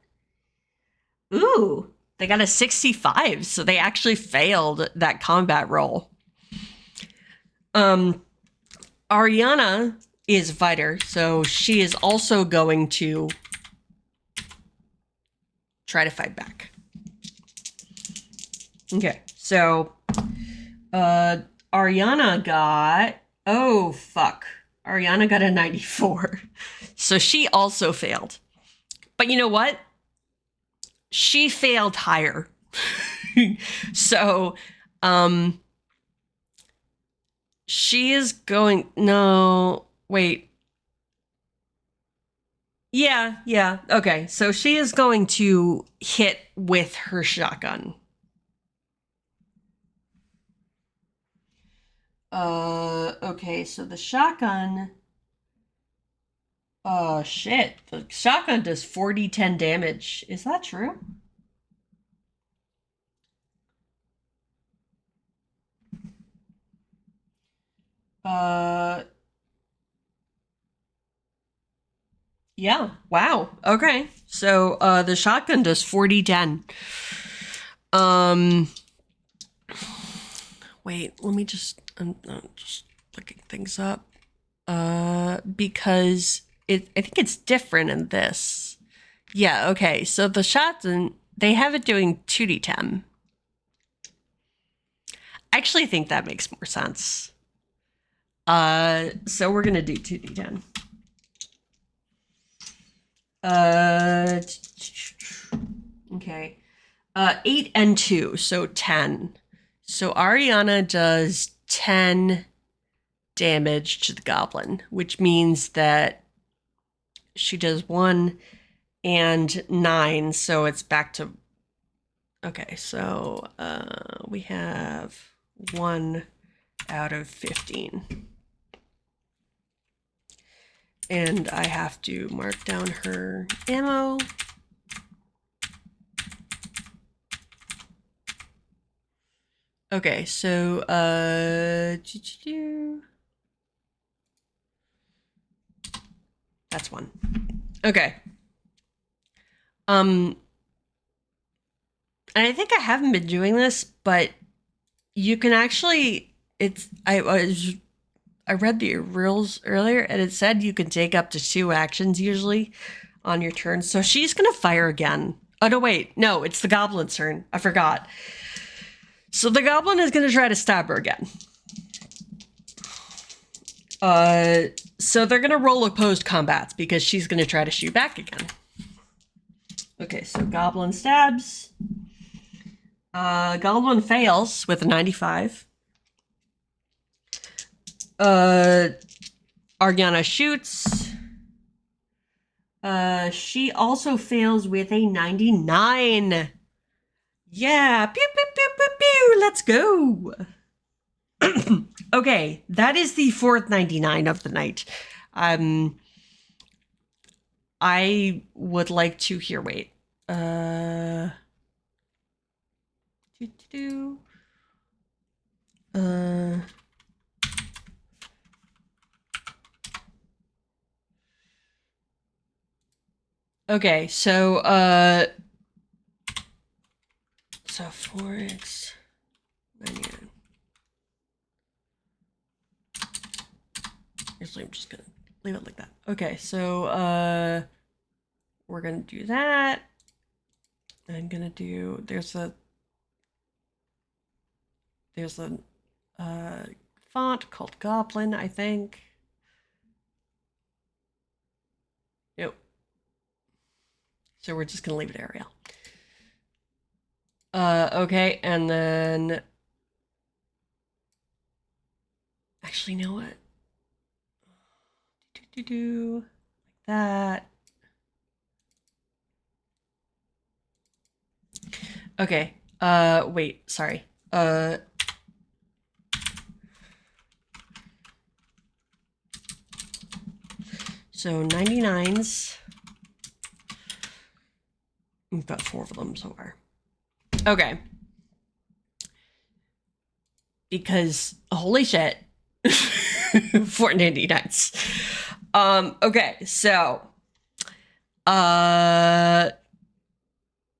Speaker 1: Ooh, they got a 65, so they actually failed that combat roll. Ariana is fighter, so she is also going to try to fight back. Okay, so Ariana got... Oh, fuck. Ariana got a 94. So she also failed. But you know what? She failed higher. So, she is going... No, wait. Yeah. Okay, so she is going to hit with her shotgun. Okay, so the shotgun... Oh, shit. The shotgun does 40-10 damage. Is that true? Yeah. Wow. Okay. So, the shotgun does 40-10. Wait, let me just... I'm just looking things up. Because I think it's different in this. Yeah, okay. So the shotgun, they have it doing 2d10. I actually think that makes more sense. So we're gonna do 2d10. 8 and 2, so 10. So Ariana does 10 damage to the goblin, which means that she does 1 and 9, so it's back to... Okay, so we have 1 out of 15. And I have to mark down her ammo. Okay, so that's 1. Okay. And I think I haven't been doing this, but you can actually... I read the rules earlier, and it said you can take up to 2 actions usually on your turn. So she's gonna fire again. Oh no, wait, no, it's the goblin's turn. I forgot. So the goblin is gonna try to stab her again. So they're gonna roll opposed combats because she's gonna try to shoot back again. Okay, so goblin stabs. Goblin fails with a 95. Ariana shoots. She also fails with a 99. Yeah, pew, pew, pew, pew, pew. Let's go. Okay, that is the 4th 99 of the night. I would like to hear... Wait. Okay, so 4x 99. Actually, I'm just gonna leave it like that. Okay, so we're gonna do that. I'm gonna do there's a font called Goblin, I think. Nope. So we're just gonna leave it Arial. Okay, and then actually, you know what? Like that. Okay. Wait, sorry. So 99s. We've got 4 of them so far. Okay. Because holy shit. 499s. Okay, so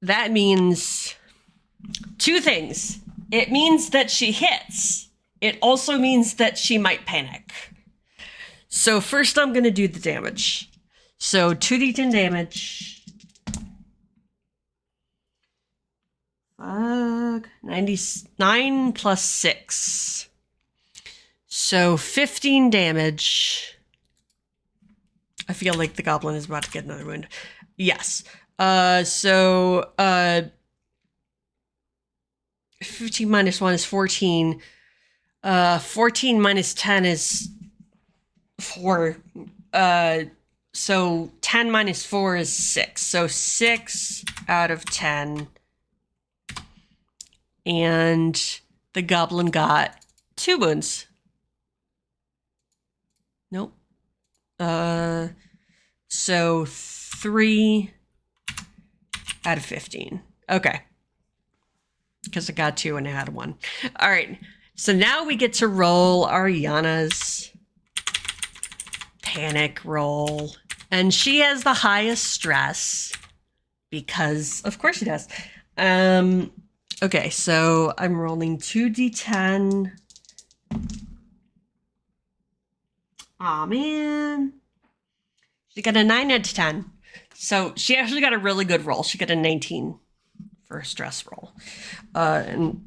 Speaker 1: that means 2 things. It means that she hits. It also means that she might panic. So first I'm gonna do the damage. So 2d10 damage. 99 plus 6. So 15 damage. I feel like the goblin is about to get another wound. Yes. 15 minus 1 is 14. 14 minus 10 is 4. So 10 minus 4 is 6. So 6 out of 10. And the goblin got 2 wounds. Nope. So 3 out of 15. Okay. Because I got 2 and I had 1. All right. So now we get to roll Ariana's panic roll. And she has the highest stress because, of course she does. Okay, so I'm rolling 2d10. Aw, man. She got a 9 out of 10. So she actually got a really good roll. She got a 19 for a stress roll. And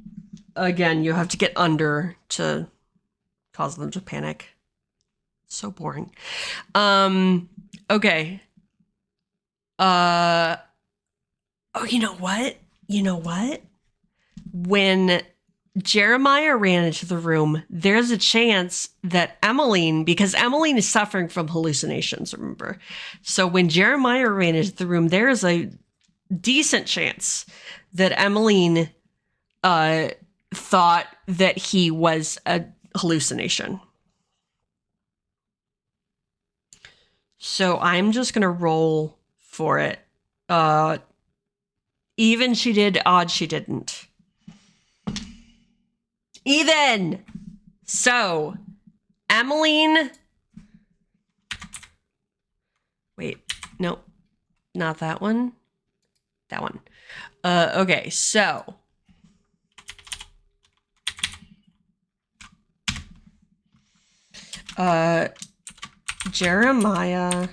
Speaker 1: again, you have to get under to cause them to panic. So boring. Okay. Oh, you know what? When Jeremiah ran into the room, there's a chance that Emmeline, because Emmeline is suffering from hallucinations, remember? So when Jeremiah ran into the room, there is a decent chance that Emmeline thought that he was a hallucination. So I'm just going to roll for it. Even she did, odd she didn't. Even! So, Emmeline... Wait, nope. Not that one. That one. Okay, so... Jeremiah...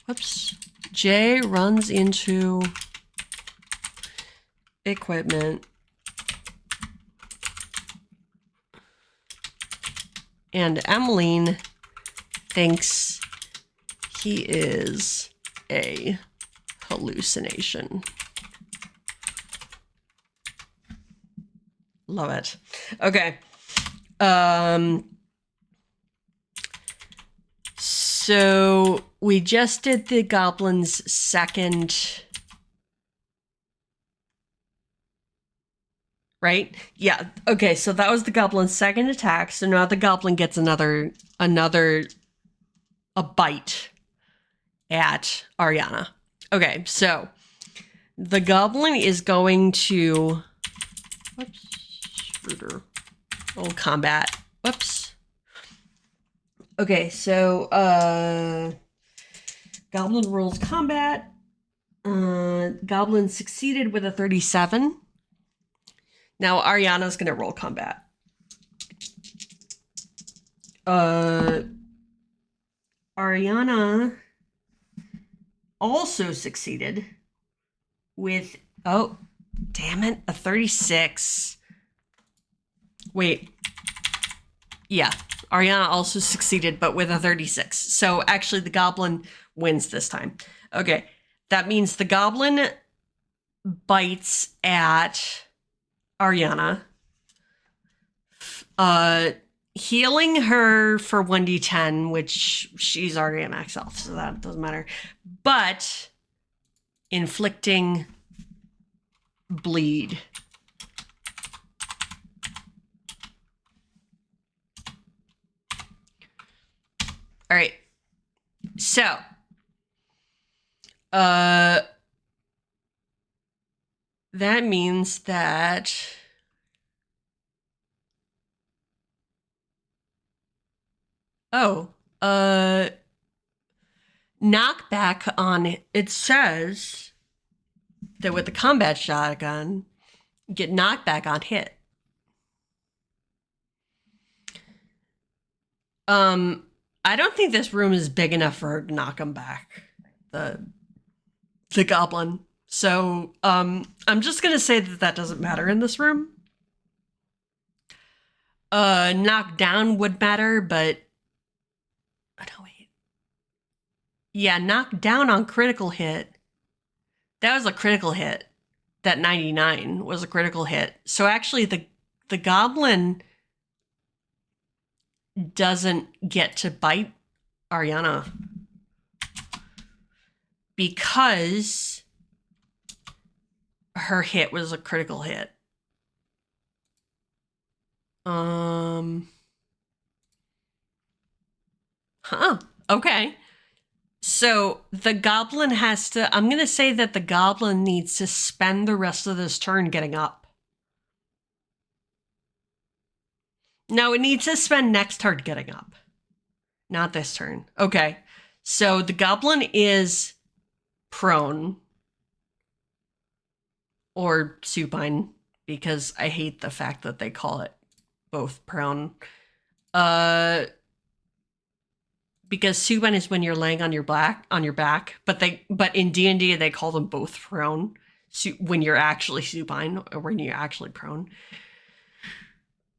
Speaker 1: Whoops. Jay runs into equipment. And Emmeline thinks he is a hallucination. Love it. Okay. So we just did the goblin's second, right? Yeah. Okay. So that was the goblin's second attack. So now the goblin gets a bite at Ariana. Okay. So the goblin is going to, whoops. Roll combat. Whoops. Okay, so Goblin rolls combat. Goblin succeeded with a 37. Now Ariana's gonna roll combat. Ariana also succeeded with, oh, damn it, a 36. Wait. Yeah, Ariana also succeeded, but with a 36. So actually the goblin wins this time. Okay, that means the goblin bites at Ariana, healing her for 1d10, which she's already at max health, so that doesn't matter. But inflicting bleed. All right. So, that means that knockback on it says that with the combat shotgun, you get knockback on hit. I don't think this room is big enough for her to knock him back, the goblin. So, I'm just gonna say that doesn't matter in this room. Knock down would matter, but oh no, wait. Yeah, knock down on critical hit. That was a critical hit. That 99 was a critical hit. So actually the goblin doesn't get to bite Ariana because her hit was a critical hit. Okay. So the goblin has to, I'm going to say that the goblin needs to spend the rest of this turn getting up. No, it needs to spend next turn getting up. Not this turn. Okay. So the goblin is prone or supine because I hate the fact that they call it both prone. Because supine is when you're laying on your back, but in D&D they call them both prone. When you're actually supine or when you're actually prone.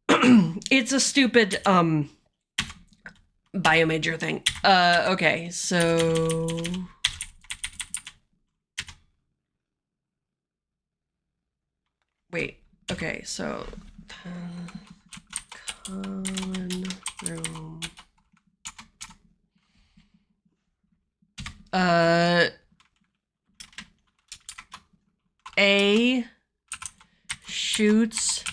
Speaker 1: It's a stupid biomajor thing. Okay, so wait. Okay, so common room. A shoots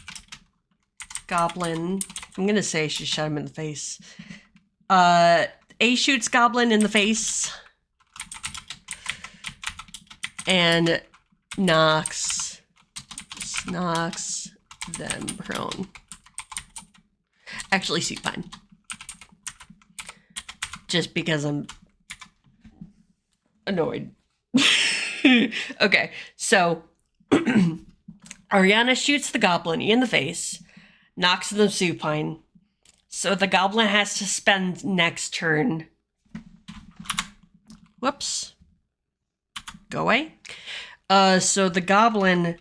Speaker 1: goblin. I'm gonna say she shot him in the face. A shoots goblin in the face and knocks them prone. Actually, supine. Just because I'm annoyed. Okay, so Ariana shoots the goblin in the face, knocks them supine. So the goblin has to spend next turn. Whoops. Go away. So the goblin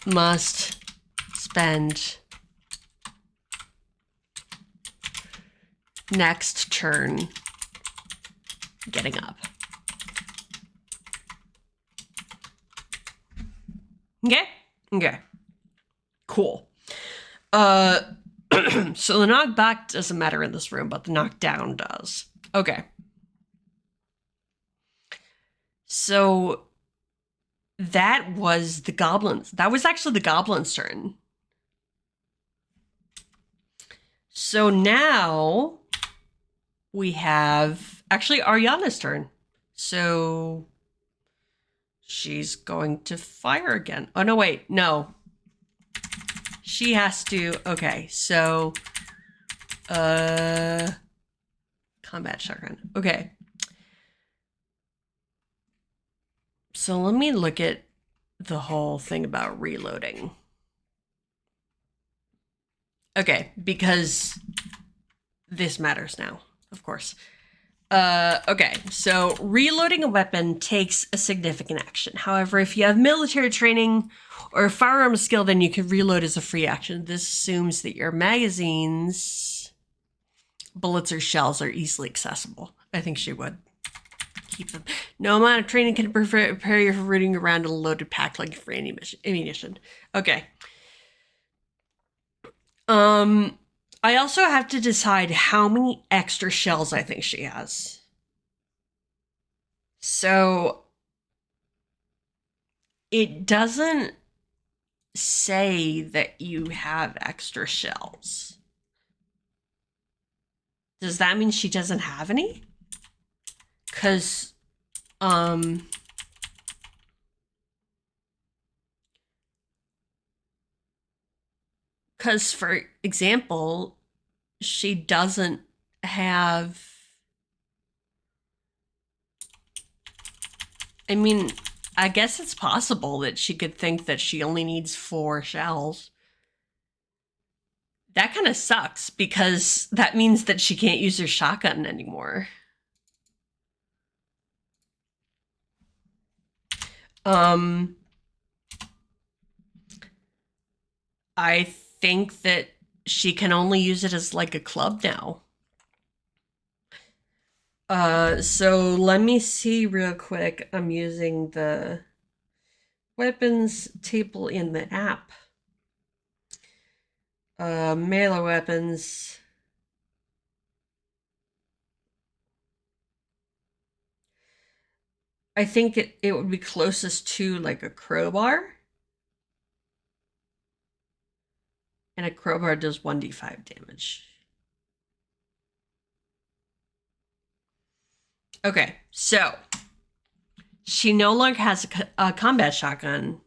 Speaker 1: must spend next turn getting up. Okay? Okay. Cool. So the knockback doesn't matter in this room, but the knockdown does. Okay. So that was the goblins. That was actually the goblin's turn. So now we have actually Ariana's turn. So she's going to fire again. Oh, no, wait. No. She has to... Okay, so... Combat shotgun. Okay. So let me look at the whole thing about reloading. Okay, because this matters now, of course. Okay, so reloading a weapon takes a significant action. However, if you have military training or a firearm skill, then you can reload as a free action. This assumes that your magazines, bullets, or shells are easily accessible. I think she would keep them. No amount of training can prepare you for routing around a loaded pack like for ammunition. Okay. I also have to decide how many extra shells I think she has. So it doesn't say that you have extra shells. Does that mean she doesn't have any? Because, for example, she doesn't have... I mean, I guess it's possible that she could think that she only needs 4 shells. That kind of sucks, because that means that she can't use her shotgun anymore. I think that she can only use it as like a club now. So let me see real quick. I'm using the weapons table in the app. Melee weapons. I think it would be closest to like a crowbar. And a crowbar does 1d5 damage. Okay, so she no longer has a combat shotgun.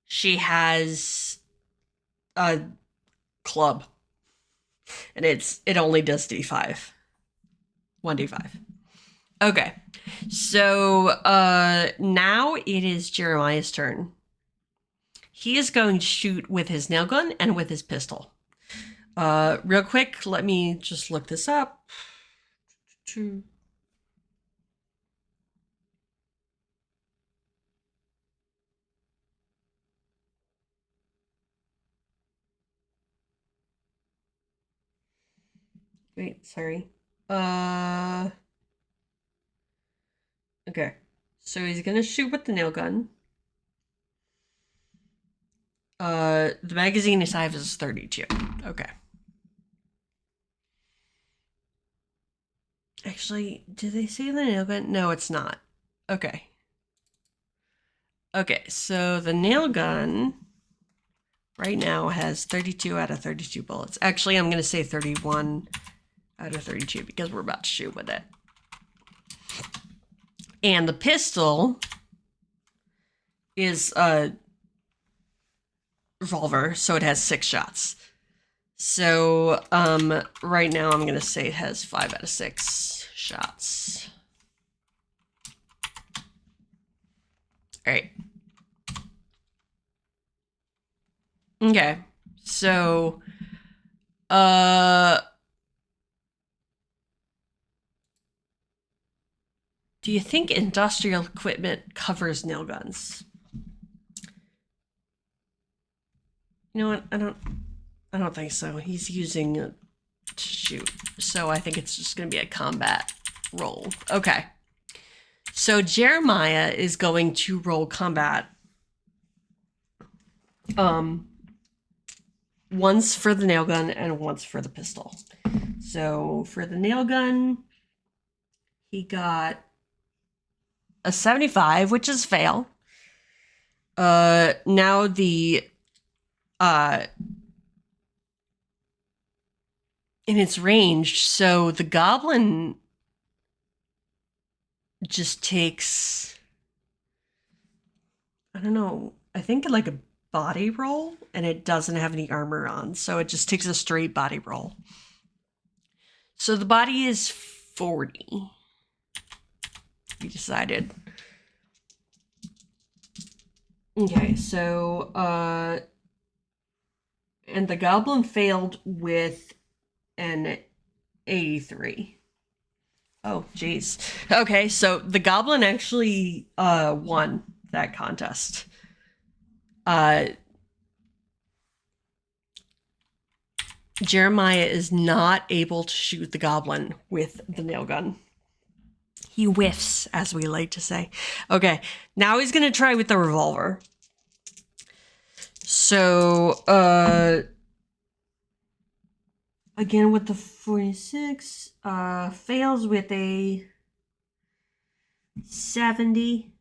Speaker 1: She has a club. And it only does d5. 1d5. Okay. So now it is Jeremiah's turn. He is going to shoot with his nail gun and with his pistol. Real quick, let me just look this up. Wait, sorry. Okay. So he's gonna shoot with the nail gun. The magazine size is 32. Okay. Actually, did they say the nail gun? No, it's not. Okay. Okay, so the nail gun right now has 32 out of 32 bullets. Actually, I'm gonna say 31 out of 32 because we're about to shoot with it. And the pistol is a revolver, so it has 6 shots. So, right now I'm gonna say it has 5 out of 6 shots. All right. Okay. So, do you think industrial equipment covers nail guns? You know what? I don't think so. He's using it to shoot. So I think it's just going to be a combat roll. Okay. So Jeremiah is going to roll combat. Once for the nail gun and once for the pistol. So for the nail gun, he got a 75, which is fail. Now the and it's ranged, so the goblin just takes I don't know, I think like a body roll, and it doesn't have any armor on, so it just takes a straight body roll. So the body is 40. We decided. Okay, so and the goblin failed with an 83. Oh, jeez. Okay, so the goblin actually won that contest. Jeremiah is not able to shoot the goblin with the nail gun. He whiffs, as we like to say. Okay, now he's gonna try with the revolver. So, again with the 46, fails with a 70.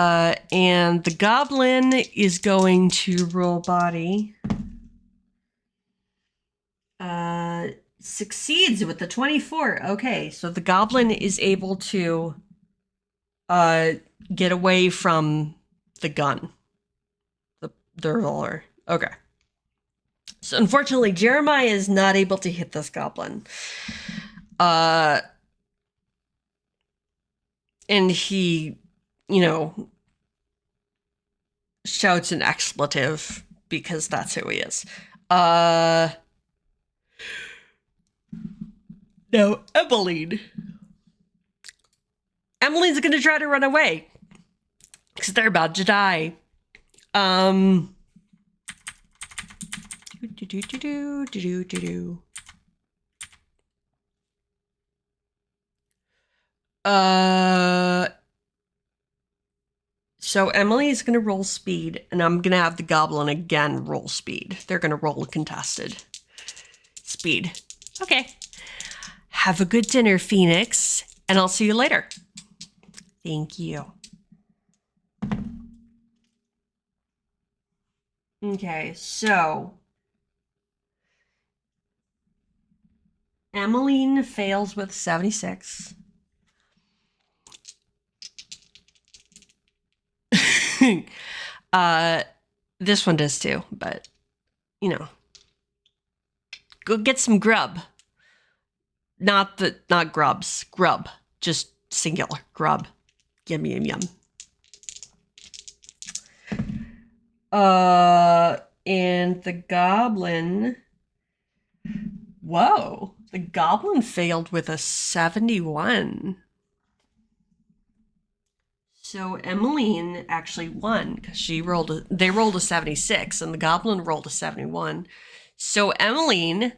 Speaker 1: And the goblin is going to roll body. Succeeds with the 24. Okay, so the goblin is able to get away from the gun. The revolver. Okay. So unfortunately, Jeremiah is not able to hit this goblin. And he, shouts an expletive because that's who he is. No, Emmeline. Emmeline's gonna try to run away because they're about to die. So Emily is gonna roll speed, and I'm gonna have the goblin again roll speed. They're gonna roll contested speed. Okay. Have a good dinner, Phoenix, and I'll see you later. Thank you. Okay, so Emmeline fails with 76. This one does too, but go get some grub. Not grubs, grub, just singular, grub. Yum, yum, yum. And the goblin, whoa, the goblin failed with a 71. So Emmeline actually won because they rolled a 76 and the goblin rolled a 71. So Emmeline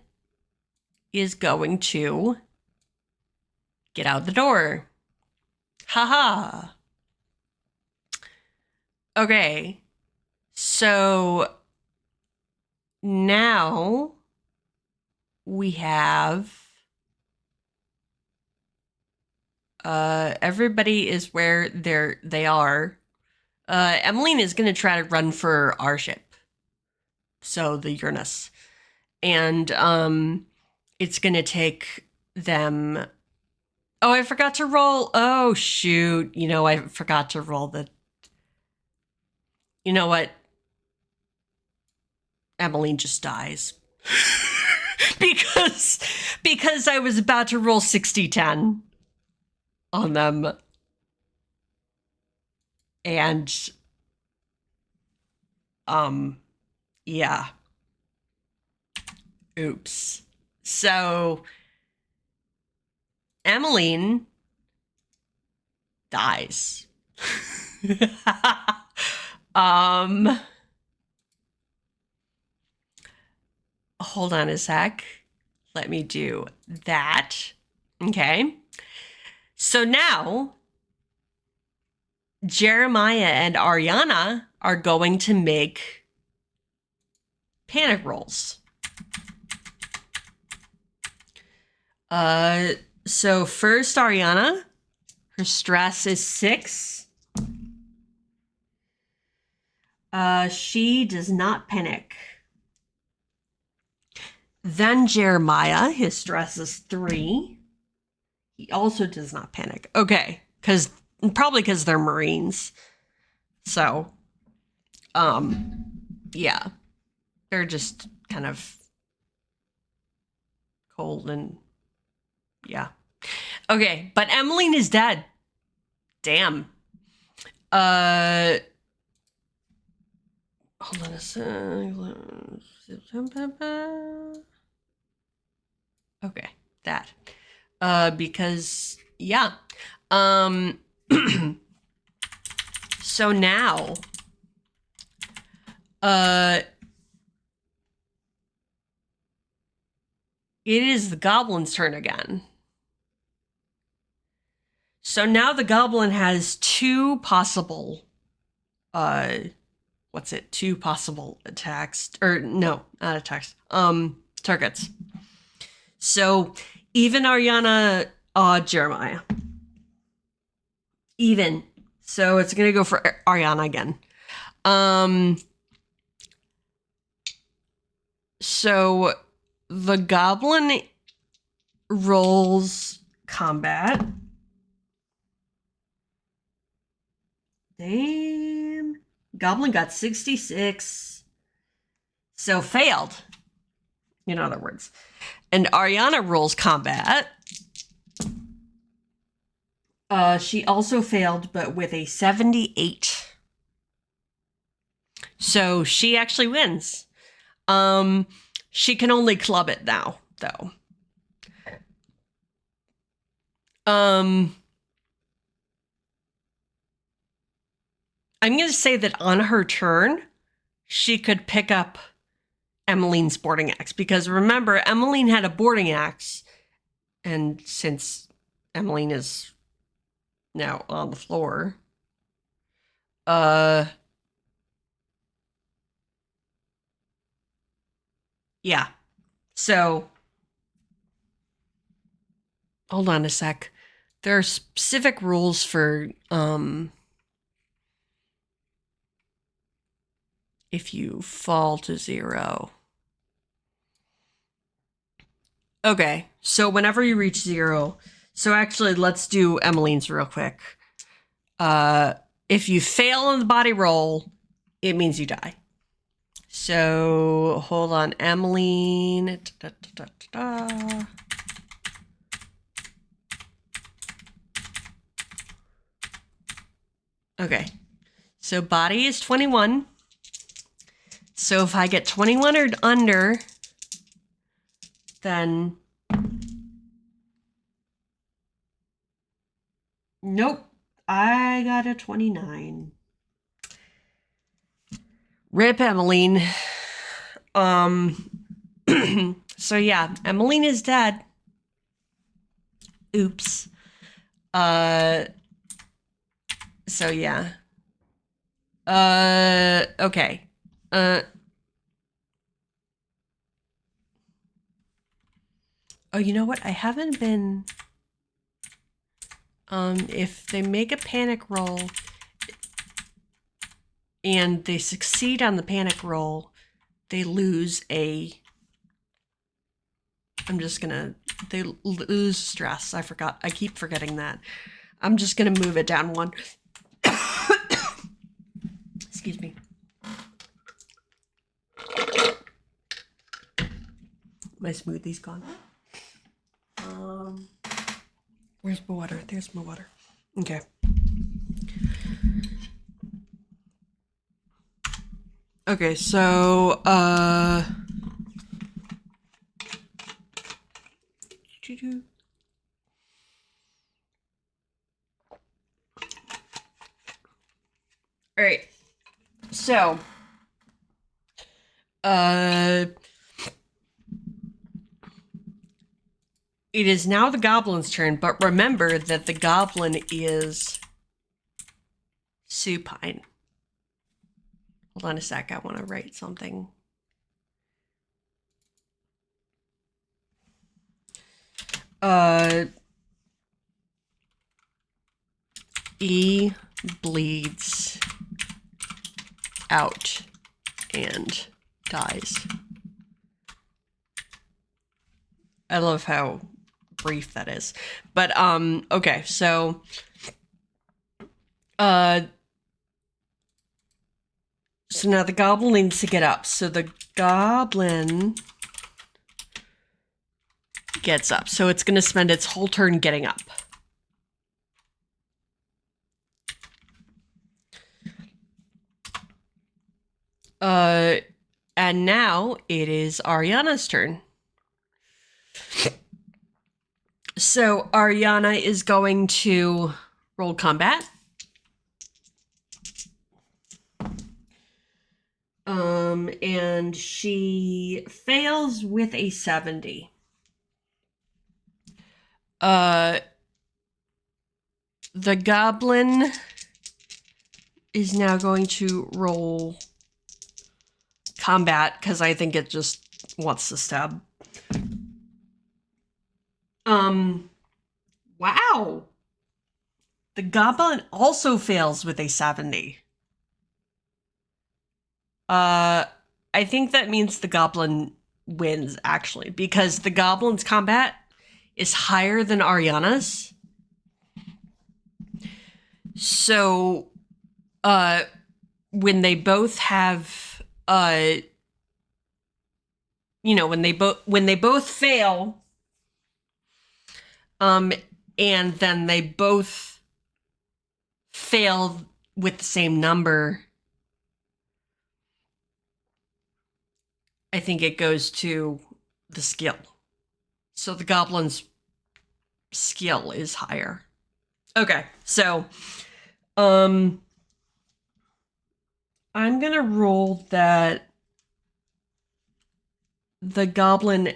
Speaker 1: is going to get out the door. Haha. Okay. So now we have everybody is where they are. Emmeline is going to try to run for our ship. So the Uranus. And it's going to take them. Oh, I forgot to roll. Oh, shoot. I forgot to roll the. You know what? Emmeline just dies. because I was about to roll 60-10 on them. And yeah. Oops. So Emmeline dies. Hold on a sec. Let me do that. Okay. So now Jeremiah and Ariana are going to make panic rolls. So first, Ariana, her stress is 6. She does not panic. Then Jeremiah, his stress is 3. He also does not panic. Okay, Probably because they're Marines. So, yeah, they're just kind of cold and yeah. Okay, but Emmeline is dead. Damn. Hold on a sec. Okay, that. Because yeah. So now it is the goblin's turn again. So now the goblin has two possible two possible attacks, or no, not attacks, targets. So even Ariana, Jeremiah. Even. So it's gonna go for Ariana again. So the goblin rolls combat. Damn. Goblin got 66. So failed, in other words. And Ariana rolls combat. She also failed, but with a 78. So she actually wins. She can only club it now, though. I'm going to say that on her turn, she could pick up Emmeline's boarding axe. Because remember, Emmeline had a boarding axe. And since Emmeline is now on the floor, yeah. So, hold on a sec. There are specific rules for, if you fall to 0. Okay, so whenever you reach 0, so actually let's do Emmeline's real quick. If you fail on the body roll, it means you die. So hold on, Emmeline. Okay, so body is 21. So if I get 21 or under, then nope, I got a 29. Rip Emmeline. So yeah, Emmeline is dead. Oops. So yeah. Okay. Oh, you know what? I haven't been... if they make a panic roll and they succeed on the panic roll, they lose a... they lose stress. I forgot. I keep forgetting that. I'm just gonna move it down one. Excuse me. My smoothie's gone. Where's my water? There's my water. Okay. Okay, so all right. So it is now the goblin's turn, but remember that the goblin is supine. Hold on a sec, I want to write something. E bleeds out and dies. I love how brief that is. But okay, so Uh, so now the goblin needs to get up. So the goblin gets up. So it's going to spend its whole turn getting up. And now it is Ariana's turn. So Ariana is going to roll combat. And she fails with a 70. The goblin is now going to roll combat because I think it just wants to stab. Wow. The goblin also fails with a 70. I think that means the goblin wins, actually, because the goblin's combat is higher than Ariana's. So, when they both have, when they both fail, and then they both fail with the same number, I think it goes to the skill. So the goblin's skill is higher. Okay, so I'm gonna roll that the goblin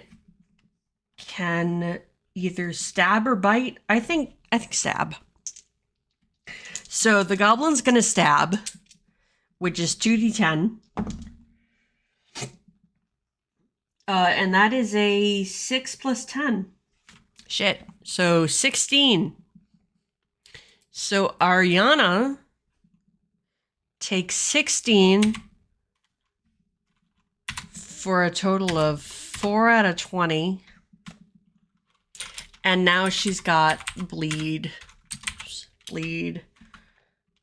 Speaker 1: can either stab or bite. I think stab. So the goblin's gonna stab, which is 2d10. And that is a 6 plus 10. Shit. So 16. So Ariana takes 16 for a total of 4 out of 20. And now she's got bleed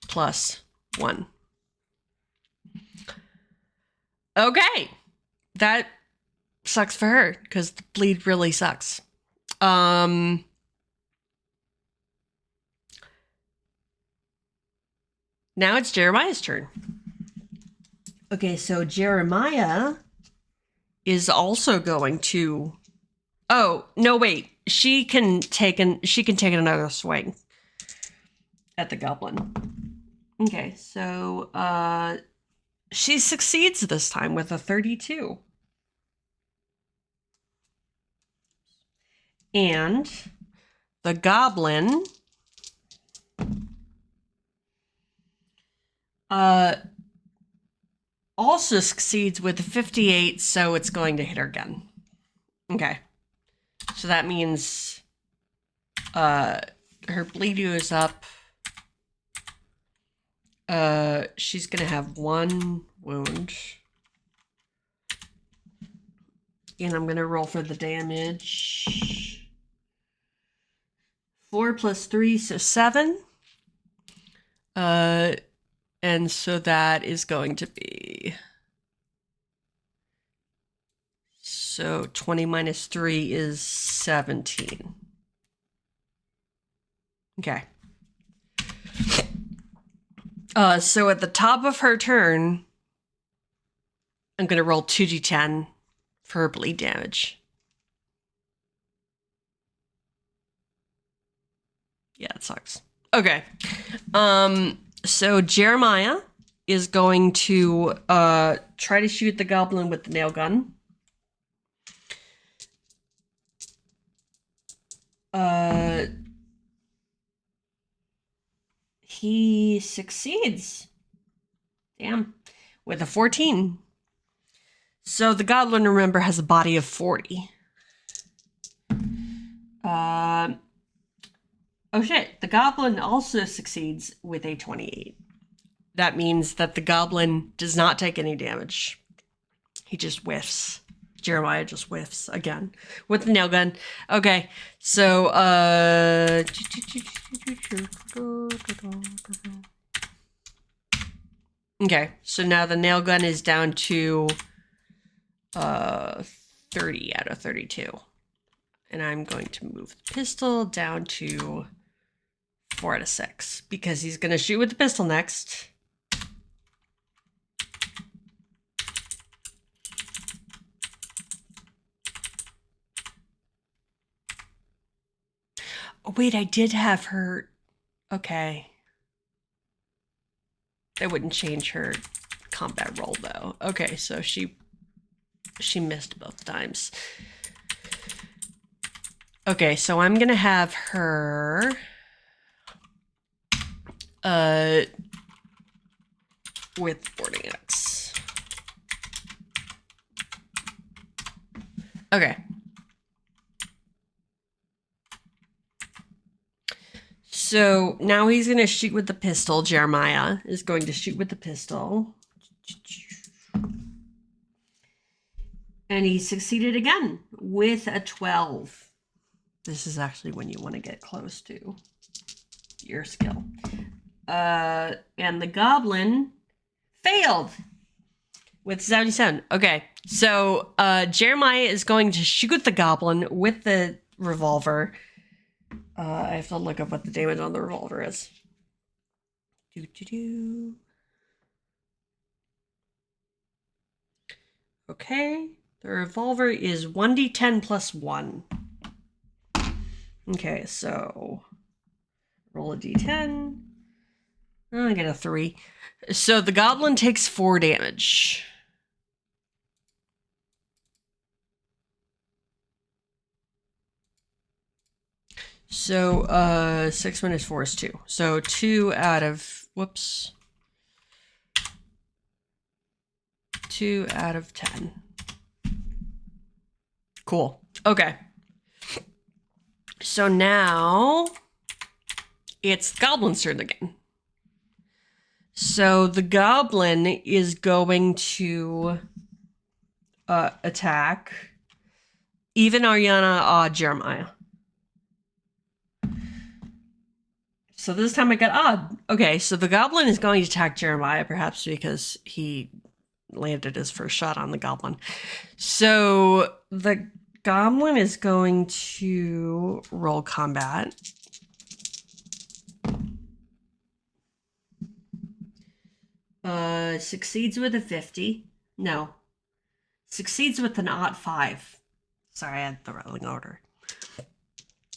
Speaker 1: plus 1. Okay. That sucks for her because the bleed really sucks. Now it's Jeremiah's turn. Okay, so Jeremiah is also going to. Oh no! Wait, she can take another swing at the goblin. Okay, so she succeeds this time with a 32. And the goblin also succeeds with a 58, so it's going to hit her again. Okay. So that means her bleed is up. She's going to have 1 wound. And I'm going to roll for the damage. 4 plus 3, so 7. And so that is going to be... So 20 minus 3 is 17. Okay. So at the top of her turn, I'm going to roll 2d10 for her bleed damage. Yeah, it sucks. Okay. So Jeremiah is going to try to shoot the goblin with the nail gun. He succeeds. Damn. With a 14. So the goblin, remember, has a body of 40. Oh shit, the goblin also succeeds with a 28. That means that the goblin does not take any damage. He just whiffs. Jeremiah just whiffs again with the nail gun. Okay, so Okay, so now the nail gun is down to 30 out of 32. And I'm going to move the pistol down to 4 out of 6 because he's going to shoot with the pistol next. Oh, wait, I did have her. Okay. That wouldn't change her combat roll, though. Okay, so she missed both times. Okay, so I'm gonna have her with boarding X. Okay. So now he's gonna shoot with the pistol. Jeremiah is going to shoot with the pistol. And he succeeded again with a 12. This is actually when you want to get close to your skill. And the goblin failed with 77. Okay, so Jeremiah is going to shoot the goblin with the revolver. I have to look up what the damage on the revolver is. Okay, the revolver is 1d10 plus 1. Okay, so roll a d10. Oh, I get a 3. So the goblin takes 4 damage. So 6 minus 4 is 2. So 2 out of, whoops. 2 out of 10. Cool. Okay. So now it's the goblin's turn again. So the goblin is going to attack even Ariana, Jeremiah. So this time I got odd. Okay, so the goblin is going to attack Jeremiah, perhaps because he landed his first shot on the goblin. So the goblin is going to roll combat. Succeeds with a 50. No. Succeeds with an odd 5. Sorry, I had the wrong order.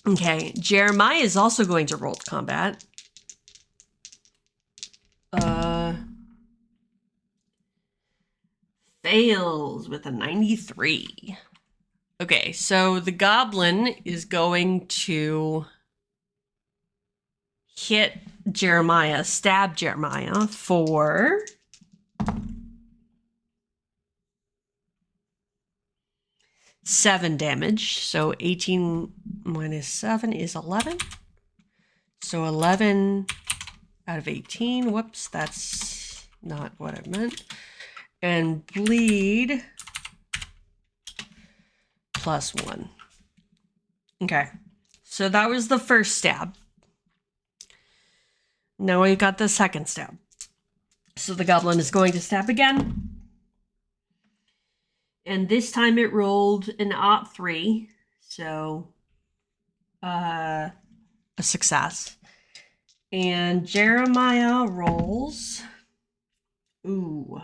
Speaker 1: Okay, Jeremiah is also going to roll combat. Fails with a 93. Okay, so the goblin is going to hit Jeremiah, stab Jeremiah for 7 damage. So 18 minus 7 is 11. So 11 out of 18. Whoops, that's not what I meant. And bleed plus 1. Okay, so that was the first stab. Now we got the second stab. So the goblin is going to stab again. And this time it rolled an odd 3. So a success. And Jeremiah rolls a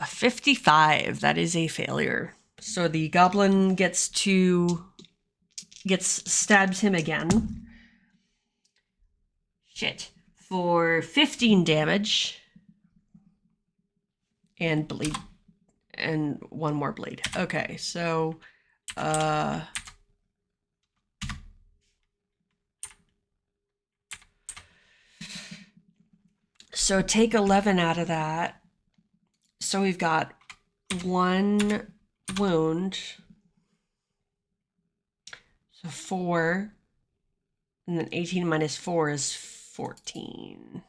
Speaker 1: 55. That is a failure. So the goblin stabs him again. Shit. For 15 damage. And bleed. And 1 more bleed. Okay, so so take 11 out of that. So we've got 1 wound. So 4. And then 18 minus 4 is 14.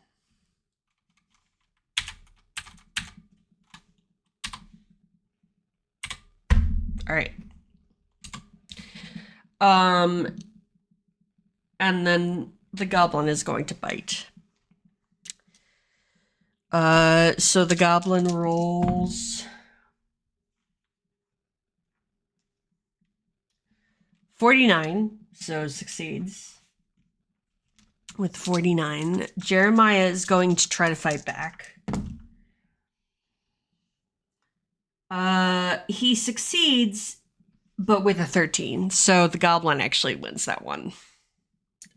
Speaker 1: All right. And then the goblin is going to bite. So the goblin rolls 49, so succeeds with 49. Jeremiah is going to try to fight back. He succeeds, but with a 13, so the goblin actually wins that one.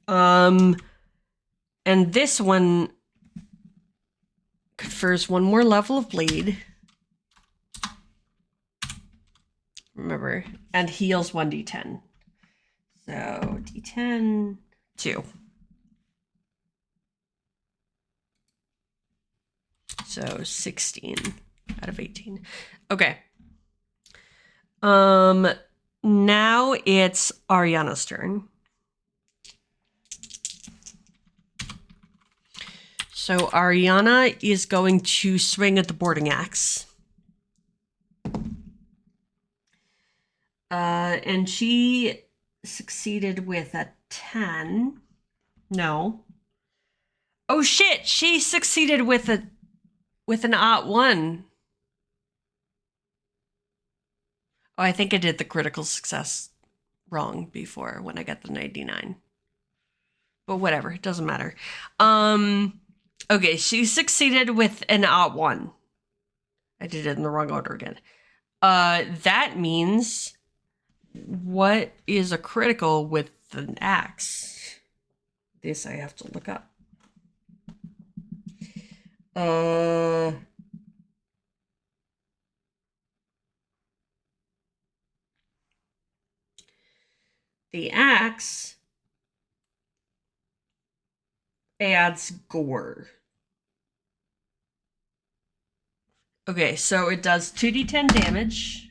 Speaker 1: And this one confers one more level of bleed. Remember, and heals 1d10. So d10, 2. So 16 out of 18. Okay. Now it's Ariana's turn. So Ariana is going to swing at the boarding axe. And she succeeded with a 10. No. Oh shit, she succeeded with an odd 1. Oh, I think I did the critical success wrong before when I got the 99. But whatever, it doesn't matter. Okay, she succeeded with an odd 1. I did it in the wrong order again. That means what is a critical with an axe? This I have to look up. The axe adds gore. Okay, so it does 2d10 damage.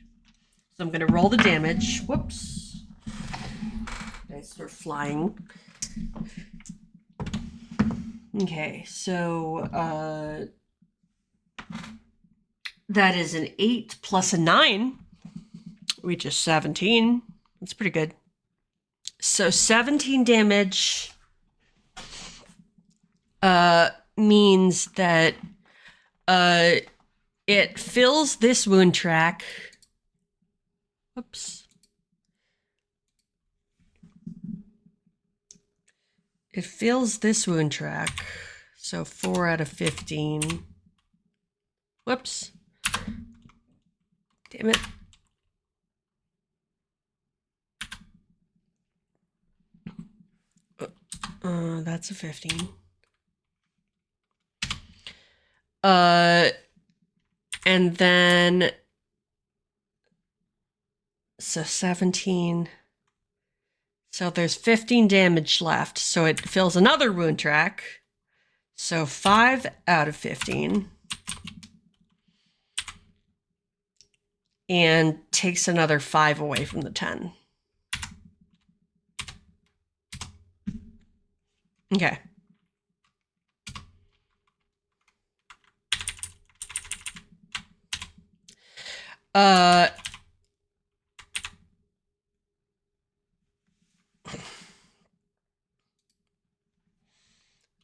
Speaker 1: So I'm going to roll the damage. Whoops. Dice are flying. Okay, so that is an 8 plus a 9, which is 17. That's pretty good. So 17 damage means that it fills this wound track. Whoops. It fills this wound track. So 4 out of 15. Whoops. Damn it. That's a 15. And then so 17. So there's 15 damage left. So it fills another wound track. So 5 out of 15. And takes another 5 away from the 10. Okay. I'm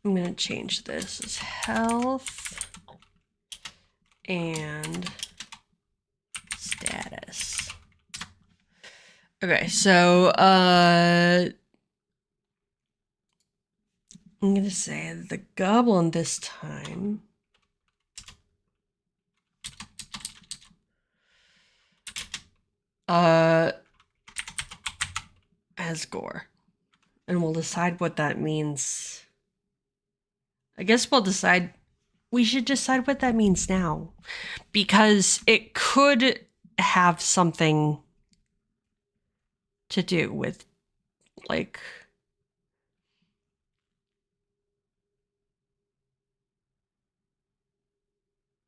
Speaker 1: going to change this as health and status. Okay, so I'm going to say the goblin this time has gore. And we'll decide what that means. I guess we should decide what that means now. Because it could have something to do with, like,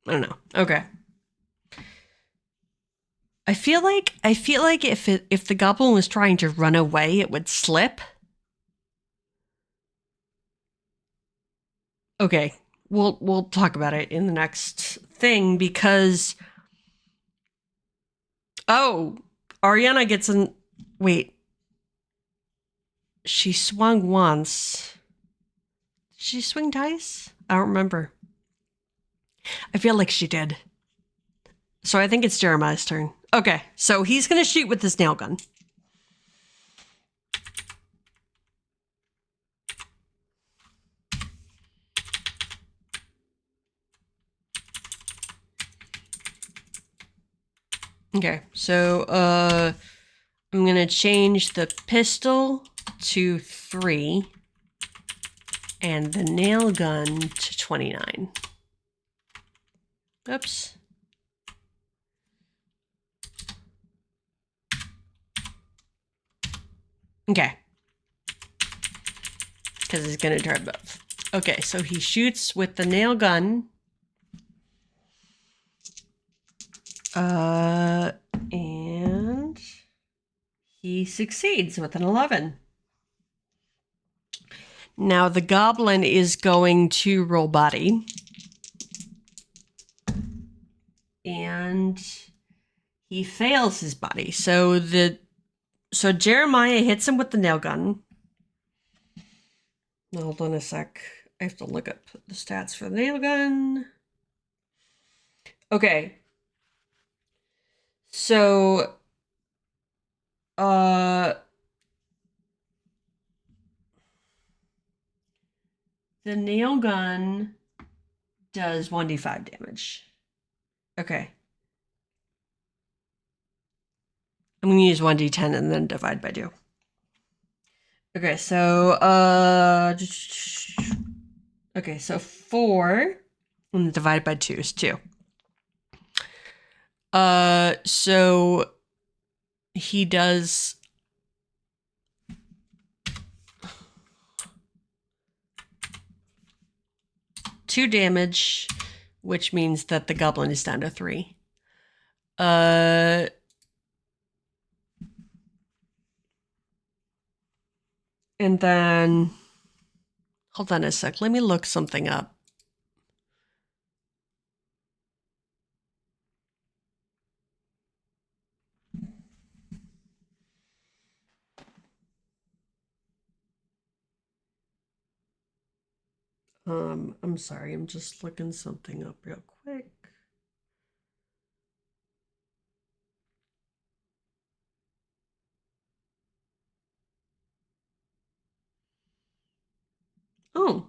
Speaker 1: I don't know. Okay. I feel like if the goblin was trying to run away, it would slip. Okay, we'll talk about it in the next thing because Ariana gets an wait. She swung once. Did she swing twice? I don't remember. I feel like she did. So I think it's Jeremiah's turn. Okay, so he's going to shoot with his nail gun. Okay, so I'm going to change the pistol to 3 and the nail gun to 29. Oops. Okay. Because he's going to try both. Okay, so he shoots with the nail gun. And he succeeds with an 11. Now the goblin is going to roll body. And he fails his body. So Jeremiah hits him with the nail gun. Hold on a sec. I have to look up the stats for the nail gun. Okay. So the nail gun does 1d5 damage. Okay. I'm going to use 1d10 and then divide by 2. Okay, so okay, so 4 and divide by 2 is 2. So he does 2 damage, which means that the goblin is down to 3. And then, hold on a sec. Let me look something up. I'm sorry. I'm just looking something up real quick. Oh,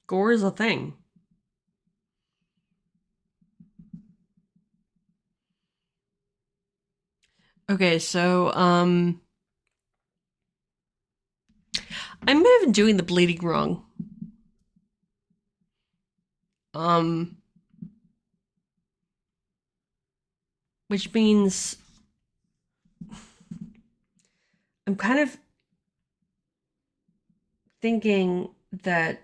Speaker 1: gore is a thing. Okay, so I might have been doing the bleeding wrong. Which means I'm kind of thinking that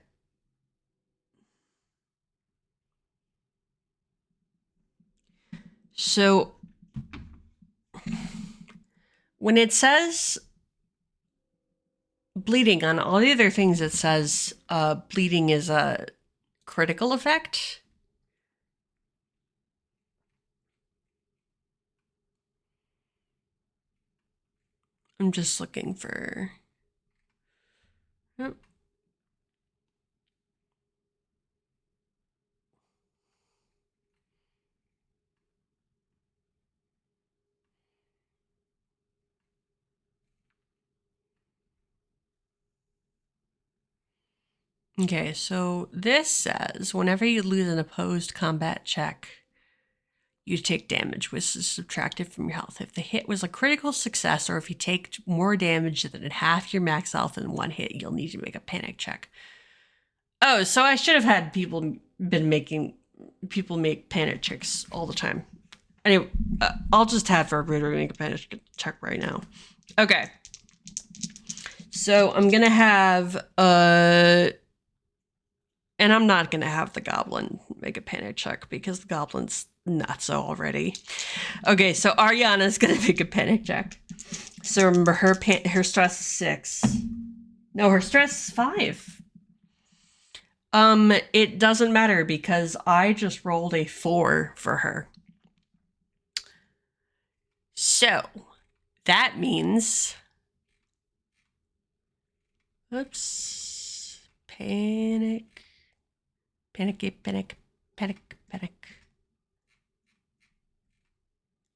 Speaker 1: so when it says bleeding on all the other things, it says bleeding is a critical effect. I'm just looking for. Oh. Okay, so this says whenever you lose an opposed combat check, you take damage, which is subtracted from your health. If the hit was a critical success, or if you take more damage than half your max health in one hit, you'll need to make a panic check. Oh, so I should have had people make panic checks all the time. Anyway, I'll just have everybody make a panic check right now. Okay. So I'm going to have, and I'm not going to have the goblin make a panic check because the goblin's not so already. Okay, so Ariana's going to make a panic check. So remember, her stress is 6. No, her stress is 5. It doesn't matter because I just rolled a 4 for her. So that means, oops, panic. Panic.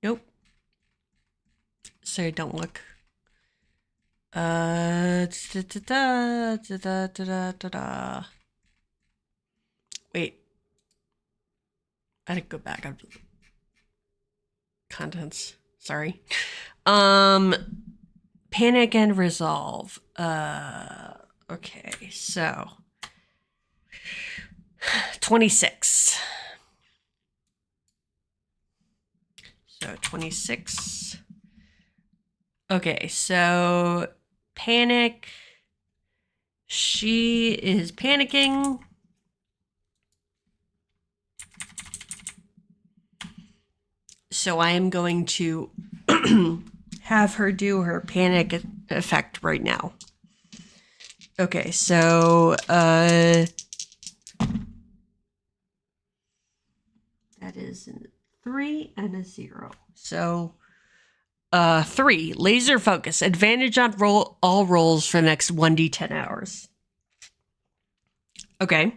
Speaker 1: Nope. Sorry, don't look. Wait. I had to go back up to the contents. Sorry. Panic and resolve. Okay, so 26. So 26. Okay, so panic. She is panicking. So I am going to have her do her panic effect right now. Okay, so that is a 3 and a 0. So 3, laser focus, advantage on all rolls for the next 1d10 hours. Okay.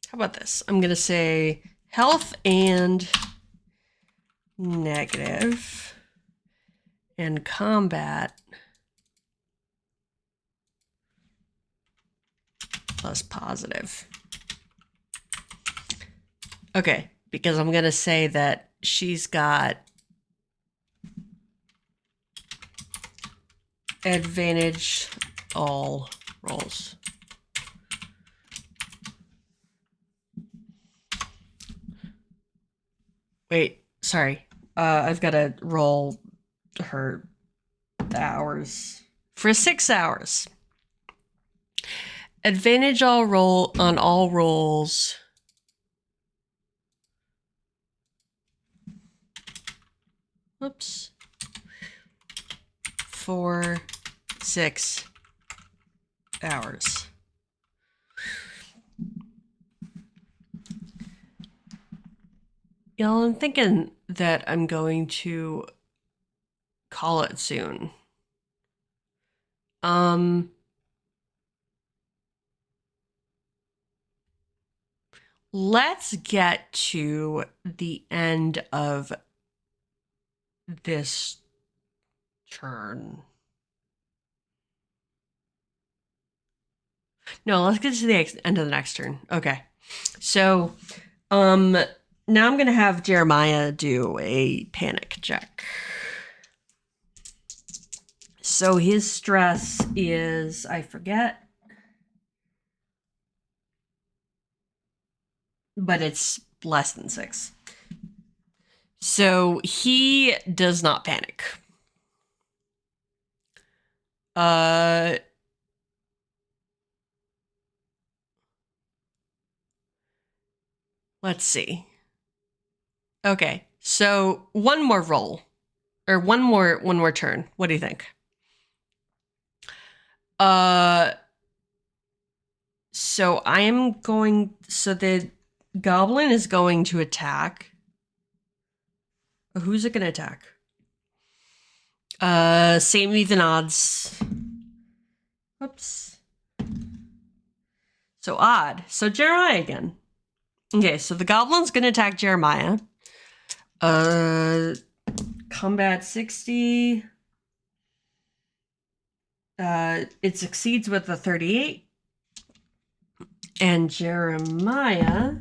Speaker 1: How about this? I'm going to say health and negative and combat plus positive. Okay, because I'm going to say that she's got advantage all rolls. Wait, sorry. I've got to roll her the hours for 6 hours. Advantage all roll on all rolls. Whoops. For 6 hours. Y'all, I'm thinking that I'm going to call it soon. Let's get to the end of this turn. No, let's get to the end of the next turn. Okay. So, now I'm going to have Jeremiah do a panic check. So his stress is, I forget, but it's less than 6. So he does not panic. Let's see. Okay, so one more roll, or one more turn. What do you think? So I am going. So the goblin is going to attack. Who's it going to attack? Same even odds. Oops. So odd. So Jeremiah again. Okay, so the goblin's gonna attack Jeremiah. Combat 60. It succeeds with a 38. And Jeremiah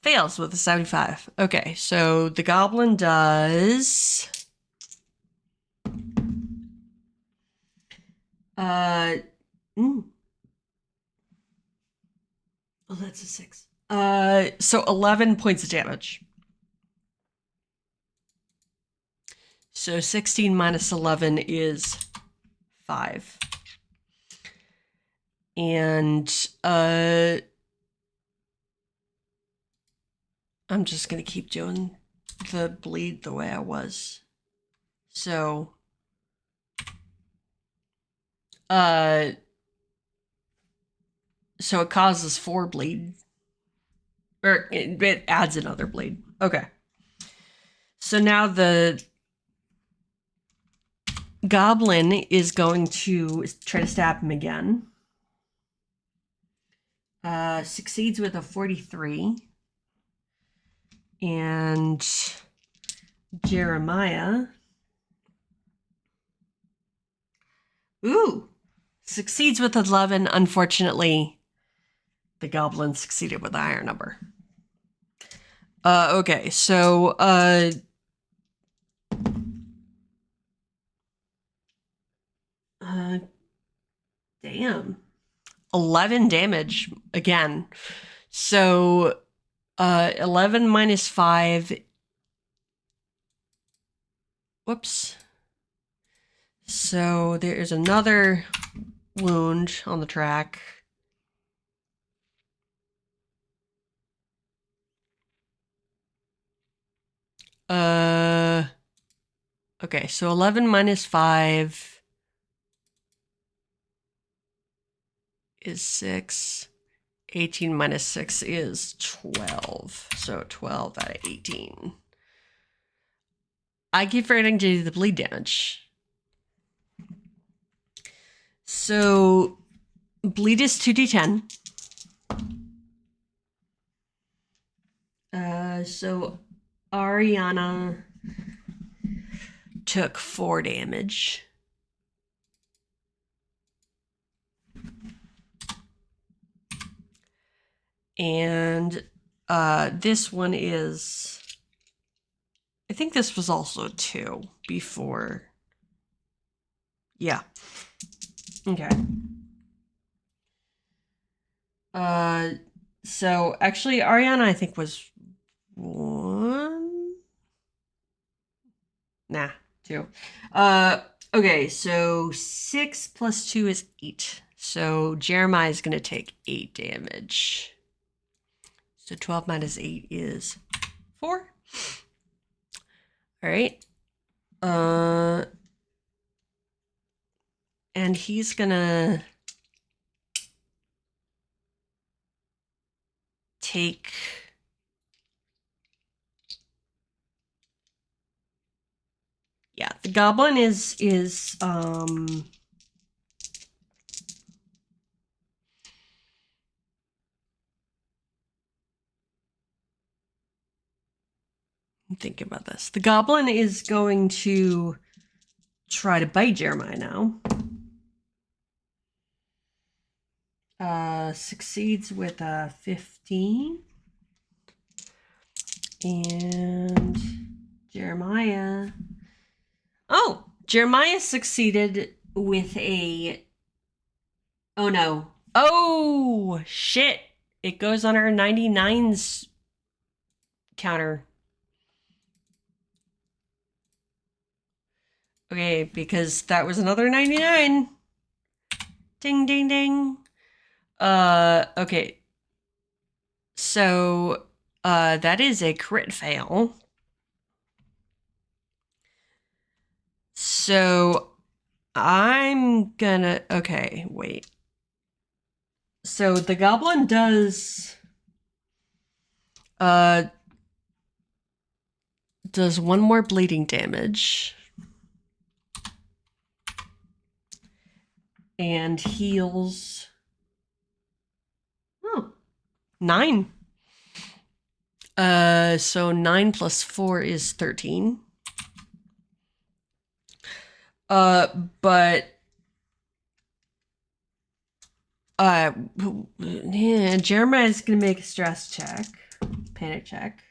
Speaker 1: fails with a 75. Okay, so the goblin does... Oh, that's a 6. So 11 points of damage. So 16 minus 11 is 5. And I'm just gonna keep doing the bleed the way I was. So So it causes 4 bleed. Or it adds another bleed. Okay. So now the goblin is going to try to stab him again. Succeeds with a 43. And Jeremiah. Ooh. Succeeds with 11. Unfortunately, the goblin succeeded with a higher number. Okay, so damn. 11 damage again. So 11 minus 5. Whoops. So there is another wound on the track. Okay, so 11 minus 5 is 6. 18 minus 6 is 12. So 12 out of 18. I keep forgetting to do the bleed damage. So bleed is 2d10. So Ariana took 4 damage. And this one is, I think this was also 2 before. Yeah. Okay. So actually Ariana I think was 1. Nah, 2. Okay, so 6 plus 2 is 8. So Jeremiah is going to take 8 damage. So 12 minus 8 is 4. All right. And he's going to take... Yeah, the goblin is I'm thinking about this. The goblin is going to try to bite Jeremiah now. Succeeds with a 15. And Jeremiah... Oh, Jeremiah succeeded with a... Oh, no. Oh, shit. It goes on our 99's counter. Okay, because that was another 99. Ding, ding, ding. Okay. So, that is a crit fail. So, I'm gonna... Okay, wait. So, the goblin does... does 1 more bleeding damage. And heals... Oh, 9. So 9 plus 4 is 13. But yeah, Jeremiah is gonna make a stress check, panic check,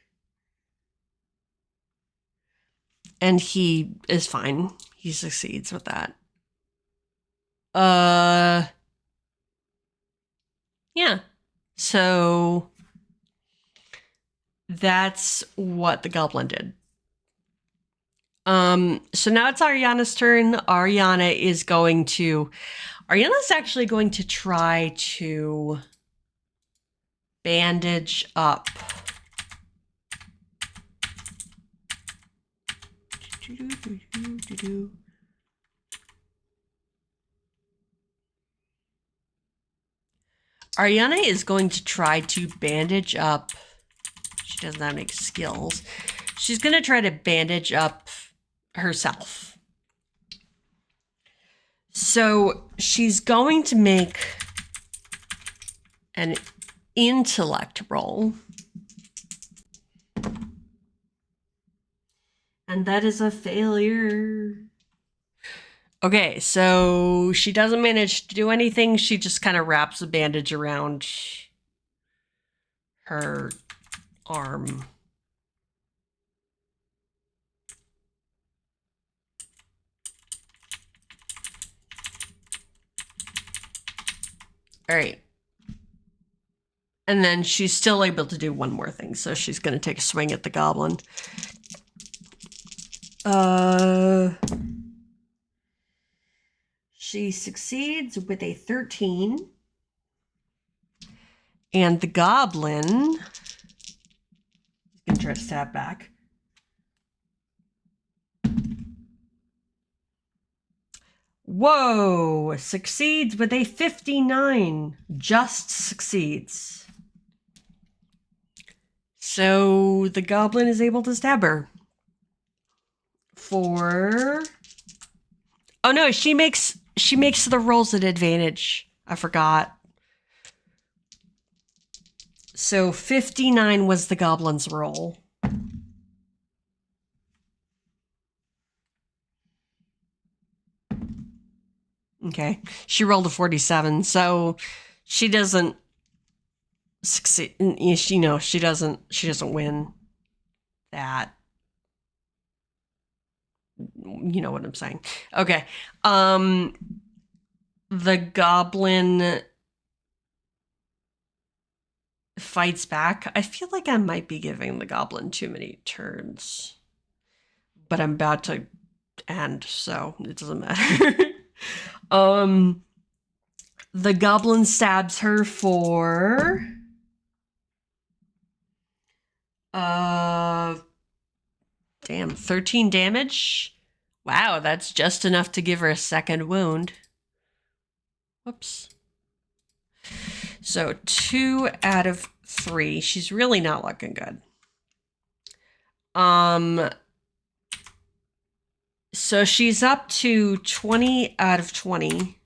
Speaker 1: and he is fine. He succeeds with that. Yeah. So that's what the goblin did. So now it's Ariana's turn. Ariana's actually going to try to bandage up. Ariana is going to try to bandage up. She doesn't have any skills. She's going to try to bandage up herself. So she's going to make an intellect roll. And that is a failure. Okay, so she doesn't manage to do anything. She just kind of wraps a bandage around her arm. All right. And then she's still able to do one more thing. So she's going to take a swing at the goblin. She succeeds with a 13. And the goblin is going to try to stab back. Whoa! Succeeds with a 59. Just succeeds. So the goblin is able to stab her. For... Oh no, she makes the rolls at advantage. I forgot. So 59 was the goblin's roll. Okay. She rolled a 47, so she doesn't succeed. She doesn't win that. You know what I'm saying. Okay. The goblin fights back. I feel like I might be giving the goblin too many turns. But I'm about to end, so it doesn't matter. The goblin stabs her for... Damn, 13 damage. Wow, that's just enough to give her a second wound. Whoops. So 2 out of 3. She's really not looking good. So she's up to 20 out of 20.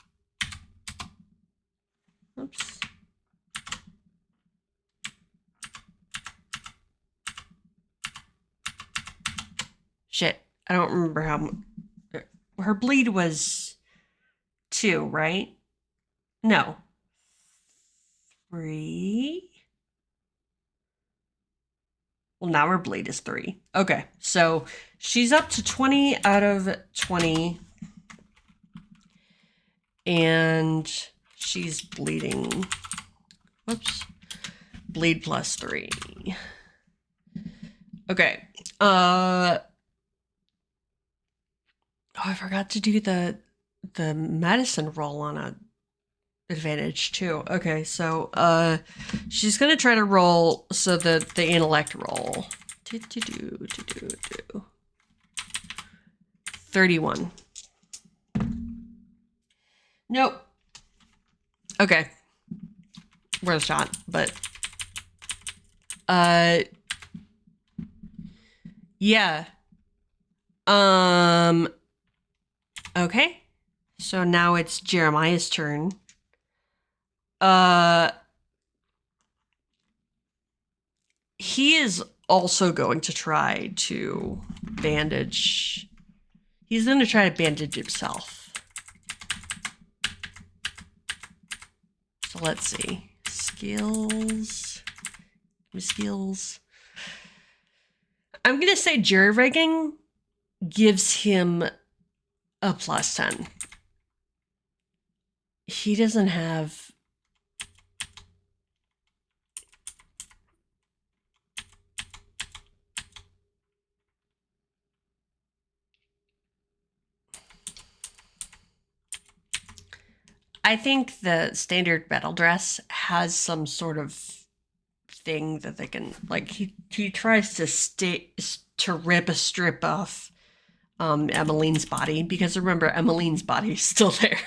Speaker 1: Oops. Shit, I don't remember how... Her bleed was 2, right? No. 3? Well, now her bleed is 3. Okay, so she's up to 20 out of 20. And she's bleeding. Whoops. Bleed plus 3. Okay. Oh, I forgot to do the medicine roll on a advantage too. Okay, so she's gonna try to roll the intellect roll. 31. Nope. Okay. Worth a shot, but yeah. Okay. So now it's Jeremiah's turn. He is also going to try to bandage. He's going to try to bandage himself. So let's see. Skills. I'm going to say jury rigging gives him a plus 10. He doesn't have... I think the standard battle dress has some sort of thing that they can, like, he tries to rip a strip off Emmeline's body, because remember, Emmeline's body is still there.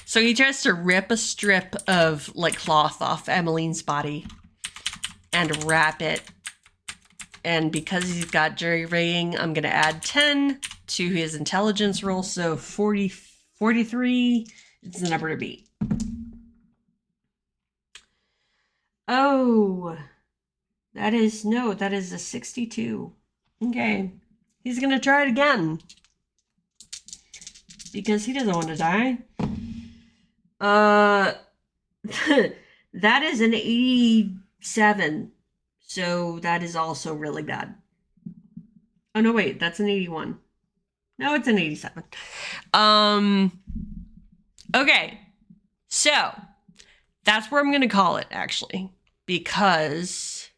Speaker 1: So he tries to rip a strip of like cloth off Emmeline's body and wrap it. And because he's got jury rigging, I'm going to add 10 to his intelligence roll. So 43 is the number to beat. Oh, that is a 62. Okay. He's going to try it again. Because he doesn't want to die. That is an 87. So that is also really bad. Oh, no, wait. That's an 81. No, it's an 87. Okay. So that's where I'm going to call it, actually. Because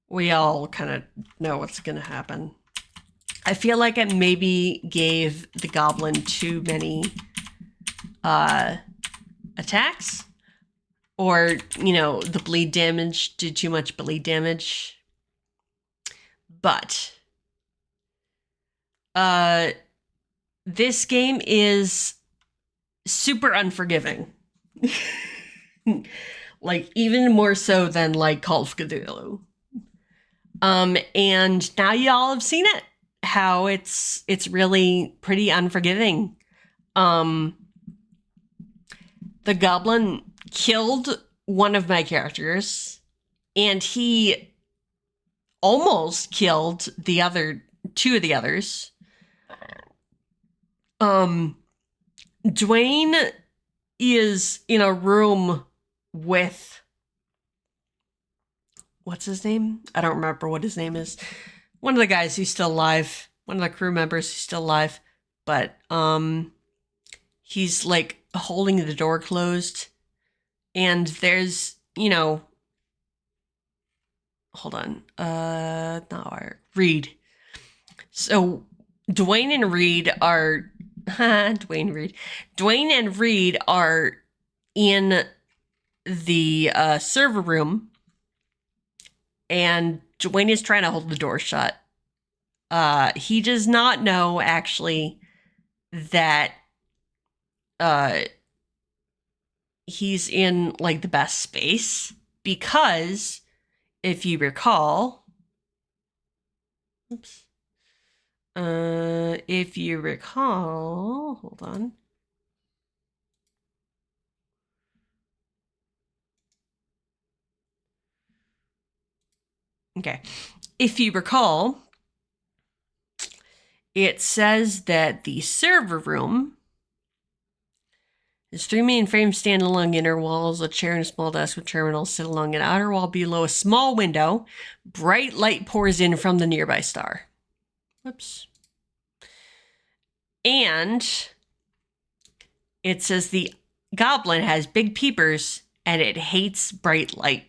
Speaker 1: we all kind of know what's going to happen. I feel like it maybe gave the goblin too many attacks. Or, you know, the bleed damage did too much bleed damage. But this game is super unforgiving. Like, even more so than, like, Call of Cthulhu. And now y'all have seen it. How it's really pretty unforgiving. The goblin killed one of my characters, and he almost killed the other two of the others. Dwayne is in a room with, what's his name? I don't remember what his name is. One of the guys who's still alive. One of the crew members who's still alive. But he's like holding the door closed. And there's, you know, hold on. Reed. So Dwayne and Reed are Dwayne and Reed are in the server room, and Dwayne is trying to hold the door shut. He does not know, actually, that he's in, like, the best space, because if you recall, hold on. Okay. If you recall, it says that the server room is 3 main frames stand along inner walls, a chair and a small desk with terminals sit along an outer wall below a small window. Bright light pours in from the nearby star. Whoops. And it says the goblin has big peepers and it hates bright light.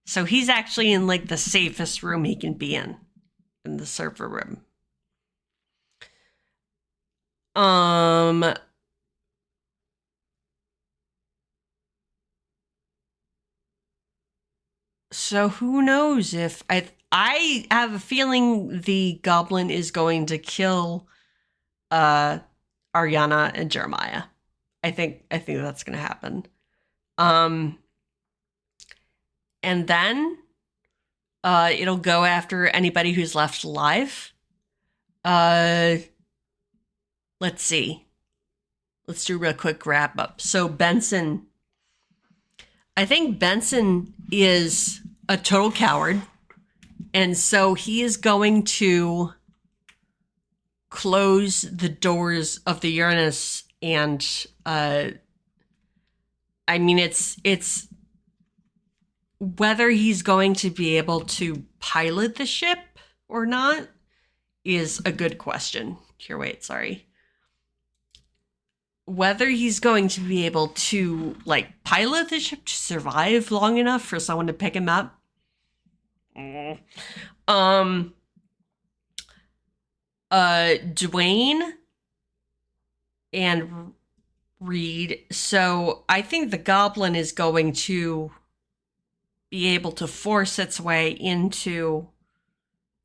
Speaker 1: So he's actually in, like, the safest room he can be in the server room. So who knows if I have a feeling the goblin is going to kill Ariana and Jeremiah. I think that's going to happen. And then it'll go after anybody who's left alive. Let's see. Let's do a real quick wrap up. So Benson, I think Benson is a total coward. And so he is going to close the doors of the Uranus, and I mean, it's whether he's going to be able to pilot the ship or not is a good question. Here, wait, sorry. Whether he's going to be able to, like, pilot the ship to survive long enough for someone to pick him up. Dwayne and Reed. So I think the goblin is going to be able to force its way into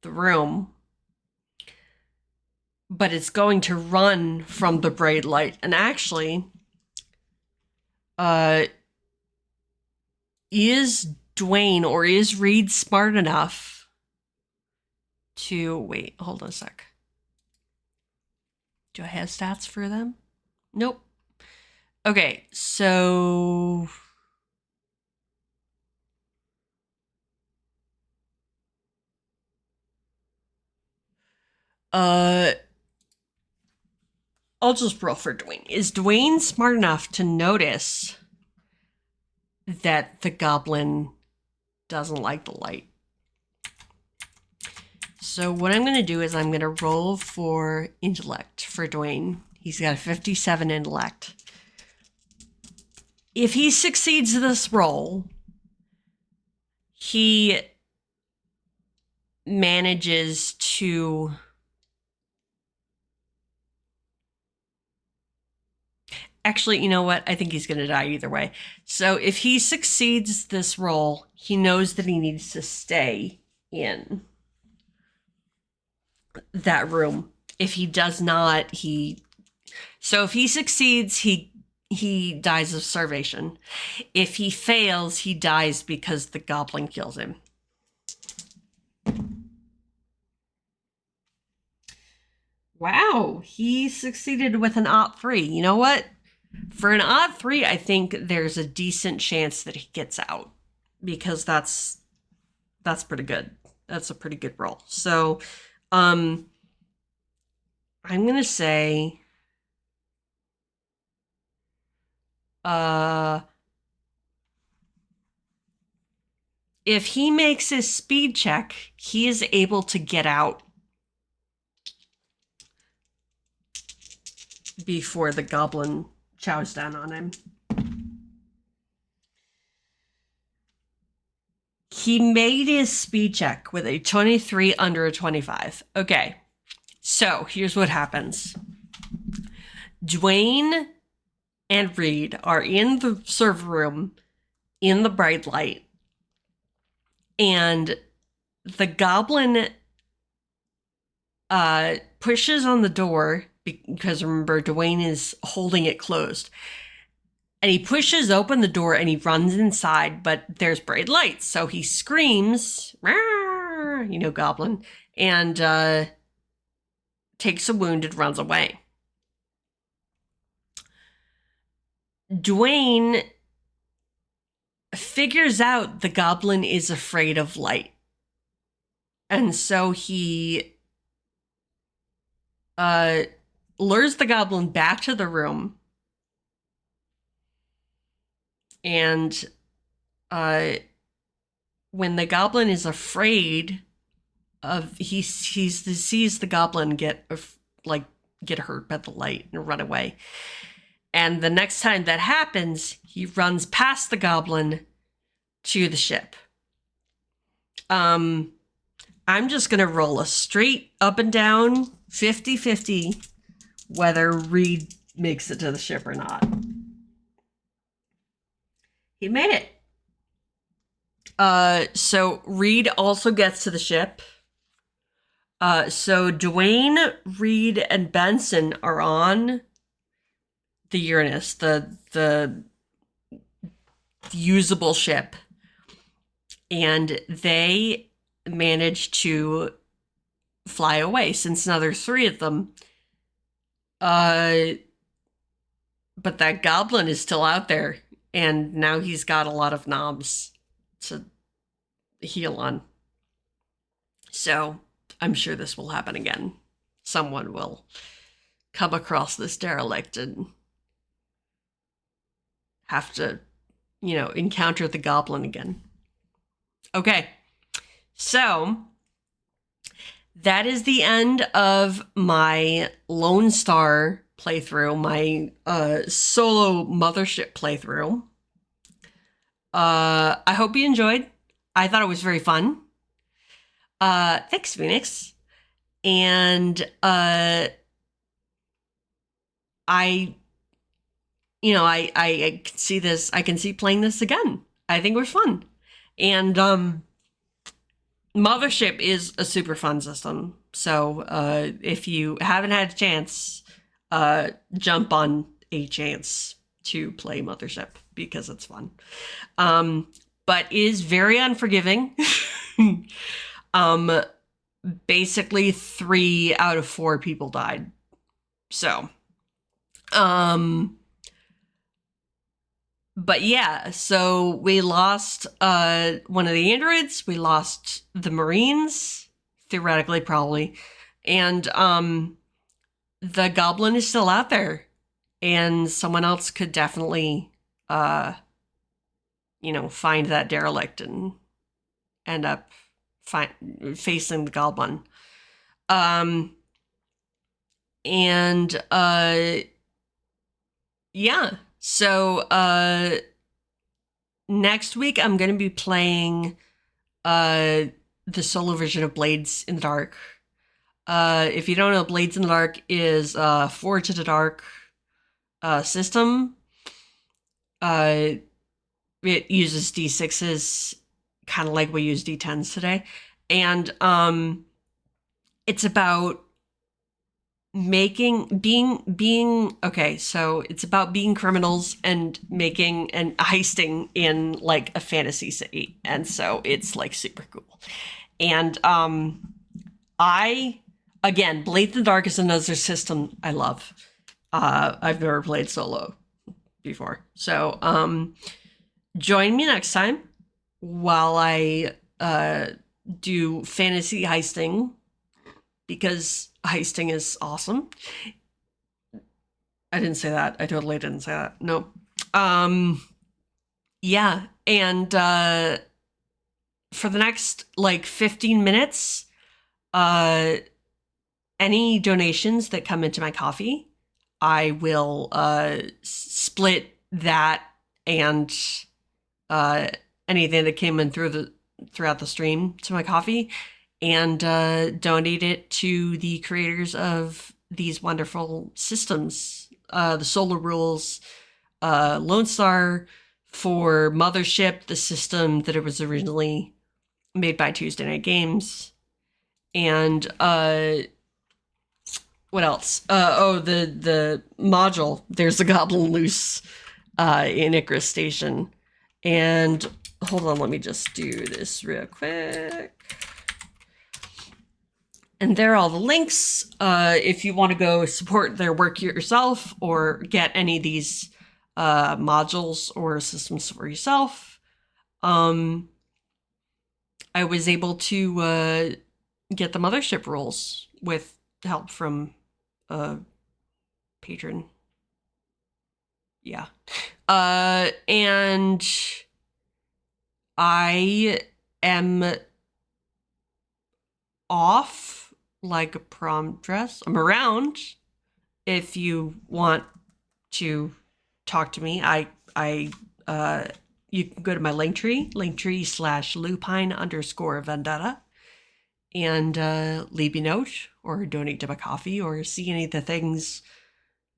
Speaker 1: the room. but it's going to run from the bright light. And actually, is Dwayne or is Reed smart enough to wait? Hold on a sec. Do I have stats for them? Nope. Okay, so I'll just roll for Dwayne. Is Dwayne smart enough to notice that the goblin doesn't like the light? So what I'm going to do is I'm going to roll for intellect for Dwayne. He's got a 57 intellect. If he succeeds this roll, he manages to actually, you know what? I think he's going to die either way. So if he succeeds this roll, he knows that he needs to stay in that room. If he does not, so if he succeeds, he dies of starvation. If he fails, he dies because the goblin kills him. Wow, he succeeded with an odd 3. You know what? For an odd 3, I think there's a decent chance that he gets out, because that's pretty good. That's a pretty good roll. So, I'm gonna say, if he makes his speed check, he is able to get out before the goblin chows down on him. He made his speed check with a 23 under a 25. Okay, so here's what happens. Dwayne and Reed are in the server room in the bright light, and the goblin pushes on the door, because remember, Dwayne is holding it closed. And he pushes open the door and he runs inside, but there's bright lights. So he screams, you know, goblin, and takes a wound and runs away. Dwayne figures out the goblin is afraid of light. And so he lures the goblin back to the room. And when the goblin is afraid of, he sees the goblin get hurt by the light and run away. And the next time that happens, he runs past the goblin to the ship. I'm just gonna roll a straight up and down 50-50 whether Reed makes it to the ship or not. He made it. So Reed also gets to the ship. So Dwayne, Reed, and Benson are on the Uranus, the usable ship, and they managed to fly away, since now there's 3 of them. But that goblin is still out there, and now he's got a lot of knobs to heal on. So I'm sure this will happen again. Someone will come across this derelict and have to, you know, encounter the goblin again. Okay, so that is the end of my Lone Star playthrough, my solo Mothership playthrough. I hope you enjoyed. I thought it was very fun. Thanks, Phoenix. And I can see this. I can see playing this again. I think it was fun. And Mothership is a super fun system. So if you haven't had a chance, jump on a chance to play Mothership because it's fun. But is very unforgiving. Basically 3 out of 4 people died. So, but yeah, so we lost one of the androids, we lost the Marines, theoretically probably, and the goblin is still out there, and someone else could definitely find that derelict and end up facing the goblin. And yeah, so next week I'm going to be playing the solo version of Blades in the Dark. If you don't know, Blades in the Dark is Forge in the Dark system. It uses D6s, kind of like we use D10s today. And it's about okay, so it's about being criminals and making and heisting in like a fantasy city, and so it's like super cool. And Blades in the Dark is another system I love. I've never played solo before, so join me next time while I do fantasy heisting, because heisting is awesome. I didn't say that. I totally didn't say that. No. Yeah, and for the next like 15 minutes, any donations that come into my coffee, I will split that and anything that came in throughout the stream to my coffee, and donate it to the creators of these wonderful systems. The Solar Rules, Lone Star, for Mothership, the system that it was originally made by Tuesday Night Games. And what else? The module. There's a Goblin Loose in Icarus Station. And hold on, let me just do this real quick. And there are all the links if you want to go support their work yourself or get any of these modules or systems for yourself. I was able to get the Mothership rules with help from a patron. Yeah. And I am off like a prom dress. I'm around if you want to talk to me. You can go to my linktree /lupine_vendetta, and leave me a note or donate to my coffee or see any of the things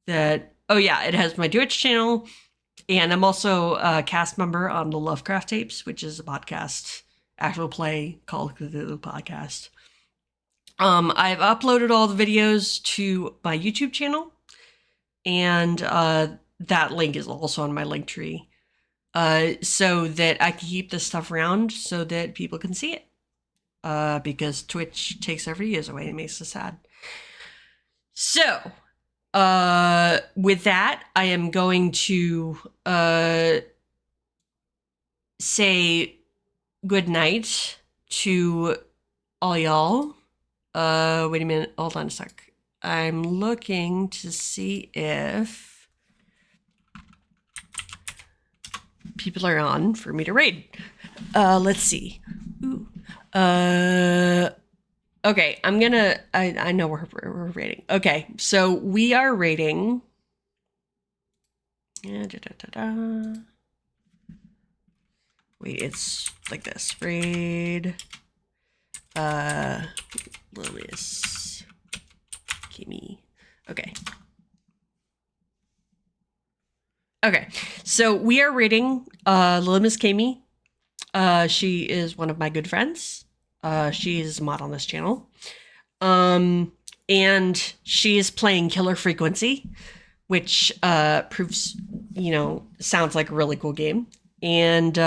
Speaker 1: that. Oh yeah, it has my Twitch channel, and I'm also a cast member on the Lovecraft Tapes, which is a podcast, actual play Call of Cthulhu podcast. I've uploaded all the videos to my YouTube channel, and that link is also on my Linktree, so that I can keep this stuff around so that people can see it, because Twitch takes our videos away and it makes us sad. So, with that, I am going to say good night to all y'all. Wait a minute. Hold on a sec. I'm looking to see if people are on for me to raid. Let's see. Ooh. Okay, I'm gonna. I know we're rating. Okay, so we are rating. Wait, it's like this. Raid. Lilius. Kimmy. Okay. Okay, so we are rating Lilius Kimmy. She is one of my good friends. She's a mod on this channel. And she is playing Killer Frequency, which proves, sounds like a really cool game. And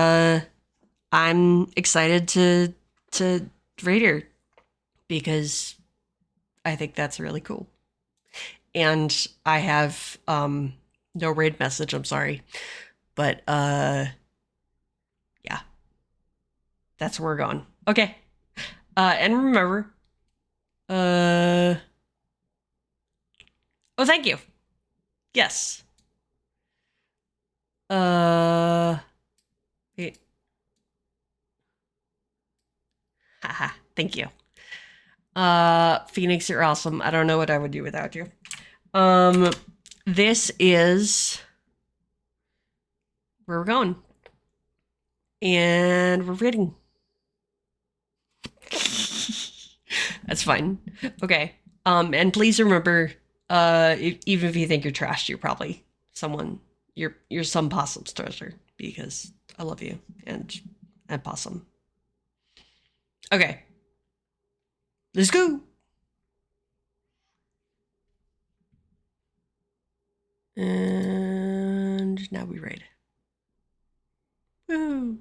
Speaker 1: I'm excited to raid her because I think that's really cool. And I have no raid message, I'm sorry. But yeah. That's where we're going. Okay. And remember, oh, thank you. Yes. Wait. Haha, thank you. Phoenix, you're awesome. I don't know what I would do without you. This is where we're going. And we're reading. That's fine. Okay. And please remember, even if you think you're trash, you're probably someone, you're some possum's treasure, because I love you and possum. Okay. Let's go. And now we raid. Woo.